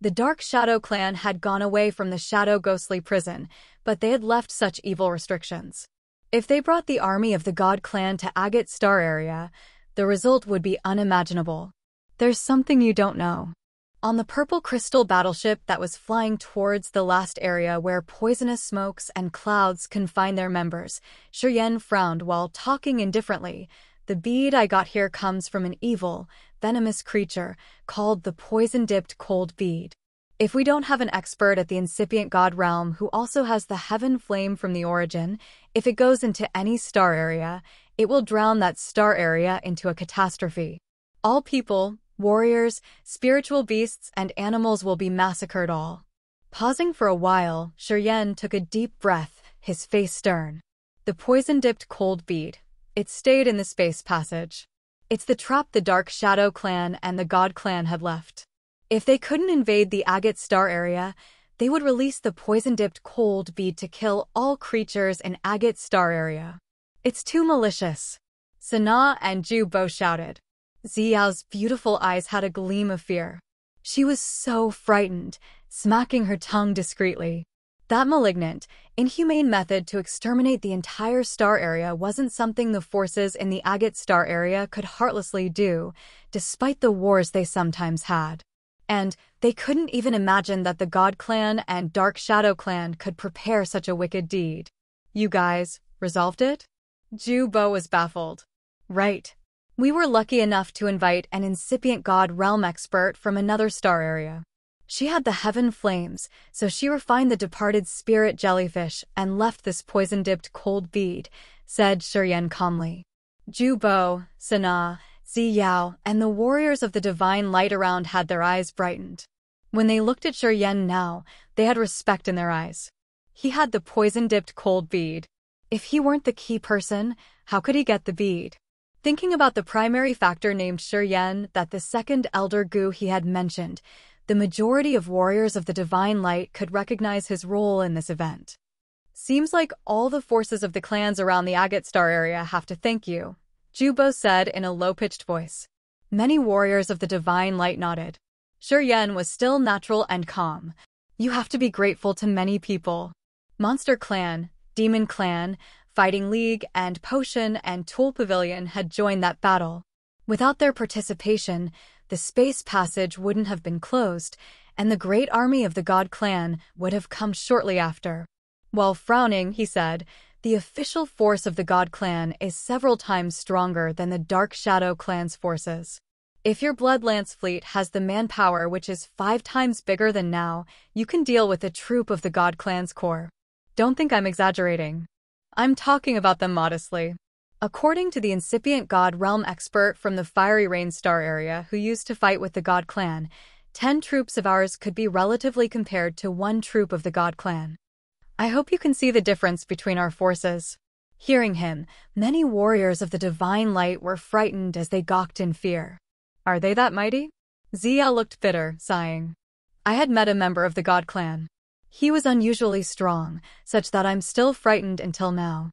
The Dark Shadow clan had gone away from the Shadow Ghostly Prison, but they had left such evil restrictions. If they brought the army of the God clan to Agate Star area, the result would be unimaginable. There's something you don't know. On the purple crystal battleship that was flying towards the last area where poisonous smokes and clouds confined their members, Shuryan frowned while talking indifferently. The bead I got here comes from an evil, venomous creature called the poison-dipped cold bead. If we don't have an expert at the incipient god realm who also has the heaven flame from the origin, if it goes into any star area, it will drown that star area into a catastrophe. All people, warriors, spiritual beasts, and animals will be massacred all. Pausing for a while, Shuryan took a deep breath, his face stern. The poison-dipped cold bead. It stayed in the space passage. It's the trap the Dark Shadow clan and the God clan had left. If they couldn't invade the Agate Star area, they would release the poison-dipped cold bead to kill all creatures in Agate Star area. It's too malicious. Sana and Jubo shouted. Xiao's beautiful eyes had a gleam of fear. She was so frightened, smacking her tongue discreetly. That malignant, inhumane method to exterminate the entire star area wasn't something the forces in the Agate Star area could heartlessly do, despite the wars they sometimes had. And they couldn't even imagine that the God clan and Dark Shadow clan could prepare such a wicked deed. You guys, resolved it? Jubo was baffled. Right. We were lucky enough to invite an incipient god realm expert from another star area. She had the heaven flames, so she refined the departed spirit jellyfish and left this poison-dipped cold bead, said Shuryan calmly. Jubo, Sana, Ziyao, and the warriors of the divine light around had their eyes brightened. When they looked at Shuryan now, they had respect in their eyes. He had the poison-dipped cold bead. If he weren't the key person, how could he get the bead? Thinking about the primary factor named Shuryan that the second Elder Gu he had mentioned, The majority of warriors of the Divine Light could recognize his role in this event. Seems like all the forces of the clans around the Agate Star area have to thank you, Jubo said in a low-pitched voice. Many warriors of the Divine Light nodded. Shuryen was still natural and calm. You have to be grateful to many people. Monster Clan, Demon Clan, Fighting League, and Potion and Tool Pavilion had joined that battle. Without their participation, the space passage wouldn't have been closed, and the great army of the God Clan would have come shortly after. While frowning, he said, the official force of the God Clan is several times stronger than the Dark Shadow Clan's forces. If your Bloodlance fleet has the manpower which is 5 times bigger than now, you can deal with a troop of the God Clan's core. Don't think I'm exaggerating. I'm talking about them modestly. According to the incipient God Realm expert from the Fiery Rain Star area who used to fight with the God Clan, 10 troops of ours could be relatively compared to 1 troop of the God Clan. I hope you can see the difference between our forces. Hearing him, many warriors of the Divine Light were frightened as they gawked in fear. Are they that mighty? Zia looked bitter, sighing. I had met a member of the God Clan. He was unusually strong, such that I'm still frightened until now.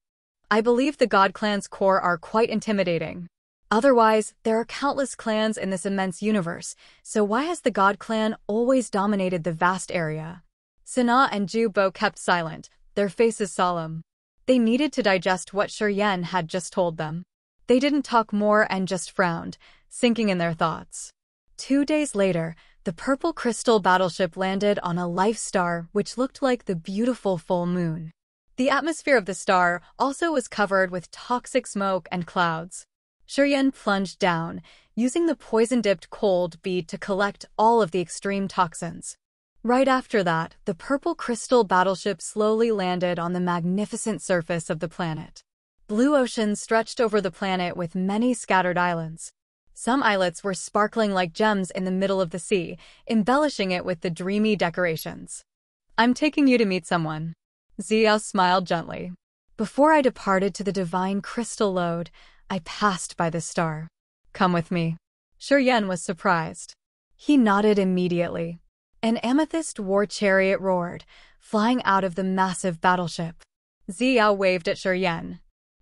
I believe the God Clan's core are quite intimidating. Otherwise, there are countless clans in this immense universe, so why has the God Clan always dominated the vast area? Sana and Jubo kept silent, their faces solemn. They needed to digest what Shuryen had just told them. They didn't talk more and just frowned, sinking in their thoughts. 2 days later, the purple crystal battleship landed on a life star which looked like the beautiful full moon. The atmosphere of the star also was covered with toxic smoke and clouds. Shuryen plunged down, using the poison-dipped cold bead to collect all of the extreme toxins. Right after that, the purple crystal battleship slowly landed on the magnificent surface of the planet. Blue ocean stretched over the planet with many scattered islands. Some islets were sparkling like gems in the middle of the sea, embellishing it with the dreamy decorations. I'm taking you to meet someone. Zia smiled gently. Before I departed to the divine crystal Lode, I passed by the star. Come with me. Shuryen was surprised. He nodded immediately. An amethyst war chariot roared, flying out of the massive battleship. Zia waved at Shuryen.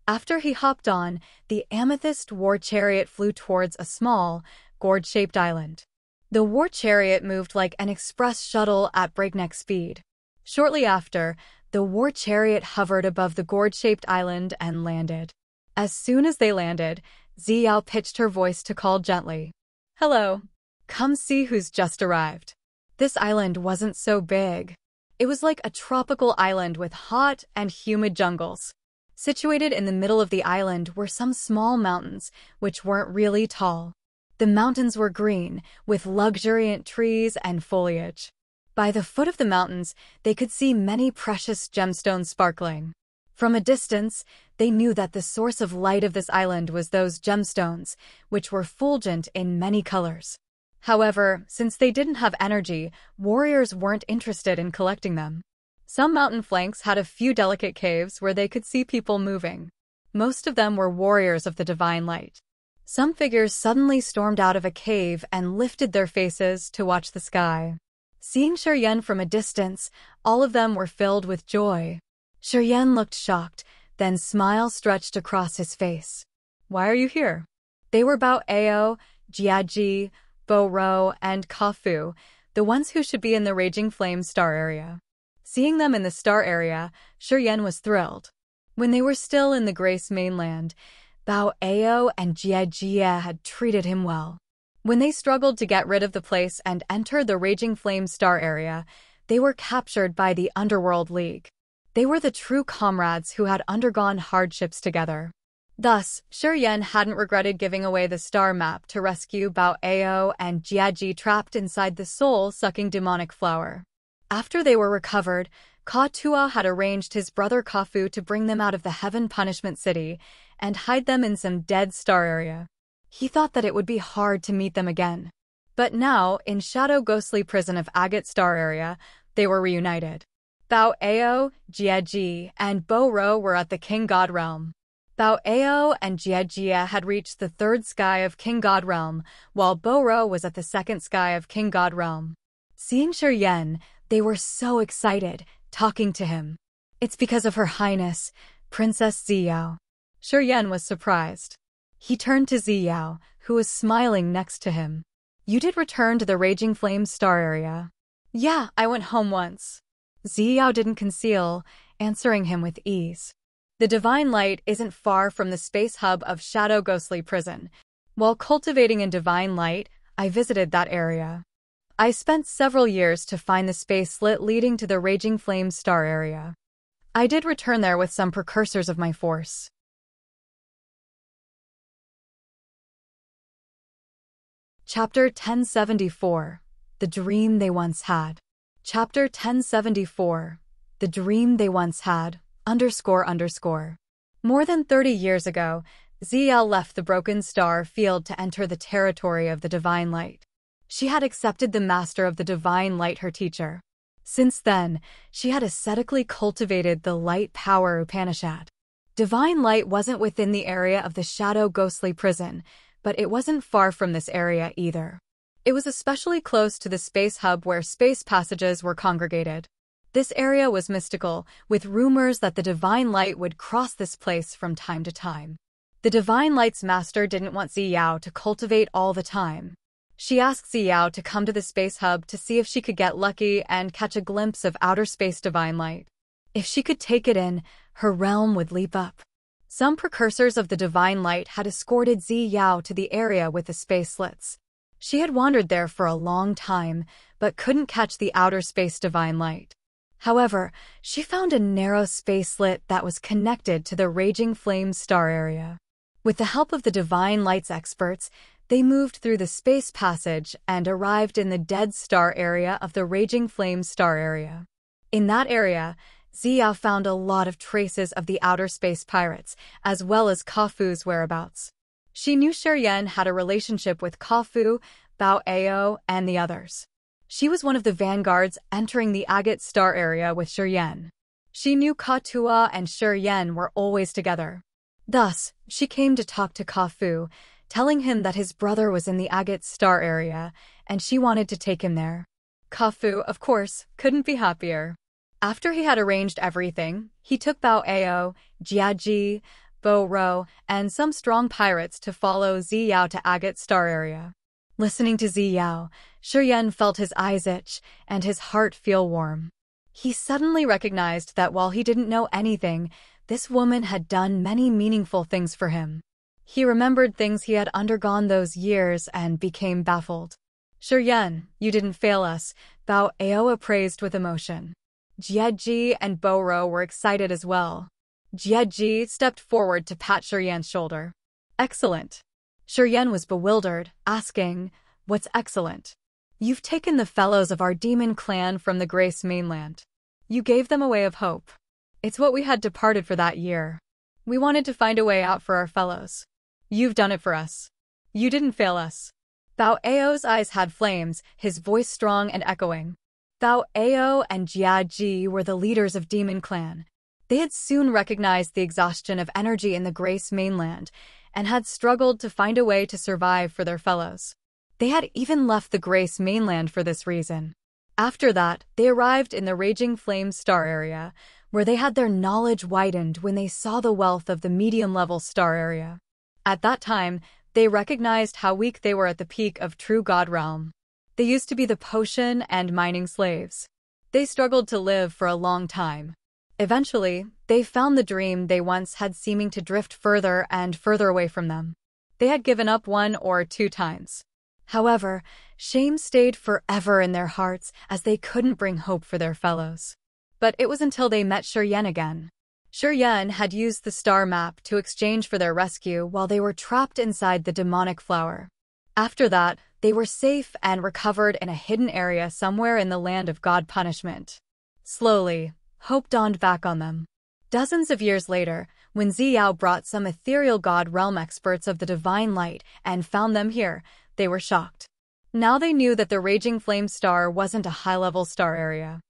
After he hopped on, the amethyst war chariot flew towards a small, gourd-shaped island. The war chariot moved like an express shuttle at breakneck speed. Shortly after, the war chariot hovered above the gourd-shaped island and landed. As soon as they landed, Zia pitched her voice to call gently. Hello. Come see who's just arrived. This island wasn't so big. It was like a tropical island with hot and humid jungles. Situated in the middle of the island were some small mountains, which weren't really tall. The mountains were green, with luxuriant trees and foliage. By the foot of the mountains, they could see many precious gemstones sparkling. From a distance, they knew that the source of light of this island was those gemstones, which were fulgent in many colors. However, since they didn't have energy, warriors weren't interested in collecting them. Some mountain flanks had a few delicate caves where they could see people moving. Most of them were warriors of the divine light. Some figures suddenly stormed out of a cave and lifted their faces to watch the sky. Seeing Shuryen from a distance, all of them were filled with joy. Shuryen looked shocked, then smile stretched across his face. Why are you here? They were Bao Ao, Jiaji, Bo Ro, and Kafu, the ones who should be in the Raging Flame Star area. Seeing them in the star area, Shuryen was thrilled. When they were still in the Grace mainland, Bao Ao and Jiajia had treated him well. When they struggled to get rid of the place and enter the Raging Flame Star area, they were captured by the Underworld League. They were the true comrades who had undergone hardships together. Thus, Shuryen hadn't regretted giving away the star map to rescue Bao Ao and Jiaji trapped inside the soul-sucking demonic flower. After they were recovered, Ka Tua had arranged his brother Kafu to bring them out of the Heaven Punishment City and hide them in some dead star area. He thought that it would be hard to meet them again. But now, in Shadow Ghostly Prison of Agate Star area, they were reunited. Bao Ao, Jiaji, and Bo Ro were at the King God Realm. Bao Ao and Jiajia had reached the 3rd sky of King God Realm, while Bo Ro was at the 2nd sky of King God Realm. Seeing Shiryen, they were so excited, talking to him. It's because of Her Highness, Princess Ziyao. Shiryen was surprised. He turned to Ziyao, who was smiling next to him. You did return to the Raging Flame Star area. Yeah, I went home once. Ziyao didn't conceal, answering him with ease. The Divine Light isn't far from the space hub of Shadow Ghostly Prison. While cultivating in Divine Light, I visited that area. I spent several years to find the space slit leading to the Raging Flame Star area. I did return there with some precursors of my force. Chapter 1074. The Dream They Once Had. Chapter 1074. The Dream They Once Had, __. More than 30 years ago, Ziyao left the Broken Star field to enter the territory of the Divine Light. She had accepted the Master of the Divine Light her teacher. Since then, she had ascetically cultivated the Light Power Upanishad. Divine Light wasn't within the area of the Shadow Ghostly Prison, but it wasn't far from this area either. It was especially close to the space hub where space passages were congregated. This area was mystical, with rumors that the Divine Light would cross this place from time to time. The Divine Light's master didn't want Ziyao to cultivate all the time. She asked Ziyao to come to the space hub to see if she could get lucky and catch a glimpse of outer space Divine Light. If she could take it in, her realm would leap up. Some precursors of the Divine Light had escorted Ziyao to the area with the space slits. She had wandered there for a long time, but couldn't catch the outer space Divine Light. However, she found a narrow space slit that was connected to the Raging Flame Star area. With the help of the Divine Light's experts, they moved through the space passage and arrived in the Dead Star area of the Raging Flame Star area. In that area, Ziyao found a lot of traces of the outer space pirates, as well as Kafu's whereabouts. She knew Shiryen had a relationship with Kafu, Bao Ao, and the others. She was one of the vanguards entering the Agate Star area with Shiryen. She knew Katua and Shiryen were always together. Thus, she came to talk to Kafu, telling him that his brother was in the Agate Star area, and she wanted to take him there. Kafu, of course, couldn't be happier. After he had arranged everything, he took Bao Ao, Jiaji, Bo Ro, and some strong pirates to follow Ziyao to Agate Star area. Listening to Ziyao, Shiryen felt his eyes itch and his heart feel warm. He suddenly recognized that while he didn't know anything, this woman had done many meaningful things for him. He remembered things he had undergone those years and became baffled. Shiryen, you didn't fail us, Bao Ao appraised with emotion. Jieji and Bo Ro were excited as well. Jieji stepped forward to pat Shiryen's shoulder. Excellent. Shiryen was bewildered, asking, What's excellent? You've taken the fellows of our demon clan from the Grace mainland. You gave them a way of hope. It's what we had departed for that year. We wanted to find a way out for our fellows. You've done it for us. You didn't fail us. Bao Ao's eyes had flames, his voice strong and echoing. Bao Ao and Jiaji were the leaders of Demon Clan. They had soon recognized the exhaustion of energy in the Grace mainland and had struggled to find a way to survive for their fellows. They had even left the Grace mainland for this reason. After that, they arrived in the Raging Flame Star area, where they had their knowledge widened when they saw the wealth of the medium-level star area. At that time, they recognized how weak they were at the peak of True God Realm. They used to be the potion and mining slaves. They struggled to live for a long time. Eventually, they found the dream they once had seeming to drift further and further away from them. They had given up 1 or 2 times. However, shame stayed forever in their hearts as they couldn't bring hope for their fellows. But it was until they met Shiryen again. Shiryen had used the star map to exchange for their rescue while they were trapped inside the demonic flower. After that, they were safe and recovered in a hidden area somewhere in the land of God punishment. Slowly, hope dawned back on them. Dozens of years later, when Ziyao brought some ethereal God realm experts of the Divine Light and found them here, they were shocked. Now they knew that the Raging Flame Star wasn't a high-level star area.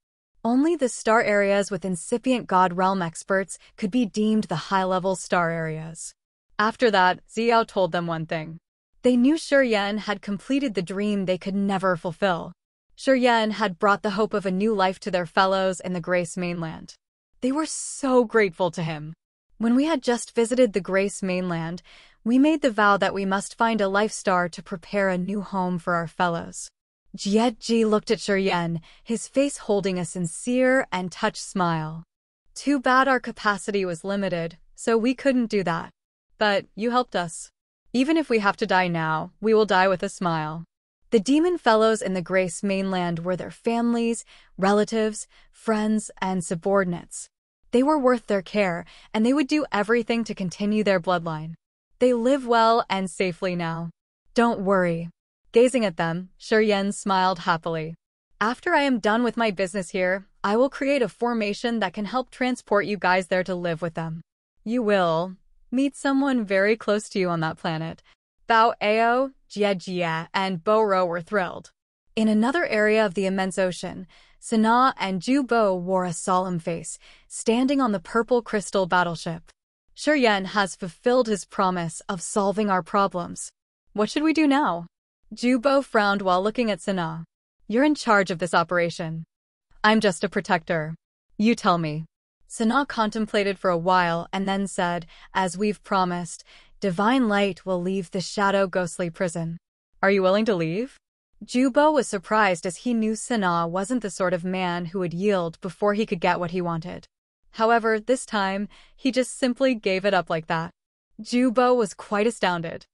Only the star areas with incipient God realm experts could be deemed the high-level star areas. After that, Ziyao told them one thing. They knew Shiryen had completed the dream they could never fulfill. Shiryen had brought the hope of a new life to their fellows in the Grace mainland. They were so grateful to him. When we had just visited the Grace mainland, we made the vow that we must find a life star to prepare a new home for our fellows. Jietji looked at Shiryen, his face holding a sincere and touched smile. Too bad our capacity was limited, so we couldn't do that. But you helped us. Even if we have to die now, we will die with a smile. The demon fellows in the Grace mainland were their families, relatives, friends, and subordinates. They were worth their care, and they would do everything to continue their bloodline. They live well and safely now. Don't worry. Gazing at them, Shiryen smiled happily. After I am done with my business here, I will create a formation that can help transport you guys there to live with them. You will meet someone very close to you on that planet. Bao Ao, Jiejia, and Bo-ro were thrilled. In another area of the immense ocean, Sana and Ju-bo wore a solemn face, standing on the purple crystal battleship. Shiryen has fulfilled his promise of solving our problems. What should we do now? Ju-bo frowned while looking at Sana. You're in charge of this operation. I'm just a protector. You tell me. Sana contemplated for a while and then said, as we've promised, Divine Light will leave the shadow ghostly prison. Are you willing to leave? Ju-bo was surprised as he knew Sana wasn't the sort of man who would yield before he could get what he wanted. However, this time, he just simply gave it up like that. Ju-bo was quite astounded.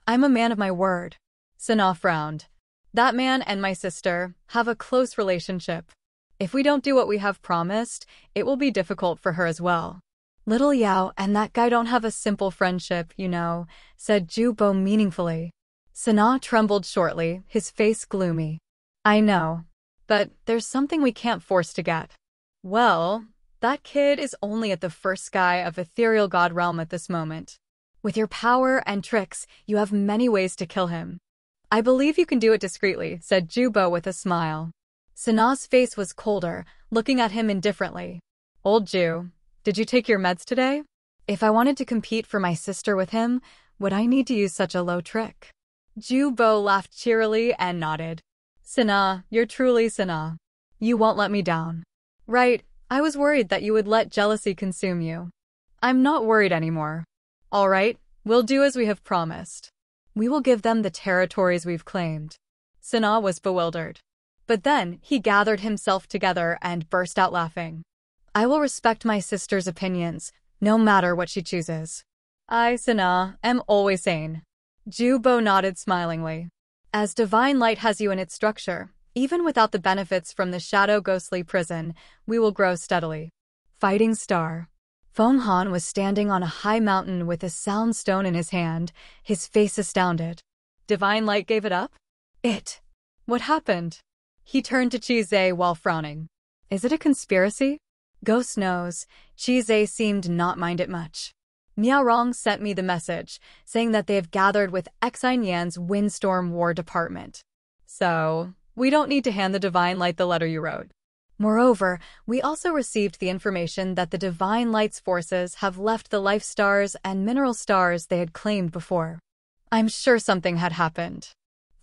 I'm a man of my word. Sana frowned. That man and my sister have a close relationship. If we don't do what we have promised, it will be difficult for her as well. Little Yao and that guy don't have a simple friendship, you know, said Ju-bo meaningfully. Sana trembled shortly, his face gloomy. I know. But there's something we can't force to get. Well, that kid is only at the first sky of ethereal god realm at this moment. With your power and tricks, you have many ways to kill him. I believe you can do it discreetly, said Ju-bo with a smile. Sana's face was colder, looking at him indifferently. Old Ju, did you take your meds today? If I wanted to compete for my sister with him, would I need to use such a low trick? Ju-bo laughed cheerily and nodded. Sana, you're truly Sana. You won't let me down. Right, I was worried that you would let jealousy consume you. I'm not worried anymore. All right, we'll do as we have promised. We will give them the territories we've claimed. Sana was bewildered. But then, he gathered himself together and burst out laughing. I will respect my sister's opinions, no matter what she chooses. I, Sana, am always sane. Ju-bo nodded smilingly. As Divine Light has you in its structure, even without the benefits from the shadow ghostly prison, we will grow steadily. Fighting Star. Feng Han was standing on a high mountain with a sound stone in his hand, his face astounded. Divine Light gave it up? What happened? He turned to Chi-Zhe while frowning. Is it a conspiracy? Ghost knows. Chi-Zhe seemed not mind it much. Miao Rong sent me the message, saying that they have gathered with Xine Yan's Windstorm War Department. So, we don't need to hand the Divine Light the letter you wrote. Moreover, we also received the information that the Divine Light's forces have left the life stars and mineral stars they had claimed before. I'm sure something had happened.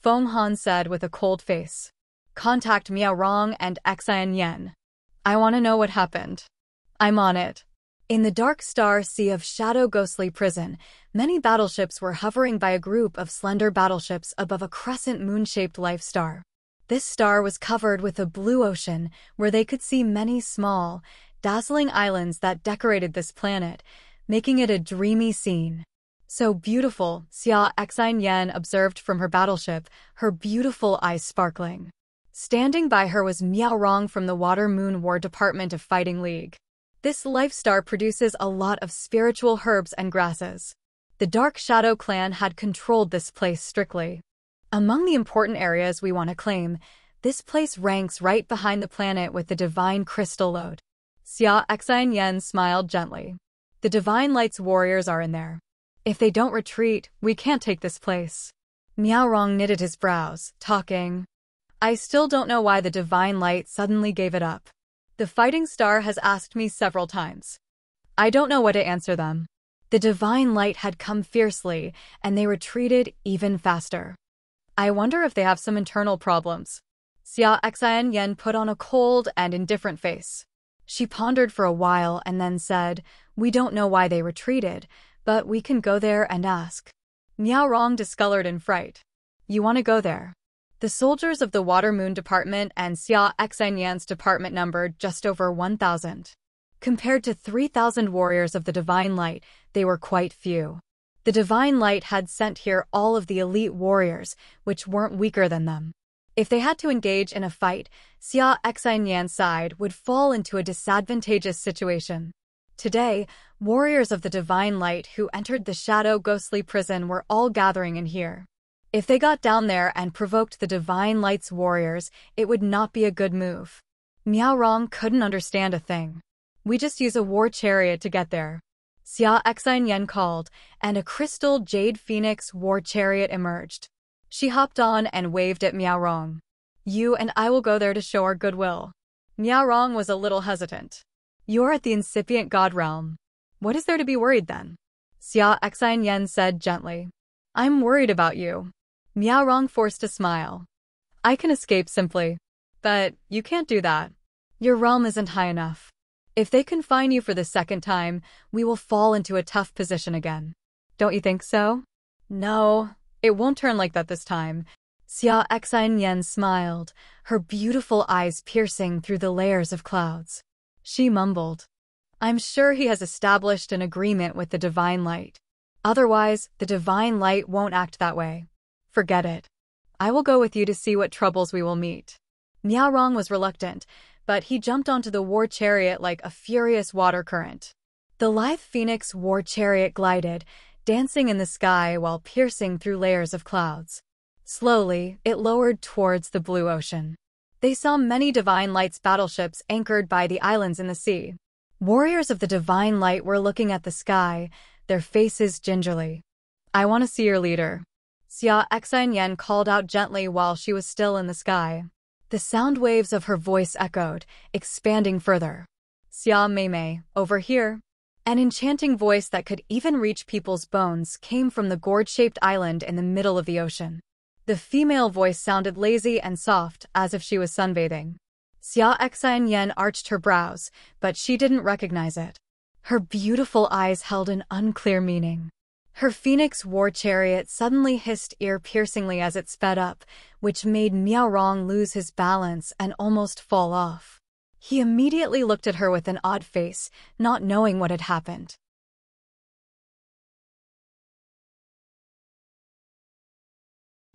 Feng Han said with a cold face. Contact Miao Rong and Xine Yan. I want to know what happened. I'm on it. In the dark star sea of Shadow Ghostly Prison, many battleships were hovering by a group of slender battleships above a crescent moon-shaped life star. This star was covered with a blue ocean where they could see many small, dazzling islands that decorated this planet, making it a dreamy scene. So beautiful, Xia Xine Yan observed from her battleship, her beautiful eyes sparkling. Standing by her was Miao Rong from the Water Moon War Department of Fighting League. This life star produces a lot of spiritual herbs and grasses. The Dark Shadow clan had controlled this place strictly. Among the important areas we want to claim, this place ranks right behind the planet with the divine crystal Lode. Xia Xine Yan smiled gently. The Divine Light's warriors are in there. If they don't retreat, we can't take this place. Miao Rong knitted his brows, talking. I still don't know why the Divine Light suddenly gave it up. The Fighting Star has asked me several times. I don't know what to answer them. The Divine Light had come fiercely, and they retreated even faster. I wonder if they have some internal problems. Xia Xian Yen put on a cold and indifferent face. She pondered for a while and then said, "We don't know why they retreated, but we can go there and ask." Miao Rong discolored in fright. "You want to go there?" The soldiers of the Water Moon Department and Xia Xian Yan's department numbered just over 1,000. Compared to 3,000 warriors of the Divine Light, they were quite few. The Divine Light had sent here all of the elite warriors, which weren't weaker than them. If they had to engage in a fight, Xia Xian Yan's side would fall into a disadvantageous situation. Today, warriors of the Divine Light who entered the Shadow Ghostly Prison were all gathering in here. If they got down there and provoked the Divine Light's warriors, it would not be a good move. Miao Rong couldn't understand a thing. "We just use a war chariot to get there," Xia Xian Yen called, and a crystal jade phoenix war chariot emerged. She hopped on and waved at Miao Rong. "You and I will go there to show our goodwill." Miao Rong was a little hesitant. "You're at the incipient God realm. What is there to be worried then?" Xia Xian Yen said gently. "I'm worried about you." Miao Rong forced a smile. "I can escape simply. But you can't do that. Your realm isn't high enough. If they confine you for the second time, we will fall into a tough position again. Don't you think so?" "No, it won't turn like that this time." Xia Xian Yen smiled, her beautiful eyes piercing through the layers of clouds. She mumbled, "I'm sure he has established an agreement with the Divine Light. Otherwise, the Divine Light won't act that way. Forget it. I will go with you to see what troubles we will meet." Miao Rong was reluctant, but he jumped onto the war chariot like a furious water current. The lithe phoenix war chariot glided, dancing in the sky while piercing through layers of clouds. Slowly, it lowered towards the blue ocean. They saw many Divine Light's battleships anchored by the islands in the sea. Warriors of the Divine Light were looking at the sky, their faces gingerly. "I want to see your leader," Xia Xian Yen called out gently while she was still in the sky. The sound waves of her voice echoed, expanding further. "Xia Mei, over here." An enchanting voice that could even reach people's bones came from the gourd-shaped island in the middle of the ocean. The female voice sounded lazy and soft, as if she was sunbathing. Xia Xian Yen arched her brows, but she didn't recognize it. Her beautiful eyes held an unclear meaning. Her phoenix war chariot suddenly hissed ear-piercingly as it sped up, which made Miao Rong lose his balance and almost fall off. He immediately looked at her with an odd face, not knowing what had happened.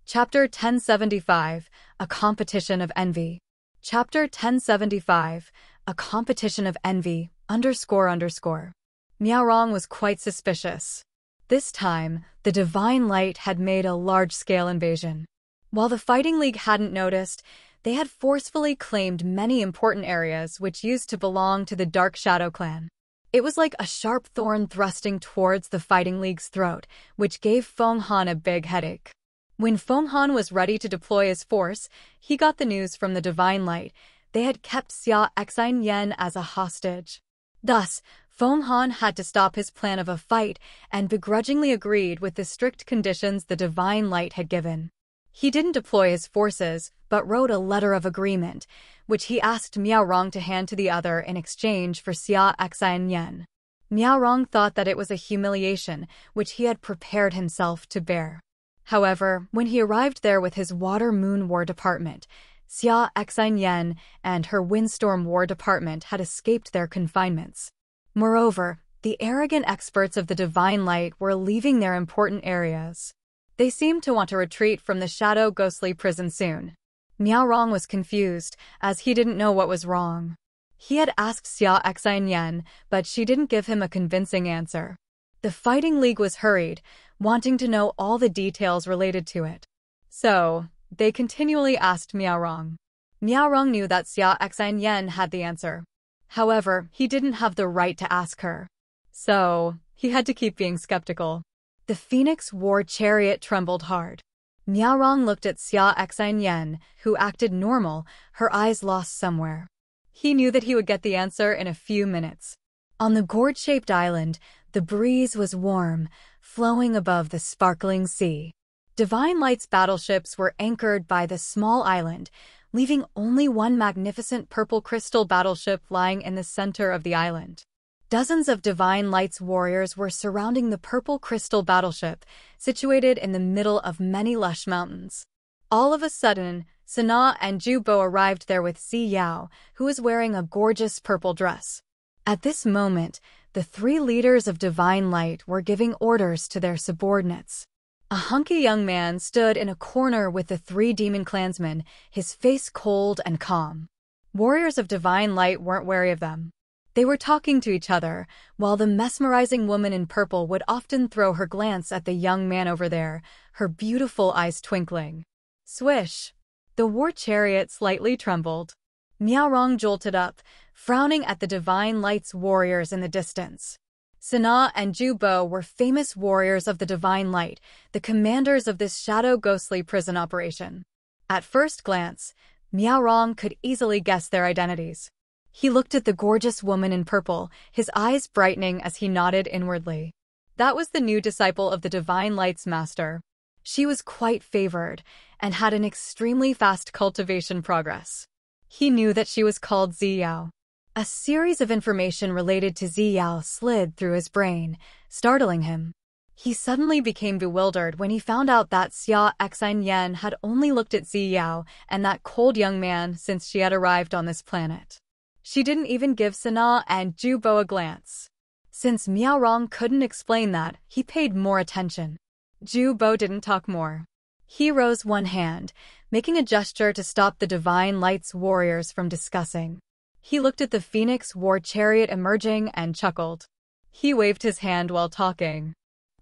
Chapter 1075, A Competition of Envy. Chapter 1075, A Competition of Envy, __. Miao Rong was quite suspicious. This time, the Divine Light had made a large-scale invasion. While the Fighting League hadn't noticed, they had forcefully claimed many important areas which used to belong to the Dark Shadow clan. It was like a sharp thorn thrusting towards the Fighting League's throat, which gave Feng Han a big headache. When Feng Han was ready to deploy his force, he got the news from the Divine Light. They had kept Xia Xian Yen as a hostage. Thus, Feng Han had to stop his plan of a fight and begrudgingly agreed with the strict conditions the Divine Light had given. He didn't deploy his forces, but wrote a letter of agreement, which he asked Miao Rong to hand to the other in exchange for Xia Xian Yen. Miao Rong thought that it was a humiliation, which he had prepared himself to bear. However, when he arrived there with his Water Moon War Department, Xia Xian Yen and her Windstorm War Department had escaped their confinements. Moreover, the arrogant experts of the Divine Light were leaving their important areas. They seemed to want to retreat from the Shadow Ghostly Prison soon. Miao Rong was confused, as he didn't know what was wrong. He had asked Xia Xian Yen, but she didn't give him a convincing answer. The Fighting League was hurried, wanting to know all the details related to it. So, they continually asked Miao Rong. Miao Rong knew that Xia Xian Yen had the answer. However, he didn't have the right to ask her. So, he had to keep being skeptical. The Phoenix War Chariot trembled hard. Miao Rong looked at Xia Xian Yen, who acted normal, her eyes lost somewhere. He knew that he would get the answer in a few minutes. On the gourd-shaped island, the breeze was warm, flowing above the sparkling sea. Divine Light's battleships were anchored by the small island, leaving only one magnificent purple crystal battleship lying in the center of the island. Dozens of Divine Light's warriors were surrounding the purple crystal battleship, situated in the middle of many lush mountains. All of a sudden, Sana and Jubo arrived there with Ziyao, who was wearing a gorgeous purple dress. At this moment, the three leaders of Divine Light were giving orders to their subordinates. A hunky young man stood in a corner with the three demon clansmen, his face cold and calm. Warriors of Divine Light weren't wary of them. They were talking to each other, while the mesmerizing woman in purple would often throw her glance at the young man over there, her beautiful eyes twinkling. Swish! The war chariot slightly trembled. Miaorong jolted up, frowning at the Divine Light's warriors in the distance. Sana and Jubo were famous warriors of the Divine Light, the commanders of this shadow ghostly prison operation. At first glance, Miaorong could easily guess their identities. He looked at the gorgeous woman in purple, his eyes brightening as he nodded inwardly. That was the new disciple of the Divine Light's master. She was quite favored, and had an extremely fast cultivation progress. He knew that she was called Ziyao. A series of information related to Ziyao slid through his brain, startling him. He suddenly became bewildered when he found out that Xia Xian had only looked at Ziyao and that cold young man since she had arrived on this planet. She didn't even give Sana and Jubo a glance. Since Miaorong couldn't explain that, he paid more attention. Jubo didn't talk more. He rose one hand, making a gesture to stop the Divine Light's warriors from discussing. He looked at the Phoenix war chariot emerging and chuckled. He waved his hand while talking.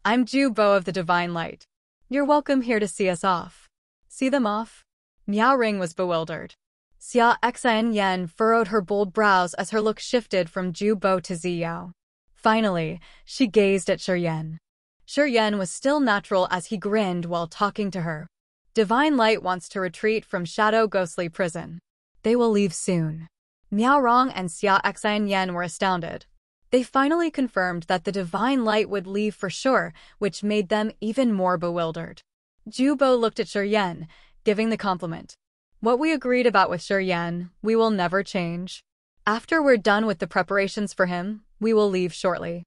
I'm Jubo of the Divine Light. You're welcome here to see us off. See them off? Miaoring was bewildered. Xia Xian furrowed her bold brows as her look shifted from Jubo to Ziyao. Finally, she gazed at Shiryen. Shiryen was still natural as he grinned while talking to her. Divine Light wants to retreat from Shadow Ghostly Prison. They will leave soon. Miaorong and Xia Xian were astounded. They finally confirmed that the Divine Light would leave for sure, which made them even more bewildered. Jubo looked at Shiryen, giving the compliment. What we agreed about with Shiryen, we will never change. After we're done with the preparations for him, we will leave shortly.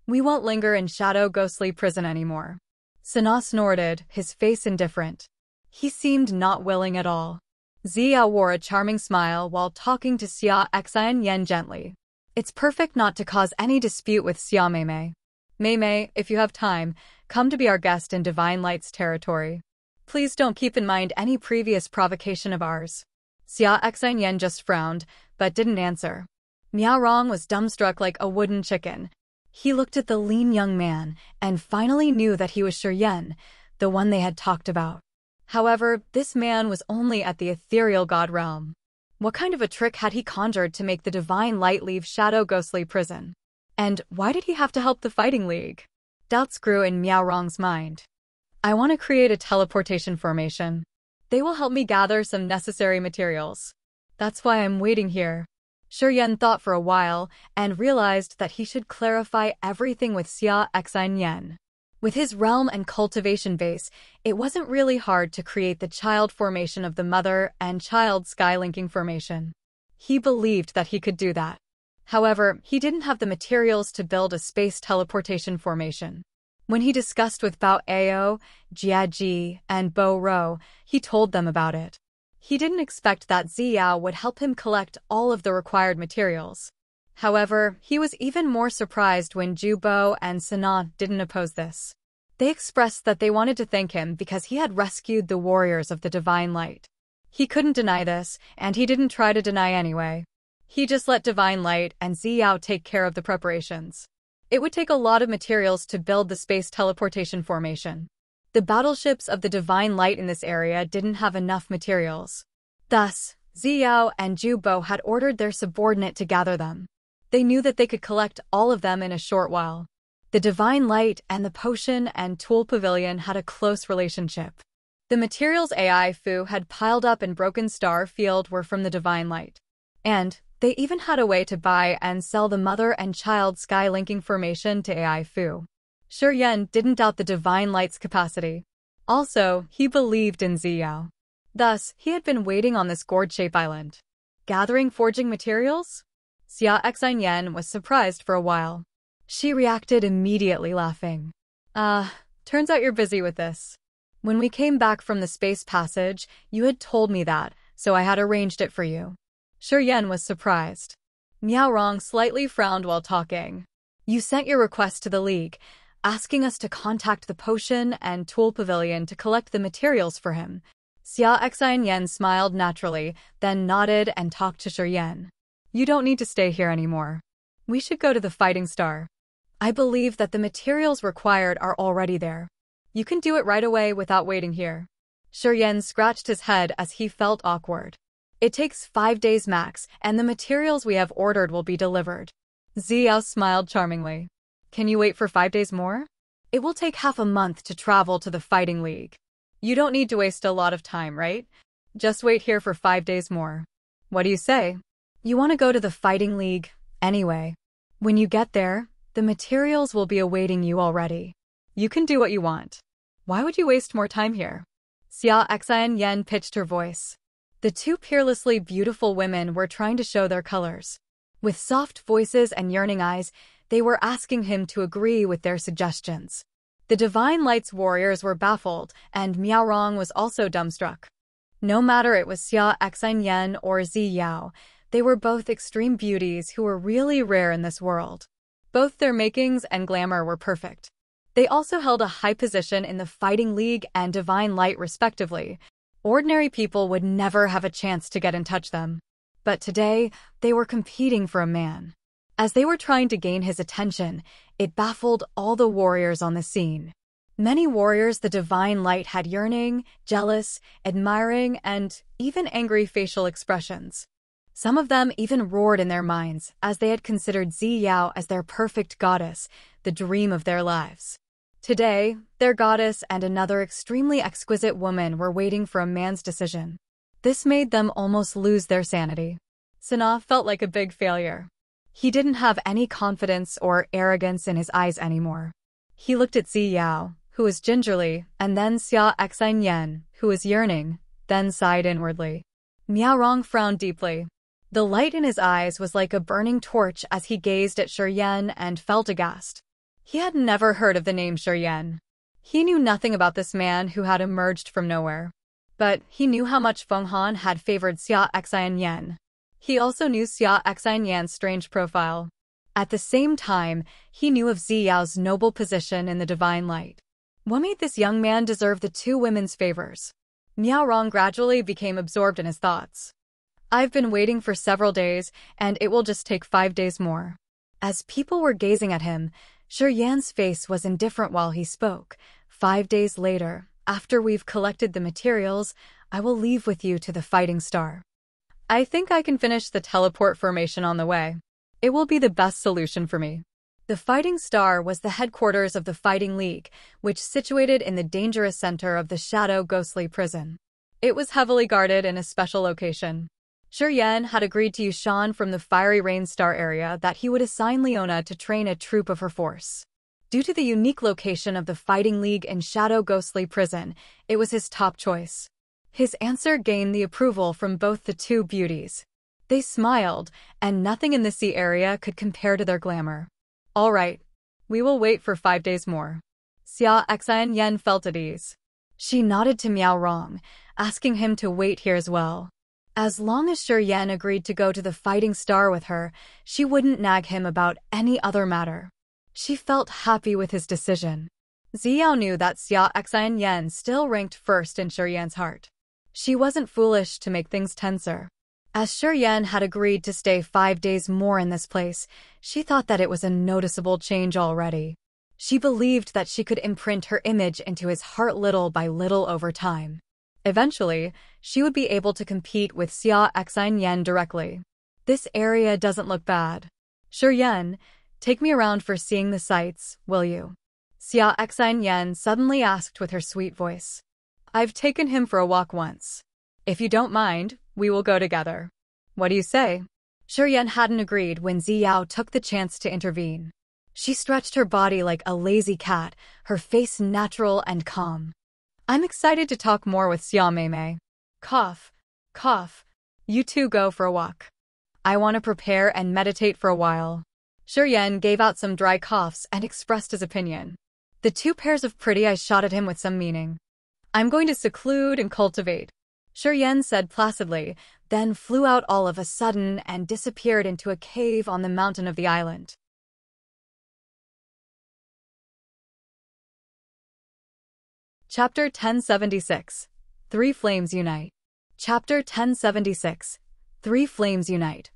We won't linger in Shadow Ghostly Prison anymore. Sana snorted, his face indifferent. He seemed not willing at all. Ziyao wore a charming smile while talking to Xia Xian gently. It's perfect not to cause any dispute with Xia Meimei. Meimei, if you have time, come to be our guest in Divine Light's territory. Please don't keep in mind any previous provocation of ours. Xia Xian just frowned, but didn't answer. Miaorong was dumbstruck like a wooden chicken. He looked at the lean young man, and finally knew that he was Shiryen, the one they had talked about. However, this man was only at the ethereal god realm. What kind of a trick had he conjured to make the Divine Light leave Shadow Ghostly Prison? And why did he have to help the Fighting League? Doubts grew in Miaorong's mind. I want to create a teleportation formation. They will help me gather some necessary materials. That's why I'm waiting here. Shiryen thought for a while and realized that he should clarify everything with Xia Xian. With his realm and cultivation base, it wasn't really hard to create the child formation of the mother and child sky linking formation. He believed that he could do that. However, he didn't have the materials to build a space teleportation formation. When he discussed with Bao Ao, Jiaji, and Bo Ro, he told them about it. He didn't expect that Ziyao would help him collect all of the required materials. However, he was even more surprised when Jubo and Sana didn't oppose this. They expressed that they wanted to thank him because he had rescued the warriors of the Divine Light. He couldn't deny this, and he didn't try to deny anyway. He just let Divine Light and Ziyao take care of the preparations. It would take a lot of materials to build the space teleportation formation. The battleships of the Divine Light in this area didn't have enough materials. Thus, Ziyao and Jubo had ordered their subordinate to gather them. They knew that they could collect all of them in a short while. The Divine Light and the Potion and Tool Pavilion had a close relationship. The materials AI Fu had piled up in Broken Star Field were from the Divine Light. And they even had a way to buy and sell the mother and child sky linking formation to AI Fu. Shiryen didn't doubt the Divine Light's capacity. Also, he believed in Ziyao. Thus, he had been waiting on this gourd-shaped island. Gathering forging materials? Xia Xianyan was surprised for a while. She reacted immediately, laughing. Turns out you're busy with this. When we came back from the space passage, you had told me that, so I had arranged it for you. Shi Yan was surprised. Miao Rong slightly frowned while talking. You sent your request to the League, asking us to contact the Potion and Tool Pavilion to collect the materials for him. Xia Xianyan smiled naturally, then nodded and talked to Shi Yan. You don't need to stay here anymore. We should go to the Fighting Star. I believe that the materials required are already there. You can do it right away without waiting here. Shi Yan scratched his head as he felt awkward. It takes 5 days max, and the materials we have ordered will be delivered. Ziyao smiled charmingly. Can you wait for 5 days more? It will take half a month to travel to the Fighting League. You don't need to waste a lot of time, right? Just wait here for 5 days more. What do you say? You want to go to the Fighting League, anyway. When you get there, the materials will be awaiting you already. You can do what you want. Why would you waste more time here? Xia Xianyan pitched her voice. The two peerlessly beautiful women were trying to show their colors. With soft voices and yearning eyes, they were asking him to agree with their suggestions. The Divine Light's warriors were baffled, and Miao Rong was also dumbstruck. No matter it was Xia Xianyan or Zi Yao, they were both extreme beauties who were really rare in this world. Both their makings and glamour were perfect. They also held a high position in the Fighting League and Divine Light respectively. Ordinary people would never have a chance to get in touch with them. But today, they were competing for a man. As they were trying to gain his attention, it baffled all the warriors on the scene. Many warriors the Divine Light had yearning, jealous, admiring, and even angry facial expressions. Some of them even roared in their minds as they had considered Zi Yao as their perfect goddess, the dream of their lives. Today, their goddess and another extremely exquisite woman were waiting for a man's decision. This made them almost lose their sanity. Sana felt like a big failure. He didn't have any confidence or arrogance in his eyes anymore. He looked at Zi Yao, who was gingerly, and then Xia Xianyan, who was yearning, then sighed inwardly. Miao Rong frowned deeply. The light in his eyes was like a burning torch as he gazed at Shi Yan and felt aghast. He had never heard of the name Shi Yan. He knew nothing about this man who had emerged from nowhere. But he knew how much Feng Han had favored Xia Xianyan. He also knew Xia Xianyan's strange profile. At the same time, he knew of Zi Yao's noble position in the Divine Light. What made this young man deserve the two women's favors? Miao Rong gradually became absorbed in his thoughts. I've been waiting for several days, and it will just take 5 days more. As people were gazing at him, Shi Yan's face was indifferent while he spoke. 5 days later, after we've collected the materials, I will leave with you to the Fighting Star. I think I can finish the teleport formation on the way. It will be the best solution for me. The Fighting Star was the headquarters of the Fighting League, which situated in the dangerous center of the Shadow Ghostly Prison. It was heavily guarded in a special location. Shi Yan had agreed to Yushan from the Fiery Rain Star area that he would assign Leona to train a troop of her force. Due to the unique location of the Fighting League in Shadow Ghostly Prison, it was his top choice. His answer gained the approval from both the two beauties. They smiled, and nothing in the sea area could compare to their glamour. All right, we will wait for 5 days more. Xia Xianyan felt at ease. She nodded to Miao Rong, asking him to wait here as well. As long as Shi Yan agreed to go to the Fighting Star with her, she wouldn't nag him about any other matter. She felt happy with his decision. Zi Yao knew that Xia Xianyan still ranked first in Shi Yan's heart. She wasn't foolish to make things tenser. As Shi Yan had agreed to stay 5 days more in this place, she thought that it was a noticeable change already. She believed that she could imprint her image into his heart little by little over time. Eventually, she would be able to compete with Xia Xianyan directly. This area doesn't look bad. Shi Yan, take me around for seeing the sights, will you? Xia Xianyan suddenly asked with her sweet voice. I've taken him for a walk once. If you don't mind, we will go together. What do you say? Shi Yan hadn't agreed when Zi Yao took the chance to intervene. She stretched her body like a lazy cat, her face natural and calm. I'm excited to talk more with Xia Meimei. Cough. Cough. You two go for a walk. I want to prepare and meditate for a while. Shiryan gave out some dry coughs and expressed his opinion. The two pairs of pretty eyes shot at him with some meaning. I'm going to seclude and cultivate, Shiryan said placidly, then flew out all of a sudden and disappeared into a cave on the mountain of the island. Chapter 1076. Three Flames Unite. Chapter 1076. Three Flames Unite.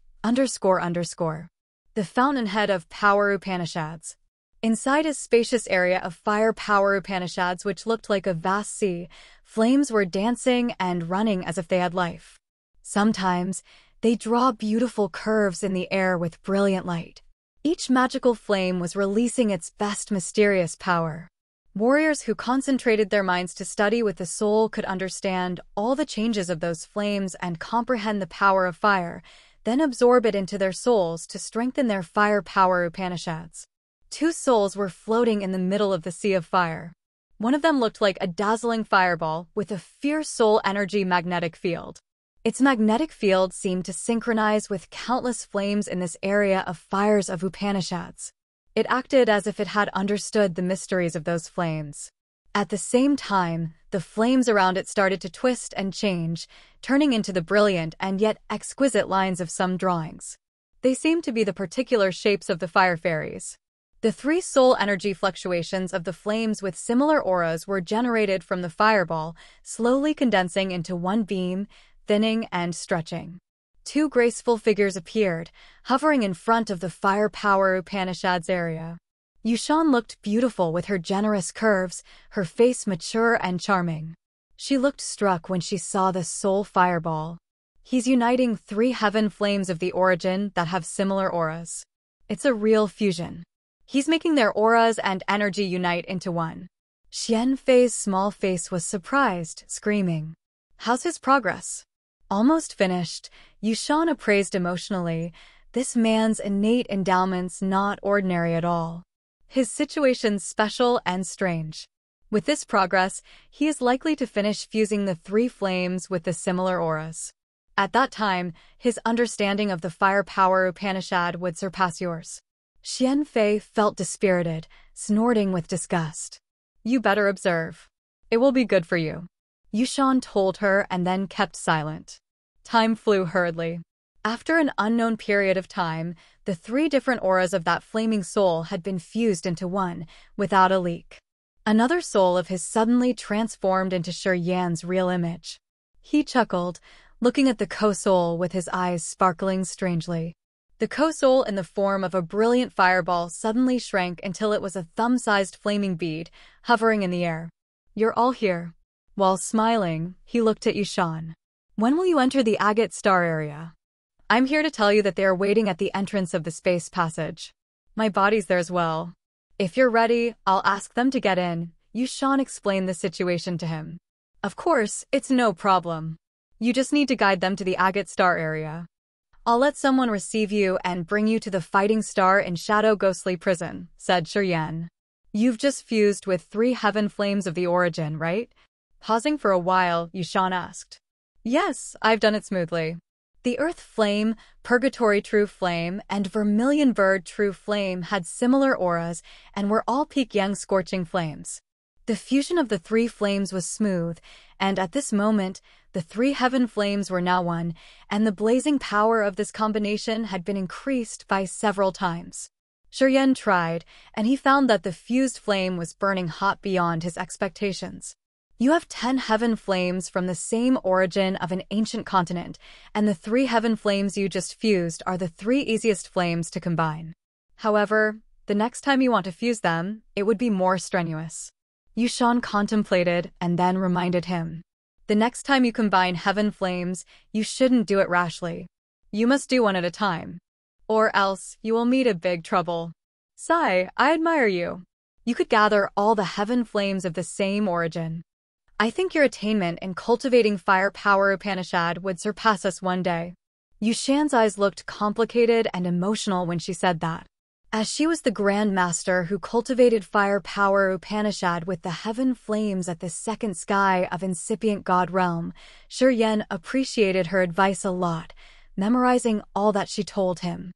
The fountainhead of Power Upanishads. Inside a spacious area of fire power Upanishads which looked like a vast sea, flames were dancing and running as if they had life. Sometimes, they draw beautiful curves in the air with brilliant light. Each magical flame was releasing its best mysterious power. Warriors who concentrated their minds to study with the soul could understand all the changes of those flames and comprehend the power of fire, then absorb it into their souls to strengthen their fire power Upanishads. Two souls were floating in the middle of the sea of fire. One of them looked like a dazzling fireball with a fierce soul energy magnetic field. Its magnetic field seemed to synchronize with countless flames in this area of fires of Upanishads. It acted as if it had understood the mysteries of those flames. At the same time, the flames around it started to twist and change, turning into the brilliant and yet exquisite lines of some drawings. They seemed to be the particular shapes of the fire fairies. The three soul energy fluctuations of the flames with similar auras were generated from the fireball, slowly condensing into one beam, thinning and stretching. Two graceful figures appeared, hovering in front of the fire power Upanishads area. Yushan looked beautiful with her generous curves, her face mature and charming. She looked struck when she saw the soul fireball. He's uniting three heaven flames of the origin that have similar auras. It's a real fusion. He's making their auras and energy unite into one. Xian Fei's small face was surprised, screaming. How's his progress? Almost finished, Yushan appraised emotionally. This man's innate endowment's not ordinary at all. His situation's special and strange. With this progress, he is likely to finish fusing the three flames with the similar auras. At that time, his understanding of the fire power Upanishad would surpass yours. Xian Fei felt dispirited, snorting with disgust. You better observe. It will be good for you, Yushan told her and then kept silent. Time flew hurriedly. After an unknown period of time, the three different auras of that flaming soul had been fused into one, without a leak. Another soul of his suddenly transformed into Shiryan's real image. He chuckled, looking at the co-soul with his eyes sparkling strangely. The co-soul in the form of a brilliant fireball suddenly shrank until it was a thumb-sized flaming bead, hovering in the air. You're all here. While smiling, he looked at Yushan. When will you enter the agate star area? I'm here to tell you that they are waiting at the entrance of the space passage. My body's there as well. If you're ready, I'll ask them to get in, Yushan explained the situation to him. Of course, it's no problem. You just need to guide them to the agate star area. I'll let someone receive you and bring you to the fighting star in Shadow Ghostly Prison, said Shiryan. You've just fused with three heaven flames of the origin, right? Pausing for a while, Yushan asked. Yes, I've done it smoothly. The Earth Flame, Purgatory True Flame, and Vermilion Bird True Flame had similar auras and were all peak yang scorching flames. The fusion of the three flames was smooth, and at this moment, the three heaven flames were now one, and the blazing power of this combination had been increased by several times. Shiryan tried, and he found that the fused flame was burning hot beyond his expectations. You have 10 heaven flames from the same origin of an ancient continent, and the 3 heaven flames you just fused are the 3 easiest flames to combine. However, the next time you want to fuse them, it would be more strenuous. Yushan contemplated and then reminded him. The next time you combine heaven flames, you shouldn't do it rashly. You must do one at a time. Or else, you will meet a big trouble. Sai, I admire you. You could gather all the heaven flames of the same origin. I think your attainment in cultivating fire power Upanishad would surpass us one day. Yushan's eyes looked complicated and emotional when she said that. As she was the Grand Master who cultivated fire power Upanishad with the heaven flames at the second sky of incipient god realm, Shuryen appreciated her advice a lot, memorizing all that she told him.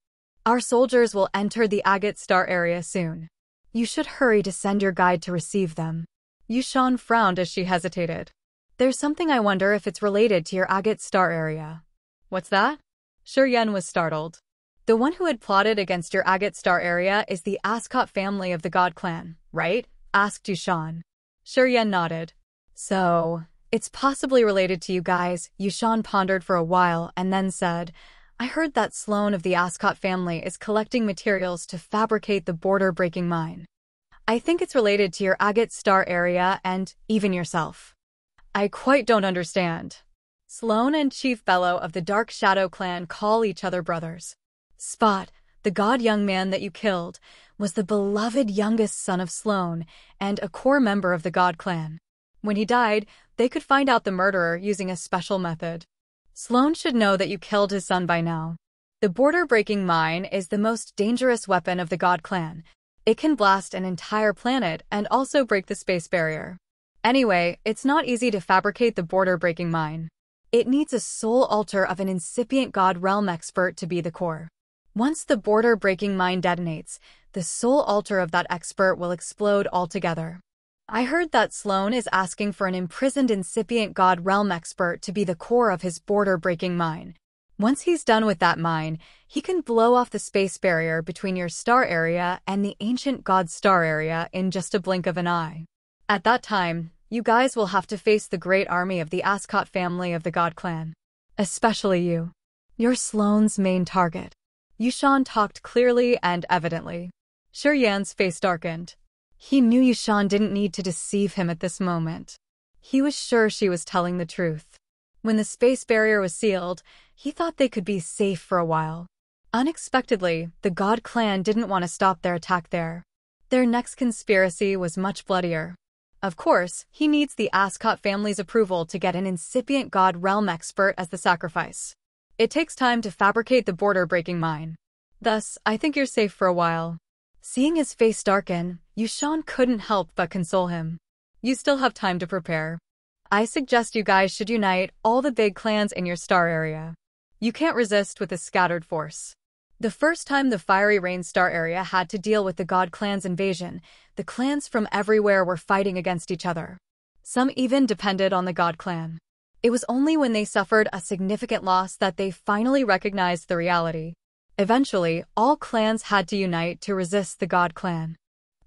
Our soldiers will enter the agate star area soon. You should hurry to send your guide to receive them. Yushan frowned as she hesitated. There's something I wonder if it's related to your agate star area. What's that? Shuryen was startled. The one who had plotted against your agate star area is the Ascot family of the God Clan, right? Asked Yushan. Shuryen nodded. So, it's possibly related to you guys. Yushan pondered for a while and then said, I heard that Sloane of the Ascot family is collecting materials to fabricate the border-breaking mine. I think it's related to your agate star area and even yourself. I quite don't understand. Sloane and Chief Bellow of the Dark Shadow Clan call each other brothers. Spot, the god young man that you killed, was the beloved youngest son of Sloane and a core member of the God Clan. When he died, they could find out the murderer using a special method. Sloane should know that you killed his son by now. The border-breaking mine is the most dangerous weapon of the God Clan. It can blast an entire planet and also break the space barrier. Anyway, it's not easy to fabricate the border-breaking mine. It needs a soul altar of an incipient god realm expert to be the core. Once the border-breaking mine detonates, the soul altar of that expert will explode altogether. I heard that Sloane is asking for an imprisoned incipient god realm expert to be the core of his border-breaking mine. Once he's done with that mine, he can blow off the space barrier between your star area and the ancient god star area in just a blink of an eye. At that time, you guys will have to face the great army of the Ascot family of the God Clan. Especially you. You're Sloane's main target. Yushan talked clearly and evidently. Shuryen's face darkened. He knew Yushan didn't need to deceive him at this moment. He was sure she was telling the truth. When the space barrier was sealed, he thought they could be safe for a while. Unexpectedly, the God Clan didn't want to stop their attack there. Their next conspiracy was much bloodier. Of course, he needs the Ascot family's approval to get an incipient god realm expert as the sacrifice. It takes time to fabricate the border-breaking mine. Thus, I think you're safe for a while. Seeing his face darken, Yushan couldn't help but console him. You still have time to prepare. I suggest you guys should unite all the big clans in your star area. You can't resist with a scattered force. The first time the Fiery Rain star area had to deal with the God Clan's invasion, the clans from everywhere were fighting against each other. Some even depended on the God Clan. It was only when they suffered a significant loss that they finally recognized the reality. Eventually, all clans had to unite to resist the God Clan.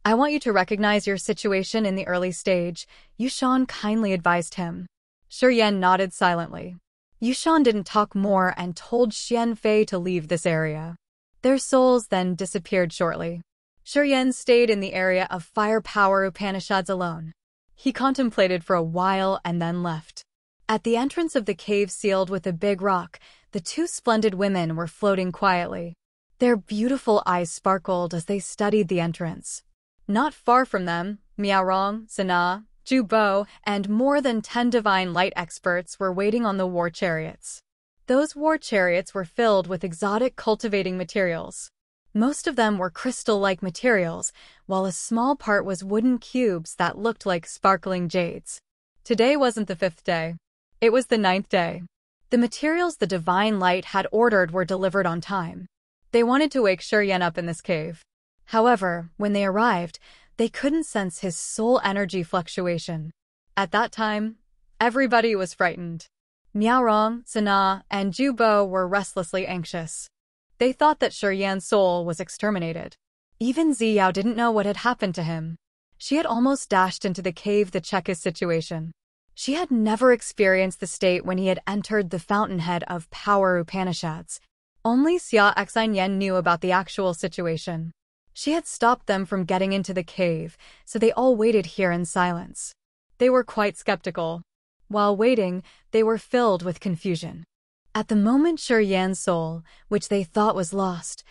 I want you to recognize your situation in the early stage, Yushan kindly advised him. Shuryen nodded silently. Yushan didn't talk more and told Xianfei to leave this area. Their souls then disappeared shortly. Shuryen stayed in the area of fire power Upanishads alone. He contemplated for a while and then left. At the entrance of the cave sealed with a big rock, the two splendid women were floating quietly. Their beautiful eyes sparkled as they studied the entrance. Not far from them, Miaorong, Sana, Jubo, and more than 10 divine light experts were waiting on the war chariots. Those war chariots were filled with exotic cultivating materials. Most of them were crystal-like materials, while a small part was wooden cubes that looked like sparkling jades. Today wasn't the 5th day. It was the 9th day. The materials the divine light had ordered were delivered on time. They wanted to wake Shuryen up in this cave. However, when they arrived, they couldn't sense his soul energy fluctuation. At that time, everybody was frightened. Miaorong, Sana, and Jubo were restlessly anxious. They thought that Shuryen's soul was exterminated. Even Ziyao didn't know what had happened to him. She had almost dashed into the cave to check his situation. She had never experienced the state when he had entered the fountainhead of power Upanishads. Only Xia Xinyan knew about the actual situation. She had stopped them from getting into the cave, so they all waited here in silence. They were quite skeptical. While waiting, they were filled with confusion. At the moment Shuryen's soul, which they thought was lost,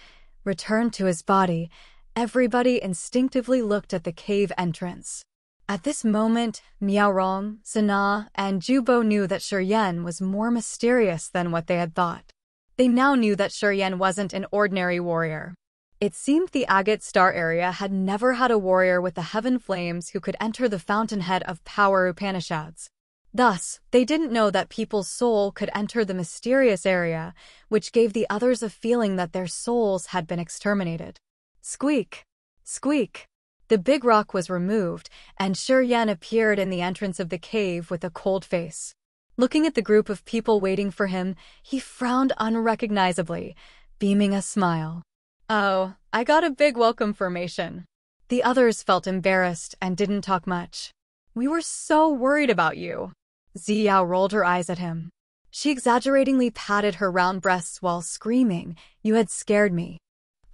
returned to his body, everybody instinctively looked at the cave entrance. At this moment, Miaorong, Sana, and Jubo knew that Shuryen was more mysterious than what they had thought. They now knew that Shuryen wasn't an ordinary warrior. It seemed the agate star area had never had a warrior with the heaven flames who could enter the fountainhead of power Upanishads. Thus, they didn't know that people's soul could enter the mysterious area, which gave the others a feeling that their souls had been exterminated. Squeak! Squeak! The big rock was removed, and Shuryen appeared in the entrance of the cave with a cold face. Looking at the group of people waiting for him, he frowned unrecognizably, beaming a smile. "Oh, I got a big welcome formation." The others felt embarrassed and didn't talk much. "We were so worried about you." Ziyao rolled her eyes at him. She exaggeratingly patted her round breasts while screaming, "You had scared me.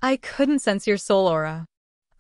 I couldn't sense your soul aura.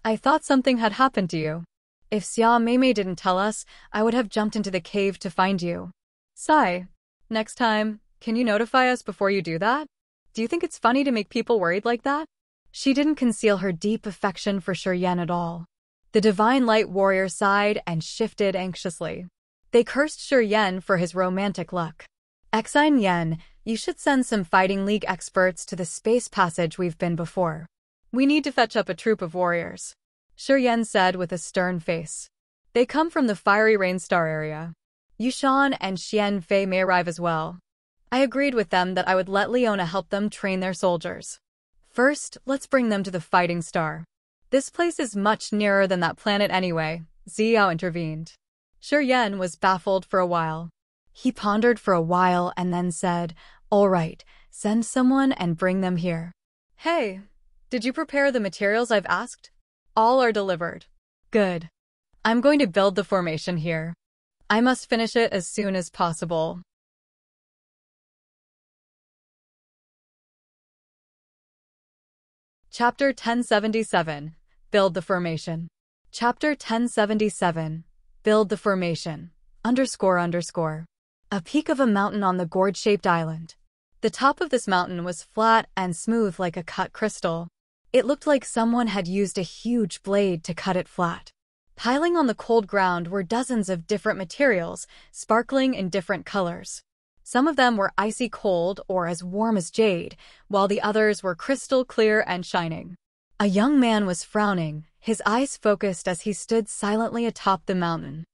I thought something had happened to you. If Xia Meimei didn't tell us, I would have jumped into the cave to find you." Sigh. "Next time, can you notify us before you do that? Do you think it's funny to make people worried like that?" She didn't conceal her deep affection for Shuryen at all. The Divine Light Warrior sighed and shifted anxiously. They cursed Shuryen for his romantic luck. "Exine Yen, you should send some Fighting League experts to the space passage we've been before. We need to fetch up a troop of warriors," Shuryen said with a stern face. "They come from the Fiery Rain Star area. Yushan and Xian Fei may arrive as well." I agreed with them that I would let Leona help them train their soldiers. "First, let's bring them to the Fighting Star. This place is much nearer than that planet anyway," Ziyao intervened. Shuryen was baffled for a while. He pondered for a while and then said, "All right, send someone and bring them here." "Hey, did you prepare the materials I've asked?" "All are delivered." "Good. I'm going to build the formation here. I must finish it as soon as possible." Chapter 1077. Build the Formation. Chapter 1077. Build the Formation. __. A peak of a mountain on the gourd-shaped island. The top of this mountain was flat and smooth like a cut crystal. It looked like someone had used a huge blade to cut it flat. Piling on the cold ground were dozens of different materials, sparkling in different colors. Some of them were icy cold or as warm as jade, while the others were crystal clear and shining. A young man was frowning, his eyes focused as he stood silently atop the mountain.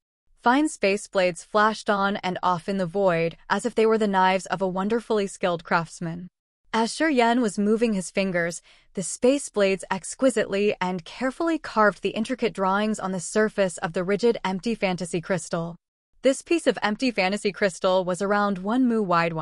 Fine space blades flashed on and off in the void as if they were the knives of a wonderfully skilled craftsman. As Shuryen was moving his fingers, the space blades exquisitely and carefully carved the intricate drawings on the surface of the rigid empty fantasy crystal. This piece of empty fantasy crystal was around 1 mu wide.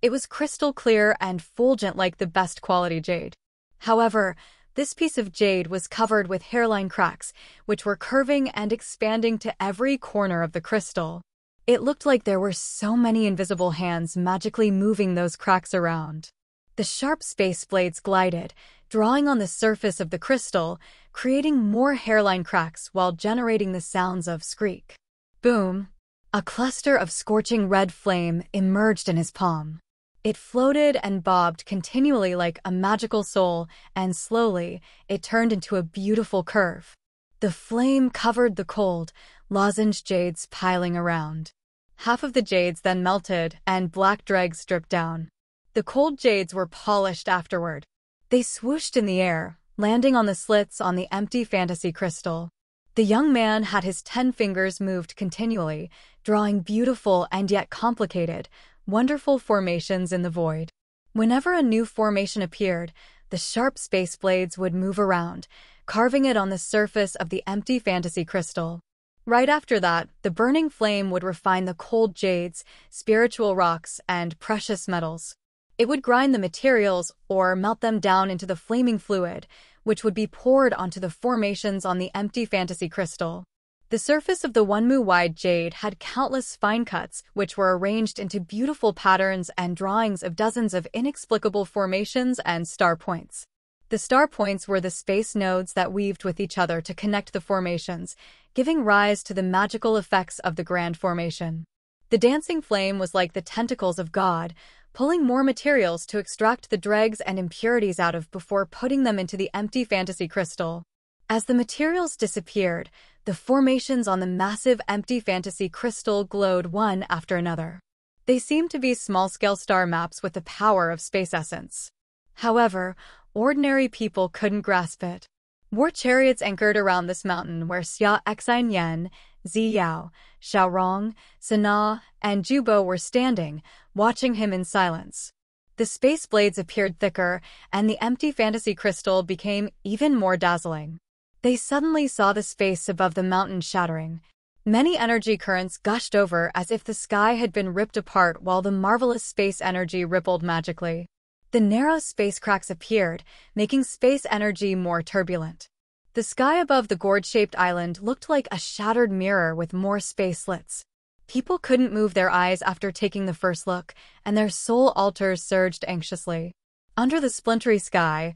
It was crystal clear and fulgent like the best quality jade. However, this piece of jade was covered with hairline cracks, which were curving and expanding to every corner of the crystal. It looked like there were so many invisible hands magically moving those cracks around. The sharp space blades glided, drawing on the surface of the crystal, creating more hairline cracks while generating the sounds of screak. Boom! A cluster of scorching red flame emerged in his palm. It floated and bobbed continually like a magical soul, and slowly, it turned into a beautiful curve. The flame covered the cold, lozenge jades piling around. Half of the jades then melted, and black dregs dripped down. The cold jades were polished afterward. They swooshed in the air, landing on the slits on the empty fantasy crystal. The young man had his 10 fingers moved continually, drawing beautiful and yet complicated, wonderful formations in the void. Whenever a new formation appeared, the sharp space blades would move around, carving it on the surface of the empty fantasy crystal. Right after that, the burning flame would refine the cold jades, spiritual rocks, and precious metals. It would grind the materials or melt them down into the flaming fluid, which would be poured onto the formations on the empty fantasy crystal. The surface of the 1 mu wide jade had countless fine cuts, which were arranged into beautiful patterns and drawings of dozens of inexplicable formations and star points. The star points were the space nodes that weaved with each other to connect the formations, giving rise to the magical effects of the grand formation. The dancing flame was like the tentacles of God, pulling more materials to extract the dregs and impurities out of before putting them into the empty fantasy crystal. As the materials disappeared, the formations on the massive empty fantasy crystal glowed one after another. They seemed to be small-scale star maps with the power of space essence. However, ordinary people couldn't grasp it. War chariots anchored around this mountain where Xia Xin Yan, Zi Yao, Xiaorong, Sana, and Jubo were standing, watching him in silence. The space blades appeared thicker, and the empty fantasy crystal became even more dazzling. They suddenly saw the space above the mountain shattering. Many energy currents gushed over as if the sky had been ripped apart while the marvelous space energy rippled magically. The narrow space cracks appeared, making space energy more turbulent. The sky above the gourd-shaped island looked like a shattered mirror with more space slits. People couldn't move their eyes after taking the first look, and their soul altars surged anxiously. Under the splintery sky,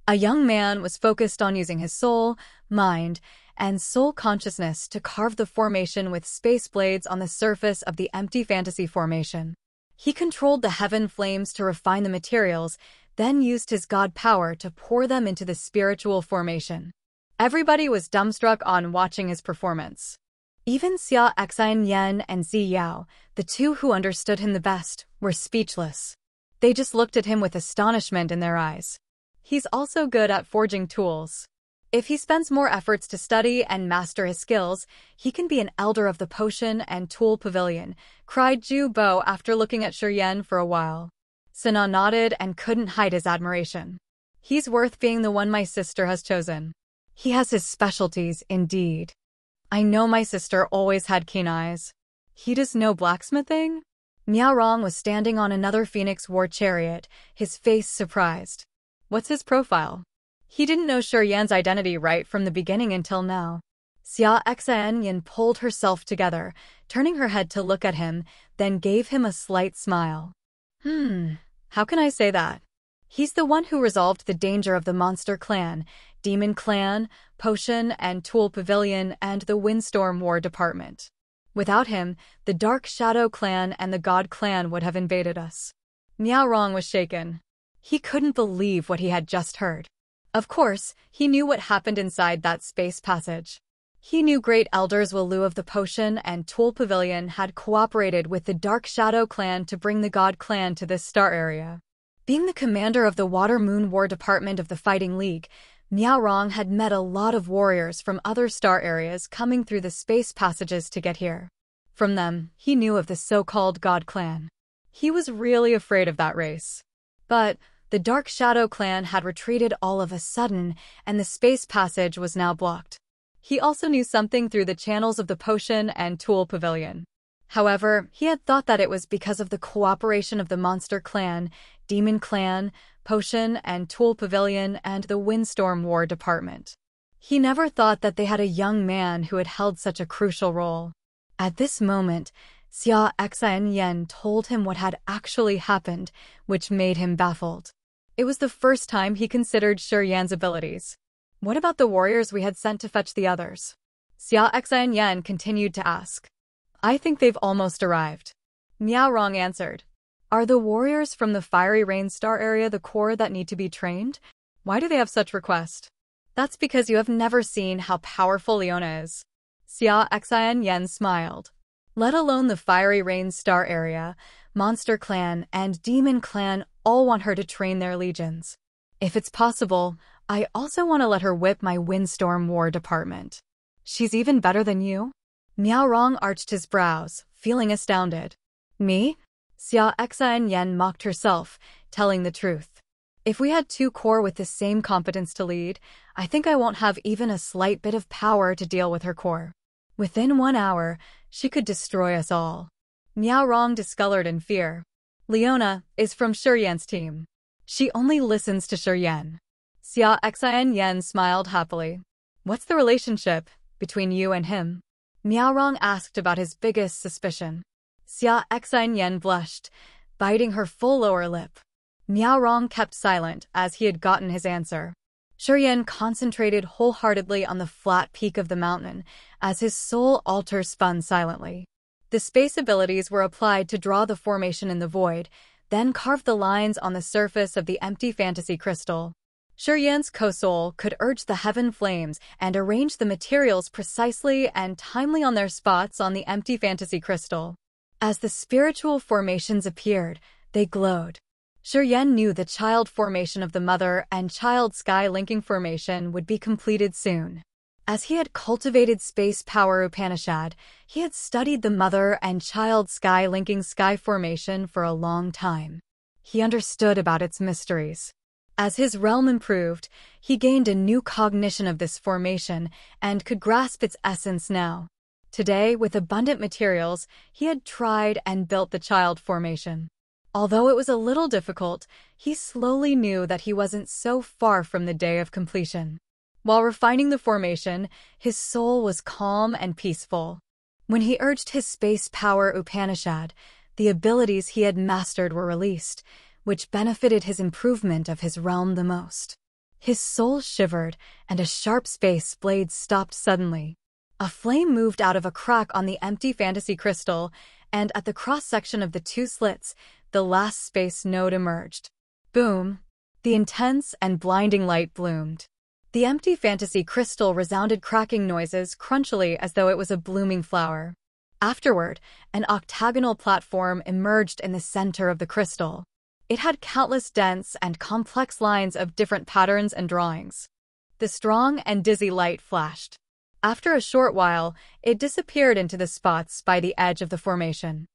a young man was focused on using his soul, mind, and soul consciousness to carve the formation with space blades on the surface of the empty fantasy formation. He controlled the heaven flames to refine the materials, then used his god power to pour them into the spiritual formation. Everybody was dumbstruck on watching his performance. Even Xia Xin Yan and Zi Yao, the two who understood him the best, were speechless. They just looked at him with astonishment in their eyes. He's also good at forging tools. If he spends more efforts to study and master his skills, he can be an elder of the potion and tool pavilion, cried Ju Bo after looking at Shi Yan for a while. Sana nodded and couldn't hide his admiration. He's worth being the one my sister has chosen. He has his specialties, indeed. I know my sister always had keen eyes. He does no blacksmithing? Miao Rong was standing on another Phoenix war chariot, his face surprised. What's his profile? He didn't know Shi Yan's identity right from the beginning until now. Xia Xin Yan pulled herself together, turning her head to look at him, then gave him a slight smile. How can I say that? He's the one who resolved the danger of the Monster Clan, Demon Clan, Potion and Tool Pavilion, and the Windstorm War Department. Without him, the Dark Shadow Clan and the God Clan would have invaded us. Miao Rong was shaken. He couldn't believe what he had just heard. Of course, he knew what happened inside that space passage. He knew Great Elders Walu of the Potion and Tool Pavilion had cooperated with the Dark Shadow Clan to bring the God Clan to this star area. Being the commander of the Water Moon War Department of the Fighting League, Miao Rong had met a lot of warriors from other star areas coming through the space passages to get here. From them, he knew of the so-called God Clan. He was really afraid of that race. But the Dark Shadow Clan had retreated all of a sudden, and the space passage was now blocked. He also knew something through the channels of the Potion and Tool Pavilion. However, he had thought that it was because of the cooperation of the Monster Clan, Demon Clan, Potion and Tool Pavilion, and the Windstorm War Department. He never thought that they had a young man who had held such a crucial role. At this moment, Xia Xin Yan told him what had actually happened, which made him baffled. It was the first time he considered Shi Yan's abilities. What about the warriors we had sent to fetch the others? Xia Xin Yan continued to ask. I think they've almost arrived. Miao Rong answered. Are the warriors from the Fiery Rain Star area the core that need to be trained? Why do they have such request? That's because you have never seen how powerful Leona is. Xia Xin Yan smiled. Let alone the Fiery Rain Star area, Monster Clan and Demon Clan all want her to train their legions. If it's possible, I also want to let her whip my Windstorm War Department. She's even better than you? Miao Rong arched his brows, feeling astounded. Me? Xia Xin Yan mocked herself, telling the truth. If we had two core with the same competence to lead, I think I won't have even a slight bit of power to deal with her core. Within 1 hour, she could destroy us all. Miao Rong discolored in fear. Leona is from Shi Yan's team. She only listens to Shi Yan. Xia Xin Yan smiled happily. What's the relationship between you and him? Miao Rong asked about his biggest suspicion. Xia Xin Yan blushed, biting her full lower lip. Miao Rong kept silent as he had gotten his answer. Shi Yan concentrated wholeheartedly on the flat peak of the mountain as his soul altar spun silently. The space abilities were applied to draw the formation in the void, then carve the lines on the surface of the empty fantasy crystal. Shi Yan's co-soul could urge the heaven flames and arrange the materials precisely and timely on their spots on the empty fantasy crystal. As the spiritual formations appeared, they glowed. Yan knew the child formation of the mother and child sky linking formation would be completed soon. As he had cultivated space power Upanishad, he had studied the mother and child sky linking sky formation for a long time. He understood about its mysteries. As his realm improved, he gained a new cognition of this formation and could grasp its essence now. Today, with abundant materials, he had tried and built the child formation. Although it was a little difficult, he slowly knew that he wasn't so far from the day of completion. While refining the formation, his soul was calm and peaceful. When he urged his space power Upanishad, the abilities he had mastered were released, which benefited his improvement of his realm the most. His soul shivered, and a sharp space blade stopped suddenly. A flame moved out of a crack on the empty fantasy crystal, and at the cross-section of the two slits, the last space node emerged. Boom! The intense and blinding light bloomed. The empty fantasy crystal resounded cracking noises crunchily as though it was a blooming flower. Afterward, an octagonal platform emerged in the center of the crystal. It had countless dense and complex lines of different patterns and drawings. The strong and dizzy light flashed. After a short while, it disappeared into the spots by the edge of the formation.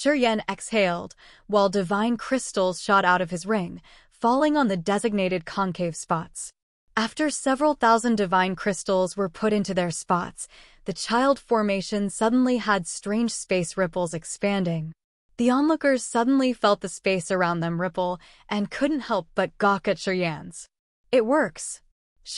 Yan exhaled, while divine crystals shot out of his ring, falling on the designated concave spots. After several thousand divine crystals were put into their spots, the child formation suddenly had strange space ripples expanding. The onlookers suddenly felt the space around them ripple and couldn't help but gawk at Yan's. "It works,"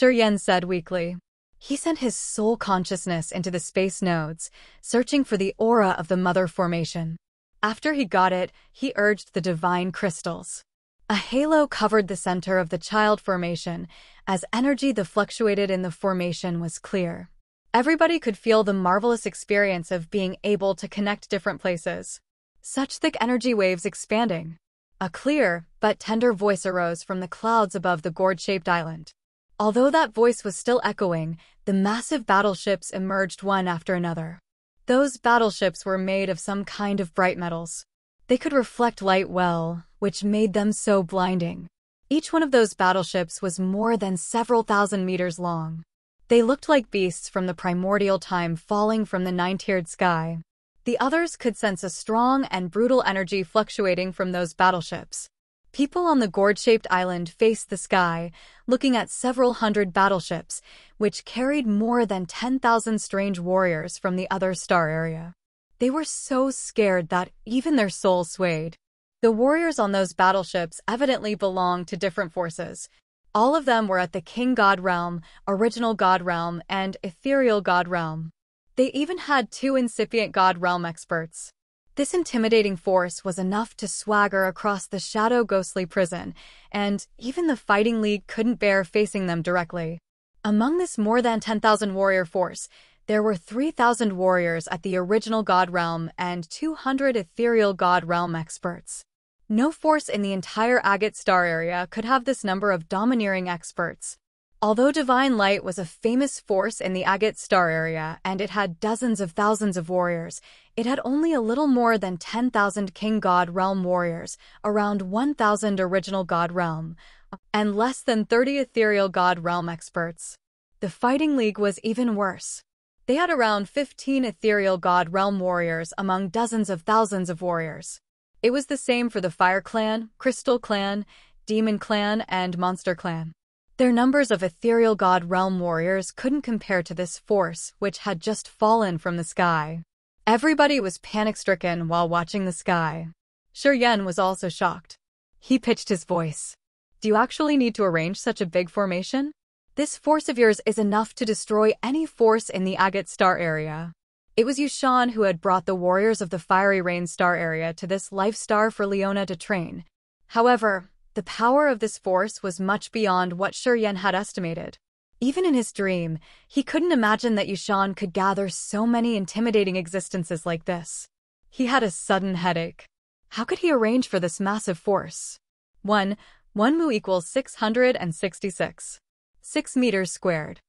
Yan said weakly. He sent his soul consciousness into the space nodes, searching for the aura of the mother formation. After he got it, he urged the divine crystals. A halo covered the center of the child formation, as energy that fluctuated in the formation was clear. Everybody could feel the marvelous experience of being able to connect different places. Such thick energy waves expanding. A clear but tender voice arose from the clouds above the gourd-shaped island. Although that voice was still echoing, the massive battleships emerged one after another. Those battleships were made of some kind of bright metals. They could reflect light well, which made them so blinding. Each one of those battleships was more than several thousand meters long. They looked like beasts from the primordial time falling from the nine-tiered sky. The others could sense a strong and brutal energy fluctuating from those battleships. People on the gourd-shaped island faced the sky, looking at several hundred battleships, which carried more than 10,000 strange warriors from the other star area. They were so scared that even their souls swayed. The warriors on those battleships evidently belonged to different forces. All of them were at the King God Realm, Original God Realm, and Ethereal God Realm. They even had 2 incipient God Realm experts. This intimidating force was enough to swagger across the shadow ghostly prison, and even the Fighting League couldn't bear facing them directly. Among this more than 10,000 warrior force, there were 3,000 warriors at the Original God Realm and 200 Ethereal God Realm experts. No force in the entire Agate star area could have this number of domineering experts. Although Divine Light was a famous force in the Agate star area and it had dozens of thousands of warriors, it had only a little more than 10,000 King God Realm warriors, around 1,000 Original God Realm, and less than 30 Ethereal God Realm experts. The Fighting League was even worse. They had around 15 Ethereal God Realm warriors among dozens of thousands of warriors. It was the same for the Fire Clan, Crystal Clan, Demon Clan, and Monster Clan. Their numbers of Ethereal God Realm warriors couldn't compare to this force, which had just fallen from the sky. Everybody was panic-stricken while watching the sky. Yan was also shocked. He pitched his voice. "Do you actually need to arrange such a big formation? This force of yours is enough to destroy any force in the Agate star area." It was Yushan who had brought the warriors of the Fiery Rain star area to this life star for Leona to train. However, the power of this force was much beyond what Yan had estimated. Even in his dream, he couldn't imagine that Yushan could gather so many intimidating existences like this. He had a sudden headache. How could he arrange for this massive force? 1 mu equals 666. 6 meters squared.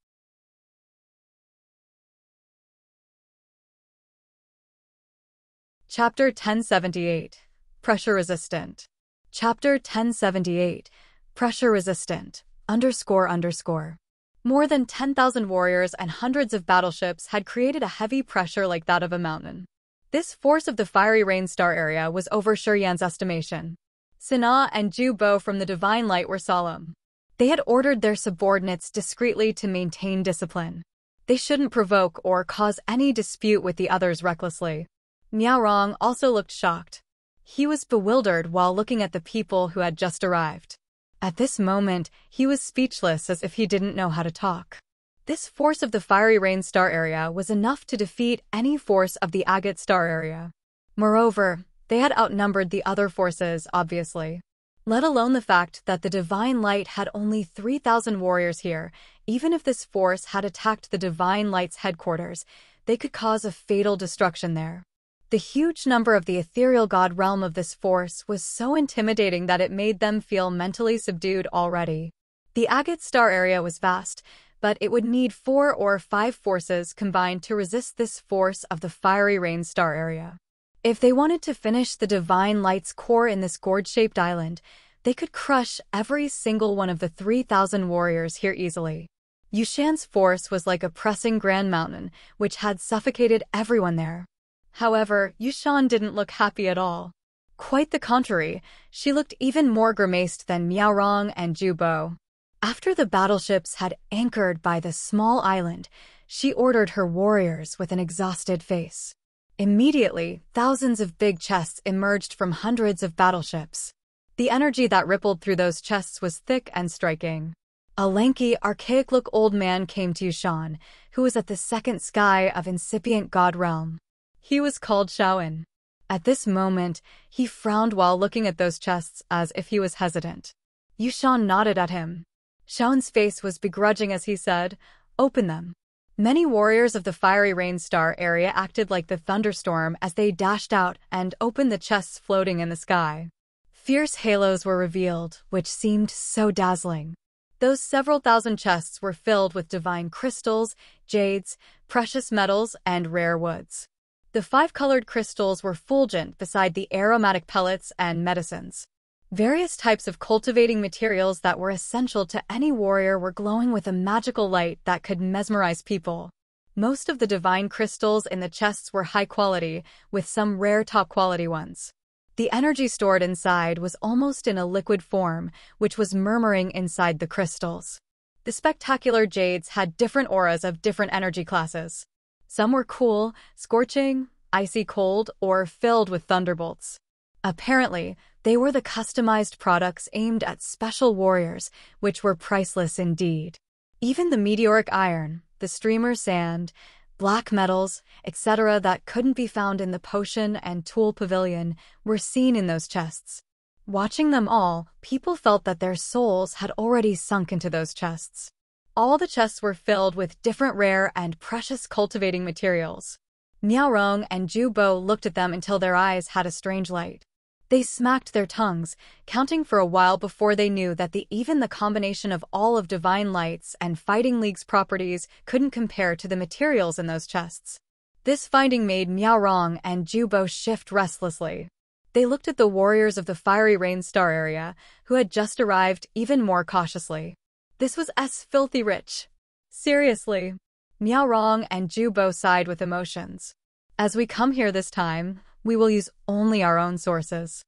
Chapter 1078. Pressure Resistant. Chapter 1078, Pressure Resistant, __. More than 10,000 warriors and hundreds of battleships had created a heavy pressure like that of a mountain. This force of the fiery rain star area was over Shuryan's estimation. Sana and Ju Bo from the Divine Light were solemn. They had ordered their subordinates discreetly to maintain discipline. They shouldn't provoke or cause any dispute with the others recklessly. Miao Rong also looked shocked. He was bewildered while looking at the people who had just arrived. At this moment, he was speechless as if he didn't know how to talk. This force of the fiery rain star area was enough to defeat any force of the agate star area. Moreover, they had outnumbered the other forces, obviously. Let alone the fact that the Divine Light had only 3,000 warriors here. Even if this force had attacked the Divine Light's headquarters, they could cause a fatal destruction there. The huge number of the ethereal god realm of this force was so intimidating that it made them feel mentally subdued already. The agate star area was vast, but it would need 4 or 5 forces combined to resist this force of the fiery rain star area. If they wanted to finish the Divine Light's core in this gourd-shaped island, they could crush every single one of the 3,000 warriors here easily. Yushan's force was like a pressing grand mountain, which had suffocated everyone there. However, Yushan didn't look happy at all. Quite the contrary, she looked even more grimaced than Miao Rong and Ju Bo. After the battleships had anchored by the small island, she ordered her warriors with an exhausted face. Immediately, thousands of big chests emerged from hundreds of battleships. The energy that rippled through those chests was thick and striking. A lanky, archaic-look old man came to Yushan, who was at the second sky of incipient god realm. He was called Shaoan. At this moment, he frowned while looking at those chests as if he was hesitant. Yushan nodded at him. Shaoan's face was begrudging as he said, "Open them." Many warriors of the fiery rain star area acted like the thunderstorm as they dashed out and opened the chests floating in the sky. Fierce halos were revealed, which seemed so dazzling. Those several thousand chests were filled with divine crystals, jades, precious metals, and rare woods. The 5-colored crystals were fulgent beside the aromatic pellets and medicines. Various types of cultivating materials that were essential to any warrior were glowing with a magical light that could mesmerize people. Most of the divine crystals in the chests were high quality, with some rare top-quality ones. The energy stored inside was almost in a liquid form, which was murmuring inside the crystals. The spectacular jades had different auras of different energy classes. Some were cool, scorching, icy cold, or filled with thunderbolts. Apparently, they were the customized products aimed at special warriors, which were priceless indeed. Even the meteoric iron, the streamer sand, black metals, etc. that couldn't be found in the potion and tool pavilion were seen in those chests. Watching them all, people felt that their souls had already sunk into those chests. All the chests were filled with different rare and precious cultivating materials. Miao Rong and Ju Bo looked at them until their eyes had a strange light. They smacked their tongues, counting for a while before they knew that even the combination of all of Divine Light's and Fighting League's properties couldn't compare to the materials in those chests. This finding made Miao Rong and Ju Bo shift restlessly. They looked at the warriors of the fiery rain star area, who had just arrived, even more cautiously. This was filthy rich. Seriously. Miao Rong and Ju Bo sighed with emotions. As we come here this time, we will use only our own sources.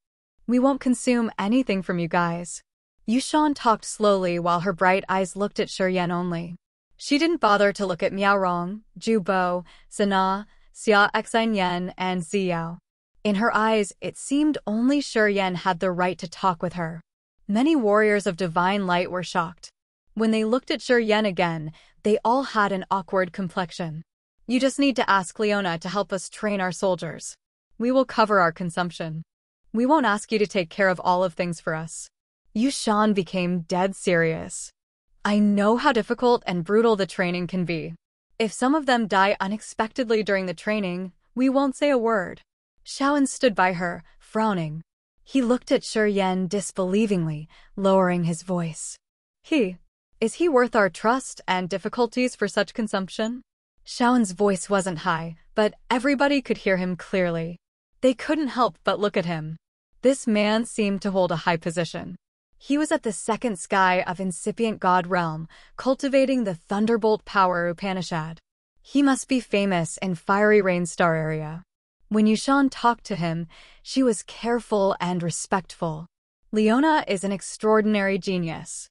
We won't consume anything from you guys. Yushan talked slowly while her bright eyes looked at Shuryan only. She didn't bother to look at Miao Rong, Ju Bo, Sana, Xia Xinyan, and Ziyao. In her eyes, it seemed only Shuryan had the right to talk with her. Many warriors of Divine Light were shocked. When they looked at Shuryan again, they all had an awkward complexion. You just need to ask Leona to help us train our soldiers. We will cover our consumption. We won't ask you to take care of all of things for us. Yushan became dead serious. I know how difficult and brutal the training can be. If some of them die unexpectedly during the training, we won't say a word. Shaoan stood by her, frowning. He looked at Shuryan disbelievingly, lowering his voice. Is he worth our trust and difficulties for such consumption? Shaoan's voice wasn't high, but everybody could hear him clearly. They couldn't help but look at him. This man seemed to hold a high position. He was at the second sky of incipient god realm, cultivating the thunderbolt power Upanishad. He must be famous in Fiery Rain Star area. When Yushan talked to him, she was careful and respectful. Leona is an extraordinary genius.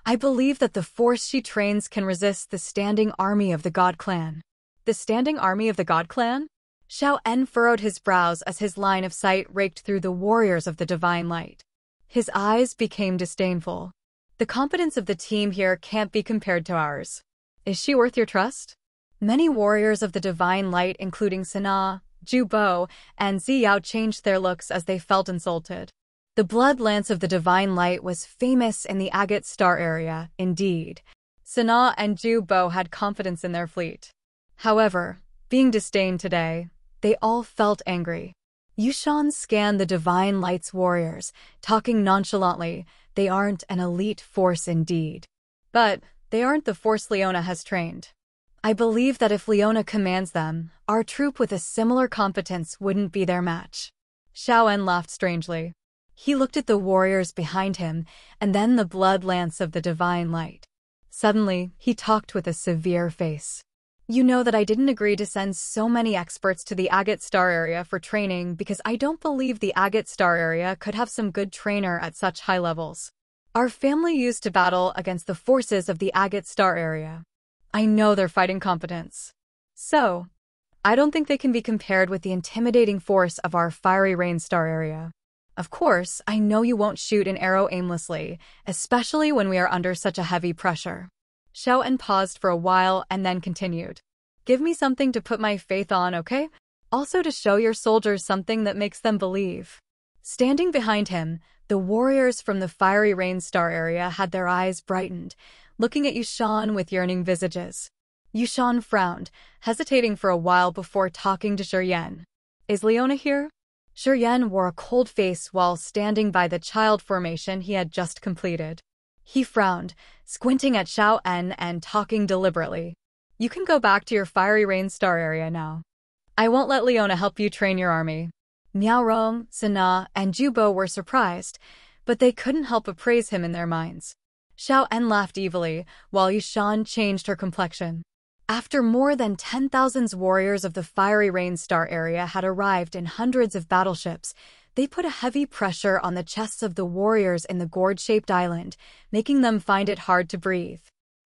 I believe that the force she trains can resist the standing army of the God Clan. The standing army of the God Clan? Xiao En furrowed his brows as his line of sight raked through the warriors of the Divine Light. His eyes became disdainful. The competence of the team here can't be compared to ours. Is she worth your trust? Many warriors of the Divine Light, including Sana, Zhu Bo, and Ziyao, changed their looks as they felt insulted. The blood lance of the Divine Light was famous in the Agate Star area, indeed. Sana and Zhu Bo had confidence in their fleet. However, being disdained today, they all felt angry. Yushan scanned the Divine Light's warriors, talking nonchalantly. They aren't an elite force indeed. But they aren't the force Leona has trained. I believe that if Leona commands them, our troop with a similar competence wouldn't be their match. Xiao En laughed strangely. He looked at the warriors behind him, and then the blood lance of the Divine Light. Suddenly, he talked with a severe face. You know that I didn't agree to send so many experts to the Agate Star area for training because I don't believe the Agate Star area could have some good trainer at such high levels. Our family used to battle against the forces of the Agate Star area. I know their fighting competence. So, I don't think they can be compared with the intimidating force of our Fiery Rain Star area. Of course, I know you won't shoot an arrow aimlessly, especially when we are under such a heavy pressure. Xiao En paused for a while and then continued. Give me something to put my faith on, okay? Also to show your soldiers something that makes them believe. Standing behind him, the warriors from the Fiery Rain Star area had their eyes brightened, looking at Yushan with yearning visages. Yushan frowned, hesitating for a while before talking to Shiryen. Is Leona here? Shiryen wore a cold face while standing by the child formation he had just completed. He frowned, squinting at Xiao En and talking deliberately. You can go back to your Fiery Rain Star area now. I won't let Leona help you train your army. Miao Rong, Sana, and Zhu Bo were surprised, but they couldn't help but praise him in their minds. Xiao En laughed evilly, while Yushan changed her complexion. After more than 10,000 warriors of the Fiery Rain Star area had arrived in hundreds of battleships, they put a heavy pressure on the chests of the warriors in the gourd-shaped island, making them find it hard to breathe.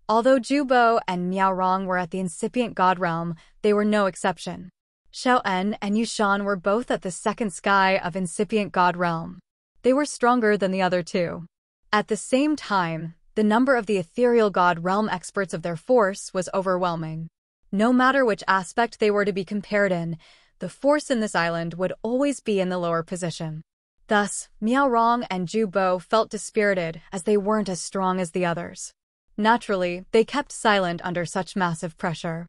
Although Zhu Bo and Miao Rong were at the incipient god realm, they were no exception. Xiao En and Yushan were both at the second sky of incipient god realm. They were stronger than the other two. At the same time, the number of the ethereal god realm experts of their force was overwhelming. No matter which aspect they were to be compared in, the force in this island would always be in the lower position. Thus, Miao Rong and Zhu Bo felt dispirited as they weren't as strong as the others. Naturally, they kept silent under such massive pressure.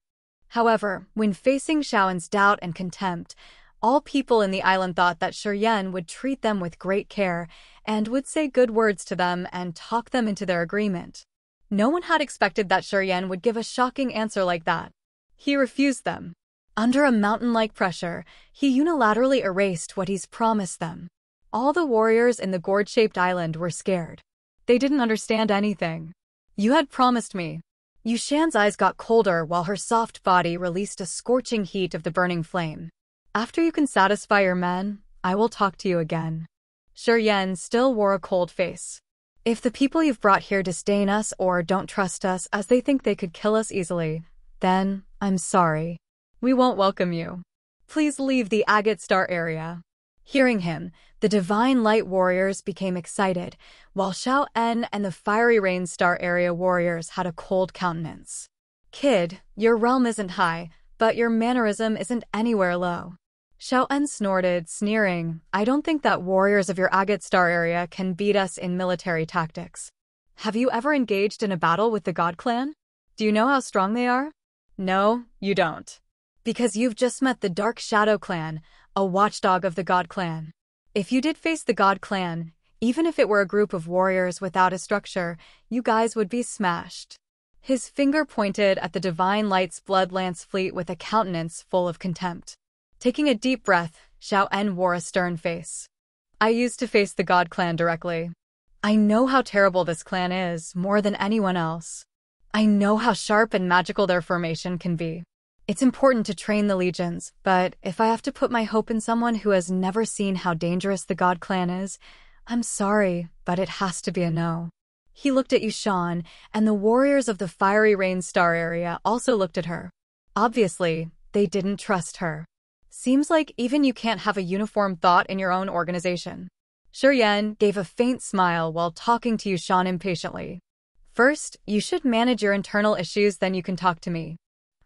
However, when facing Xiao En's doubt and contempt, all people in the island thought that Shiryen would treat them with great care and would say good words to them and talk them into their agreement. No one had expected that Shiryen would give a shocking answer like that. He refused them. Under a mountain-like pressure, he unilaterally erased what he's promised them. All the warriors in the gourd-shaped island were scared. They didn't understand anything. You had promised me. Yushan's eyes got colder while her soft body released a scorching heat of the burning flame. After you can satisfy your men, I will talk to you again. Shiryen still wore a cold face. If the people you've brought here disdain us or don't trust us as they think they could kill us easily, then I'm sorry. We won't welcome you. Please leave the Agate Star area. Hearing him, the Divine Light warriors became excited, while Xiao En and the Fiery Rain Star area warriors had a cold countenance. Kid, your realm isn't high, but your mannerism isn't anywhere low. Xiao En snorted, sneering, I don't think that warriors of your Agate Star area can beat us in military tactics. Have you ever engaged in a battle with the God Clan? Do you know how strong they are? No, you don't. Because you've just met the Dark Shadow Clan, a watchdog of the God Clan. If you did face the God Clan, even if it were a group of warriors without a structure, you guys would be smashed. His finger pointed at the Divine Light's Blood Lance fleet with a countenance full of contempt. Taking a deep breath, Xiao En wore a stern face. I used to face the God clan directly. I know how terrible this clan is, more than anyone else. I know how sharp and magical their formation can be. It's important to train the legions, but if I have to put my hope in someone who has never seen how dangerous the God clan is, I'm sorry, but it has to be a no. He looked at Yushan, and the warriors of the Fiery Rain Star area also looked at her. Obviously, they didn't trust her. Seems like even you can't have a uniform thought in your own organization. Shuryen gave a faint smile while talking to Yushan impatiently. First, you should manage your internal issues, then you can talk to me.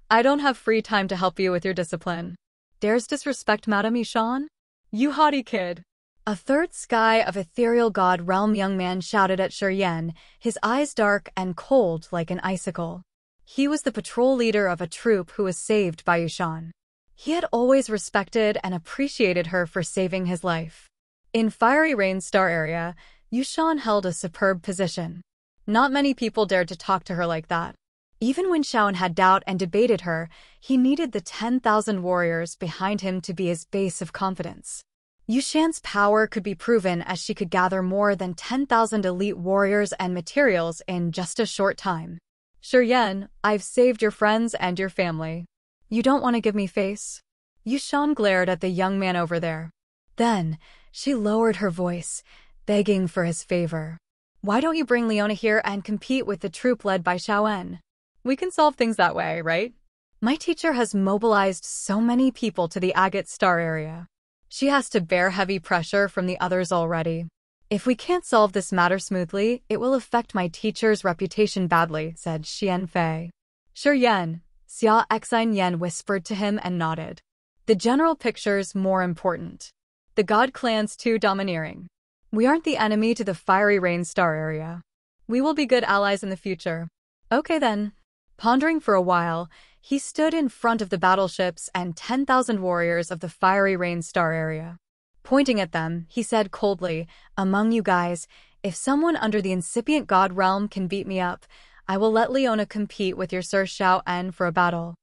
I don't have free time to help you with your discipline. Dares disrespect Madame Yushan? You haughty kid. A third sky of ethereal god realm young man shouted at Shuryen, his eyes dark and cold like an icicle. He was the patrol leader of a troop who was saved by Yushan. He had always respected and appreciated her for saving his life. In Fiery Rain Star area, Yushan held a superb position. Not many people dared to talk to her like that. Even when Shaoan had doubt and debated her, he needed the 10,000 warriors behind him to be his base of confidence. Yushan's power could be proven as she could gather more than 10,000 elite warriors and materials in just a short time. Shuryen, I've saved your friends and your family. You don't want to give me face? Yushan glared at the young man over there. Then, she lowered her voice, begging for his favor. Why don't you bring Leona here and compete with the troop led by Shaoan? We can solve things that way, right? My teacher has mobilized so many people to the Agate Star area. She has to bear heavy pressure from the others already. If we can't solve this matter smoothly, it will affect my teacher's reputation badly, said Xian Fei. Shuryen, Xia Xin Yen whispered to him and nodded. The general picture's more important. The God clan's too domineering. We aren't the enemy to the Fiery Rain Star area. We will be good allies in the future. Okay then. Pondering for a while, he stood in front of the battleships and 10,000 warriors of the Fiery Rain Star area. Pointing at them, he said coldly, among you guys, if someone under the incipient god realm can beat me up, I will let Leona compete with your Sir Shaoan for a battle.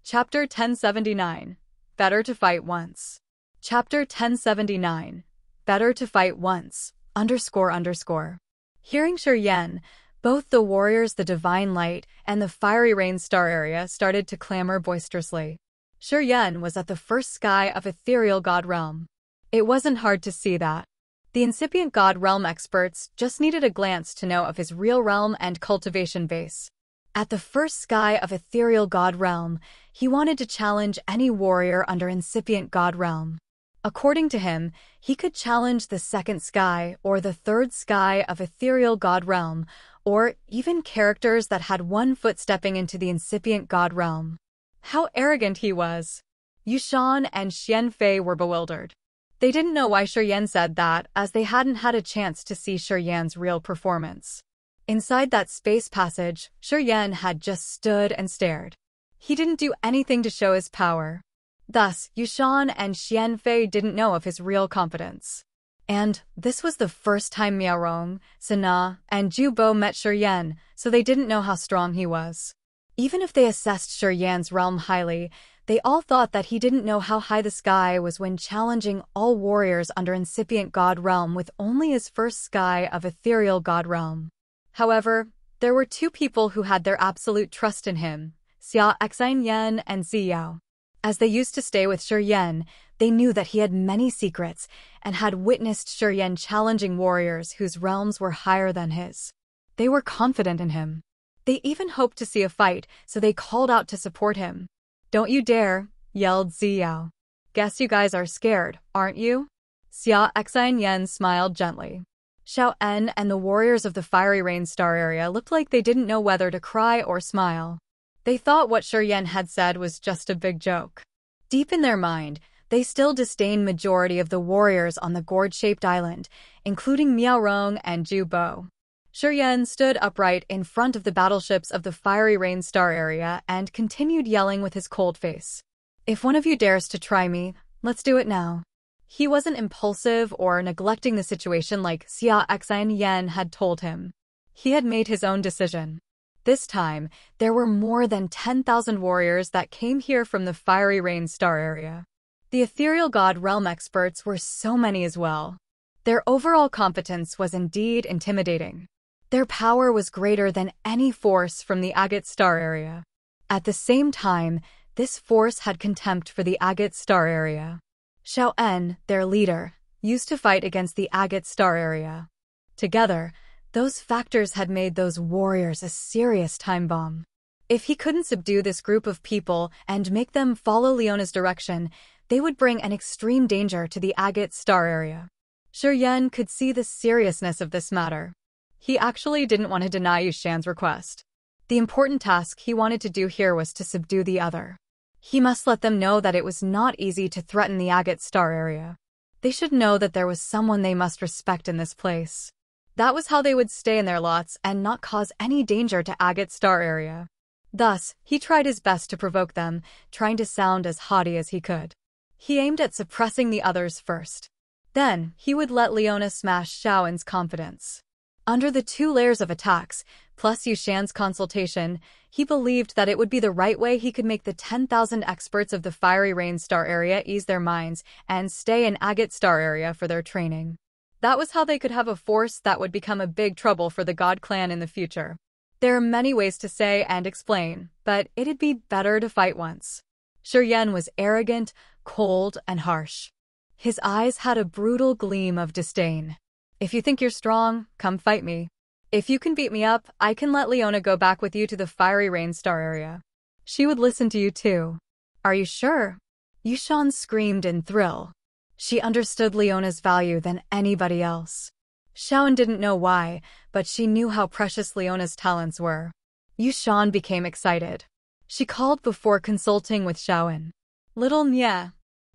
Chapter 1079. Better to fight once. Chapter 1079. Better to fight once. __. Hearing Shuryen, both the warriors the Divine Light and the Fiery Rain Star area started to clamor boisterously. Shuryen was at the first sky of ethereal god realm. It wasn't hard to see that. The incipient god realm experts just needed a glance to know of his real realm and cultivation base. At the first sky of ethereal god realm, he wanted to challenge any warrior under incipient god realm. According to him, he could challenge the second sky or the third sky of ethereal god realm, or even characters that had one foot stepping into the incipient god realm. How arrogant he was! Yushan and Xian Fei were bewildered. They didn't know why Shuryen said that, as they hadn't had a chance to see Shuryen's real performance. Inside that space passage, Shuryen had just stood and stared. He didn't do anything to show his power. Thus, Yushan and Xian Fei didn't know of his real competence. And this was the first time Miaorong, Sana, and Zhu Bo met Shuryen, so they didn't know how strong he was. Even if they assessed Shuryen's realm highly, they all thought that he didn't know how high the sky was when challenging all warriors under incipient god realm with only his first sky of ethereal god realm. However, there were two people who had their absolute trust in him, Xia Xin Yen and Ziyao. As they used to stay with Shuryen, they knew that he had many secrets and had witnessed Shuryen challenging warriors whose realms were higher than his. They were confident in him. They even hoped to see a fight, so they called out to support him. Don't you dare, yelled Ziyao. Guess you guys are scared, aren't you? Xia Xin Yen smiled gently. Shaoan and the warriors of the Fiery Rain Star area looked like they didn't know whether to cry or smile. They thought what Shuryen had said was just a big joke. Deep in their mind, they still disdained majority of the warriors on the gourd-shaped island, including Miaorong and Zhu Bo. Shuryen stood upright in front of the battleships of the Fiery Rain Star area and continued yelling with his cold face. If one of you dares to try me, let's do it now. He wasn't impulsive or neglecting the situation like Xia Xin Yen had told him. He had made his own decision. This time, there were more than 10,000 warriors that came here from the Fiery Rain Star area. The Ethereal God Realm experts were so many as well. Their overall competence was indeed intimidating. Their power was greater than any force from the Agate Star area. At the same time, this force had contempt for the Agate Star area. Xiao En, their leader, used to fight against the Agate Star area. Together, those factors had made those warriors a serious time bomb. If he couldn't subdue this group of people and make them follow Leona's direction, they would bring an extreme danger to the Agate Star area. Shi Yan could see the seriousness of this matter. He actually didn't want to deny Yushan's request. The important task he wanted to do here was to subdue the other. He must let them know that it was not easy to threaten the Agate Star area. They should know that there was someone they must respect in this place. That was how they would stay in their lots and not cause any danger to Agate Star area. Thus, he tried his best to provoke them, trying to sound as haughty as he could. He aimed at suppressing the others first. Then, he would let Leona smash Xiaoen's confidence. Under the 2 layers of attacks, plus Yushan's consultation, he believed that it would be the right way he could make the 10,000 experts of the Fiery Rain Star area ease their minds and stay in Agate Star area for their training. That was how they could have a force that would become a big trouble for the God clan in the future. There are many ways to say and explain, but it'd be better to fight once. Shi Yan was arrogant, cold, and harsh. His eyes had a brutal gleam of disdain. If you think you're strong, come fight me. If you can beat me up, I can let Leona go back with you to the Fiery Rain Star area. She would listen to you too. Are you sure? Yushan screamed in thrill. She understood Leona's value than anybody else. Xiaoen didn't know why, but she knew how precious Leona's talents were. Yushan became excited. She called before consulting with Xiaoen. Little Nye.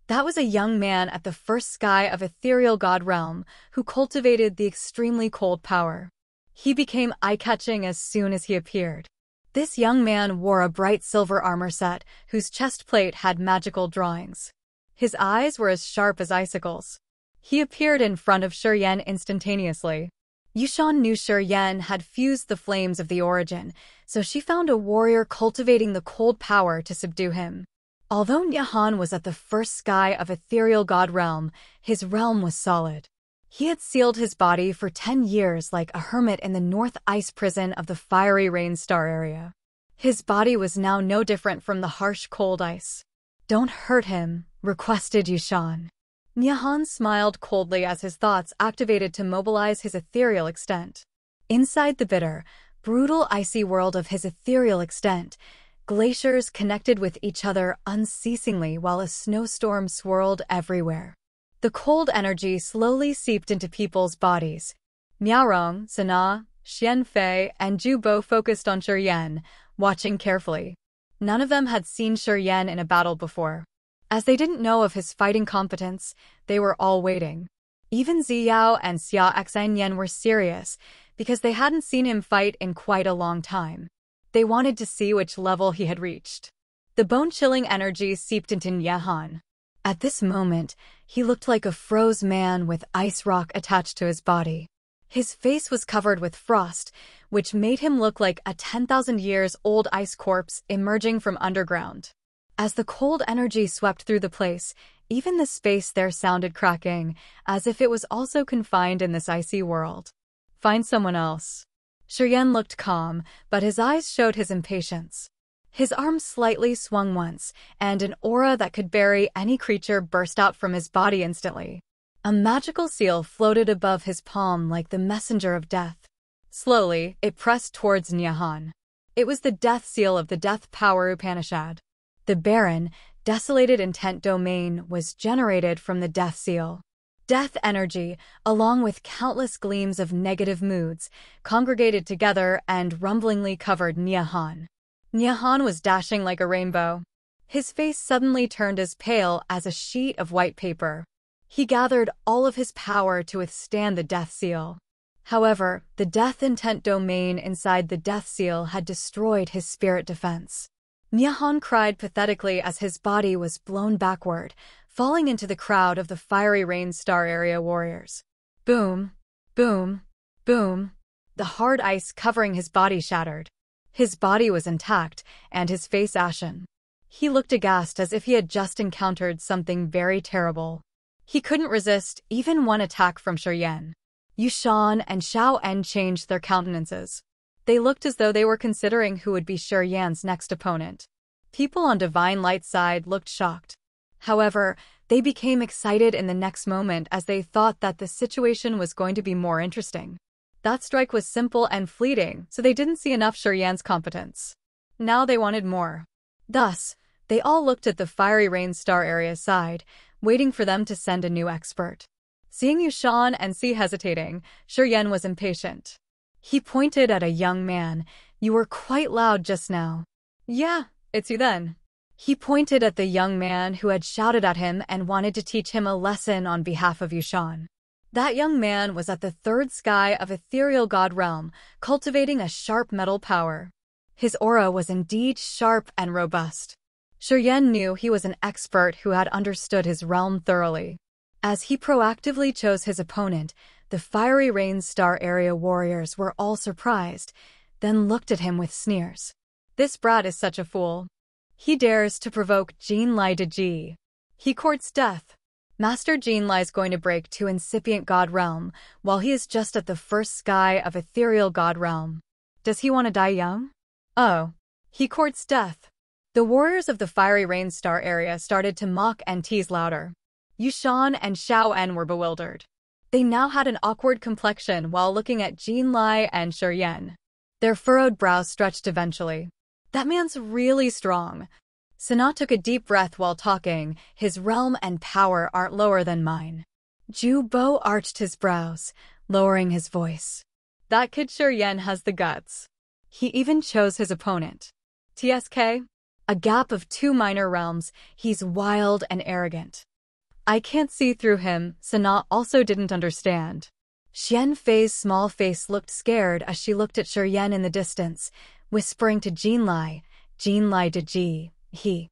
That was a young man at the first sky of Ethereal God Realm who cultivated the extremely cold power. He became eye-catching as soon as he appeared. This young man wore a bright silver armor set whose chest plate had magical drawings. His eyes were as sharp as icicles. He appeared in front of Shi Yan instantaneously. Yushan knew Shi Yan had fused the flames of the origin, so she found a warrior cultivating the cold power to subdue him. Although Nyahan was at the first sky of Ethereal God Realm, his realm was solid. He had sealed his body for 10 years like a hermit in the North Ice Prison of the Fiery Rain Star area. His body was now no different from the harsh cold ice. Don't hurt him, requested Yushan. Nyahan smiled coldly as his thoughts activated to mobilize his ethereal extent. Inside the bitter, brutal icy world of his ethereal extent, glaciers connected with each other unceasingly while a snowstorm swirled everywhere. The cold energy slowly seeped into people's bodies. Miaorong, Sana, Xianfei, and Zhu Bo focused on Shi Yan, watching carefully. None of them had seen Shi Yan in a battle before. As they didn't know of his fighting competence, they were all waiting. Even Ziyao and Xia Xinyan were serious, because they hadn't seen him fight in quite a long time. They wanted to see which level he had reached. The bone-chilling energy seeped into Nyahan. At this moment, he looked like a froze man with ice rock attached to his body. His face was covered with frost, which made him look like a 10,000 years old ice corpse emerging from underground. As the cold energy swept through the place, even the space there sounded cracking, as if it was also confined in this icy world. Find someone else. Shi Yan looked calm, but his eyes showed his impatience. His arm slightly swung once, and an aura that could bury any creature burst out from his body instantly. A magical seal floated above his palm like the messenger of death. Slowly, it pressed towards Nyahan. It was the death seal of the Death Power Upanishad. The barren, desolated intent domain was generated from the death seal. Death energy, along with countless gleams of negative moods, congregated together and rumblingly covered Nyahan. Nyahan was dashing like a rainbow. His face suddenly turned as pale as a sheet of white paper. He gathered all of his power to withstand the death seal. However, the death intent domain inside the death seal had destroyed his spirit defense. Nyahan cried pathetically as his body was blown backward, falling into the crowd of the Fiery Rain Star area warriors. Boom, boom, boom. The hard ice covering his body shattered. His body was intact, and his face ashen. He looked aghast as if he had just encountered something very terrible. He couldn't resist even one attack from Shuryen. Yushan and Xiao En changed their countenances. They looked as though they were considering who would be Shuryen's next opponent. People on Divine Light's side looked shocked. However, they became excited in the next moment as they thought that the situation was going to be more interesting. That strike was simple and fleeting, so they didn't see enough Shuryen's competence. Now they wanted more. Thus, they all looked at the Fiery Rain Star Area's side, waiting for them to send a new expert. Seeing Yushan and Si hesitating, Shuryen was impatient. He pointed at a young man. "You were quite loud just now." "Yeah, it's you then." He pointed at the young man who had shouted at him and wanted to teach him a lesson on behalf of Yushan. That young man was at the third sky of Ethereal God Realm, cultivating a sharp metal power. His aura was indeed sharp and robust. Shuryen knew he was an expert who had understood his realm thoroughly. As he proactively chose his opponent, the Fiery Rain Star Area warriors were all surprised, then looked at him with sneers. "This brat is such a fool. He dares to provoke Jinlai Deji. He courts death. Master Jinlai's going to break to incipient God Realm, while he is just at the first sky of Ethereal God Realm. Does he want to die young? Oh, he courts death." The warriors of the Fiery Rain Star Area started to mock and tease louder. Yushan and Xiao En were bewildered. They now had an awkward complexion while looking at Jinlai and Shuryen. Their furrowed brows stretched eventually. "That man's really strong." Sana took a deep breath while talking. "His realm and power aren't lower than mine." Ju Bo arched his brows, lowering his voice. "That kid Shuryen has the guts." He even chose his opponent. "TSK? A gap of 2 minor realms, he's wild and arrogant. I can't see through him." Sana also didn't understand. Xian Fei's small face looked scared as she looked at Shuryen in the distance, whispering to Jinlai, "Jinlai Deji, he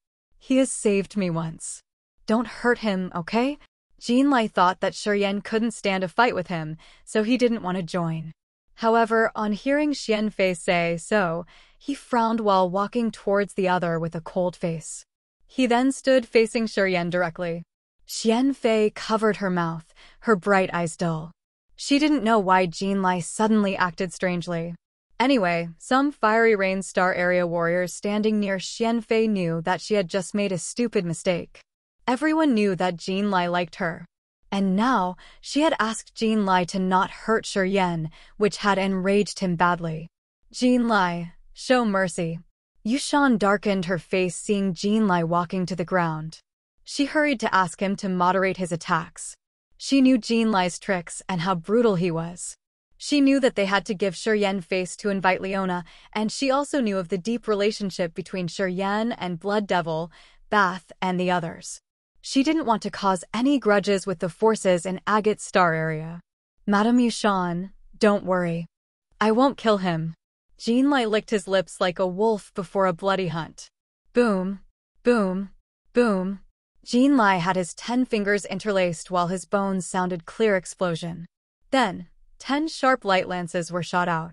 has saved me once. Don't hurt him, okay?" Jinlai thought that Shuryen couldn't stand a fight with him, so he didn't want to join. However, on hearing Xian Fei say so, he frowned while walking towards the other with a cold face. He then stood facing Shuryen directly. Xian Fei covered her mouth, her bright eyes dull. She didn't know why Jinlai suddenly acted strangely. Anyway, some Fiery Rain Star Area warriors standing near Xian Fei knew that she had just made a stupid mistake. Everyone knew that Jinlai liked her. And now, she had asked Jinlai to not hurt Shuryen, which had enraged him badly. "Jinlai, show mercy." Yushan darkened her face seeing Jinlai walking to the ground. She hurried to ask him to moderate his attacks. She knew Jinlai's tricks and how brutal he was. She knew that they had to give Shuryen face to invite Leona, and she also knew of the deep relationship between Shuryen and Blood Devil, Bath, and the others. She didn't want to cause any grudges with the forces in Agate's star area. "Madame Yushan, don't worry. I won't kill him." Jinlai licked his lips like a wolf before a bloody hunt. Boom, boom, boom. Jinlai had his 10 fingers interlaced while his bones sounded clear explosion. Then, 10 sharp light lances were shot out.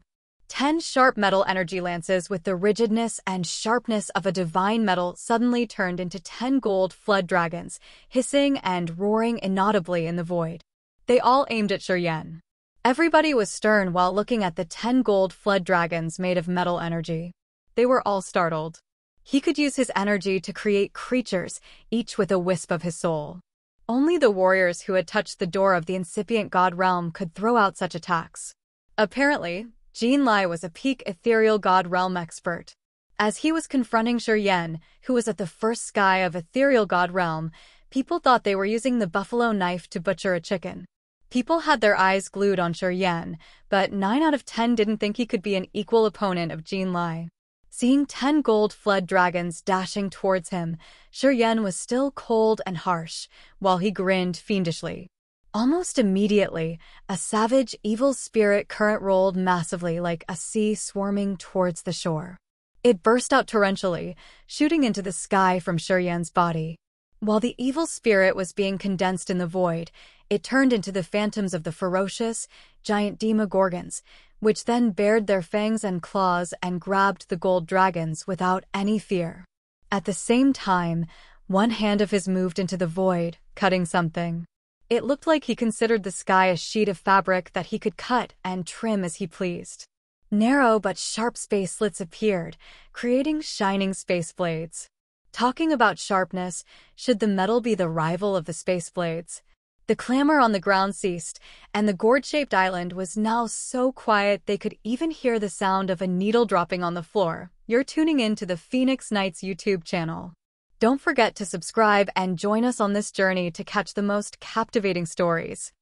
10 sharp metal energy lances with the rigidness and sharpness of a divine metal suddenly turned into 10 gold flood dragons, hissing and roaring inaudibly in the void. They all aimed at Shuryen. Everybody was stern while looking at the 10 gold flood dragons made of metal energy. They were all startled. He could use his energy to create creatures, each with a wisp of his soul. Only the warriors who had touched the door of the incipient god realm could throw out such attacks. Apparently, Jinlai was a peak ethereal god realm expert. As he was confronting Shuryen, who was at the first sky of ethereal god realm, people thought they were using the buffalo knife to butcher a chicken. People had their eyes glued on Shuryen, but 9 out of 10 didn't think he could be an equal opponent of Jinlai. Seeing 10 gold flood dragons dashing towards him, Shuryen was still cold and harsh, while he grinned fiendishly. Almost immediately, a savage, evil spirit current rolled massively like a sea swarming towards the shore. It burst out torrentially, shooting into the sky from Shuryen's body. While the evil spirit was being condensed in the void, It turned into the phantoms of the ferocious, giant demogorgons, which then bared their fangs and claws and grabbed the gold dragons without any fear. At the same time, one hand of his moved into the void, cutting something. It looked like he considered the sky a sheet of fabric that he could cut and trim as he pleased. Narrow but sharp space slits appeared, creating shining space blades. Talking about sharpness, should the metal be the rival of the space blades? The clamor on the ground ceased, and the gourd-shaped island was now so quiet they could even hear the sound of a needle dropping on the floor. You're tuning in to the Phoenix Knights YouTube channel. Don't forget to subscribe and join us on this journey to catch the most captivating stories.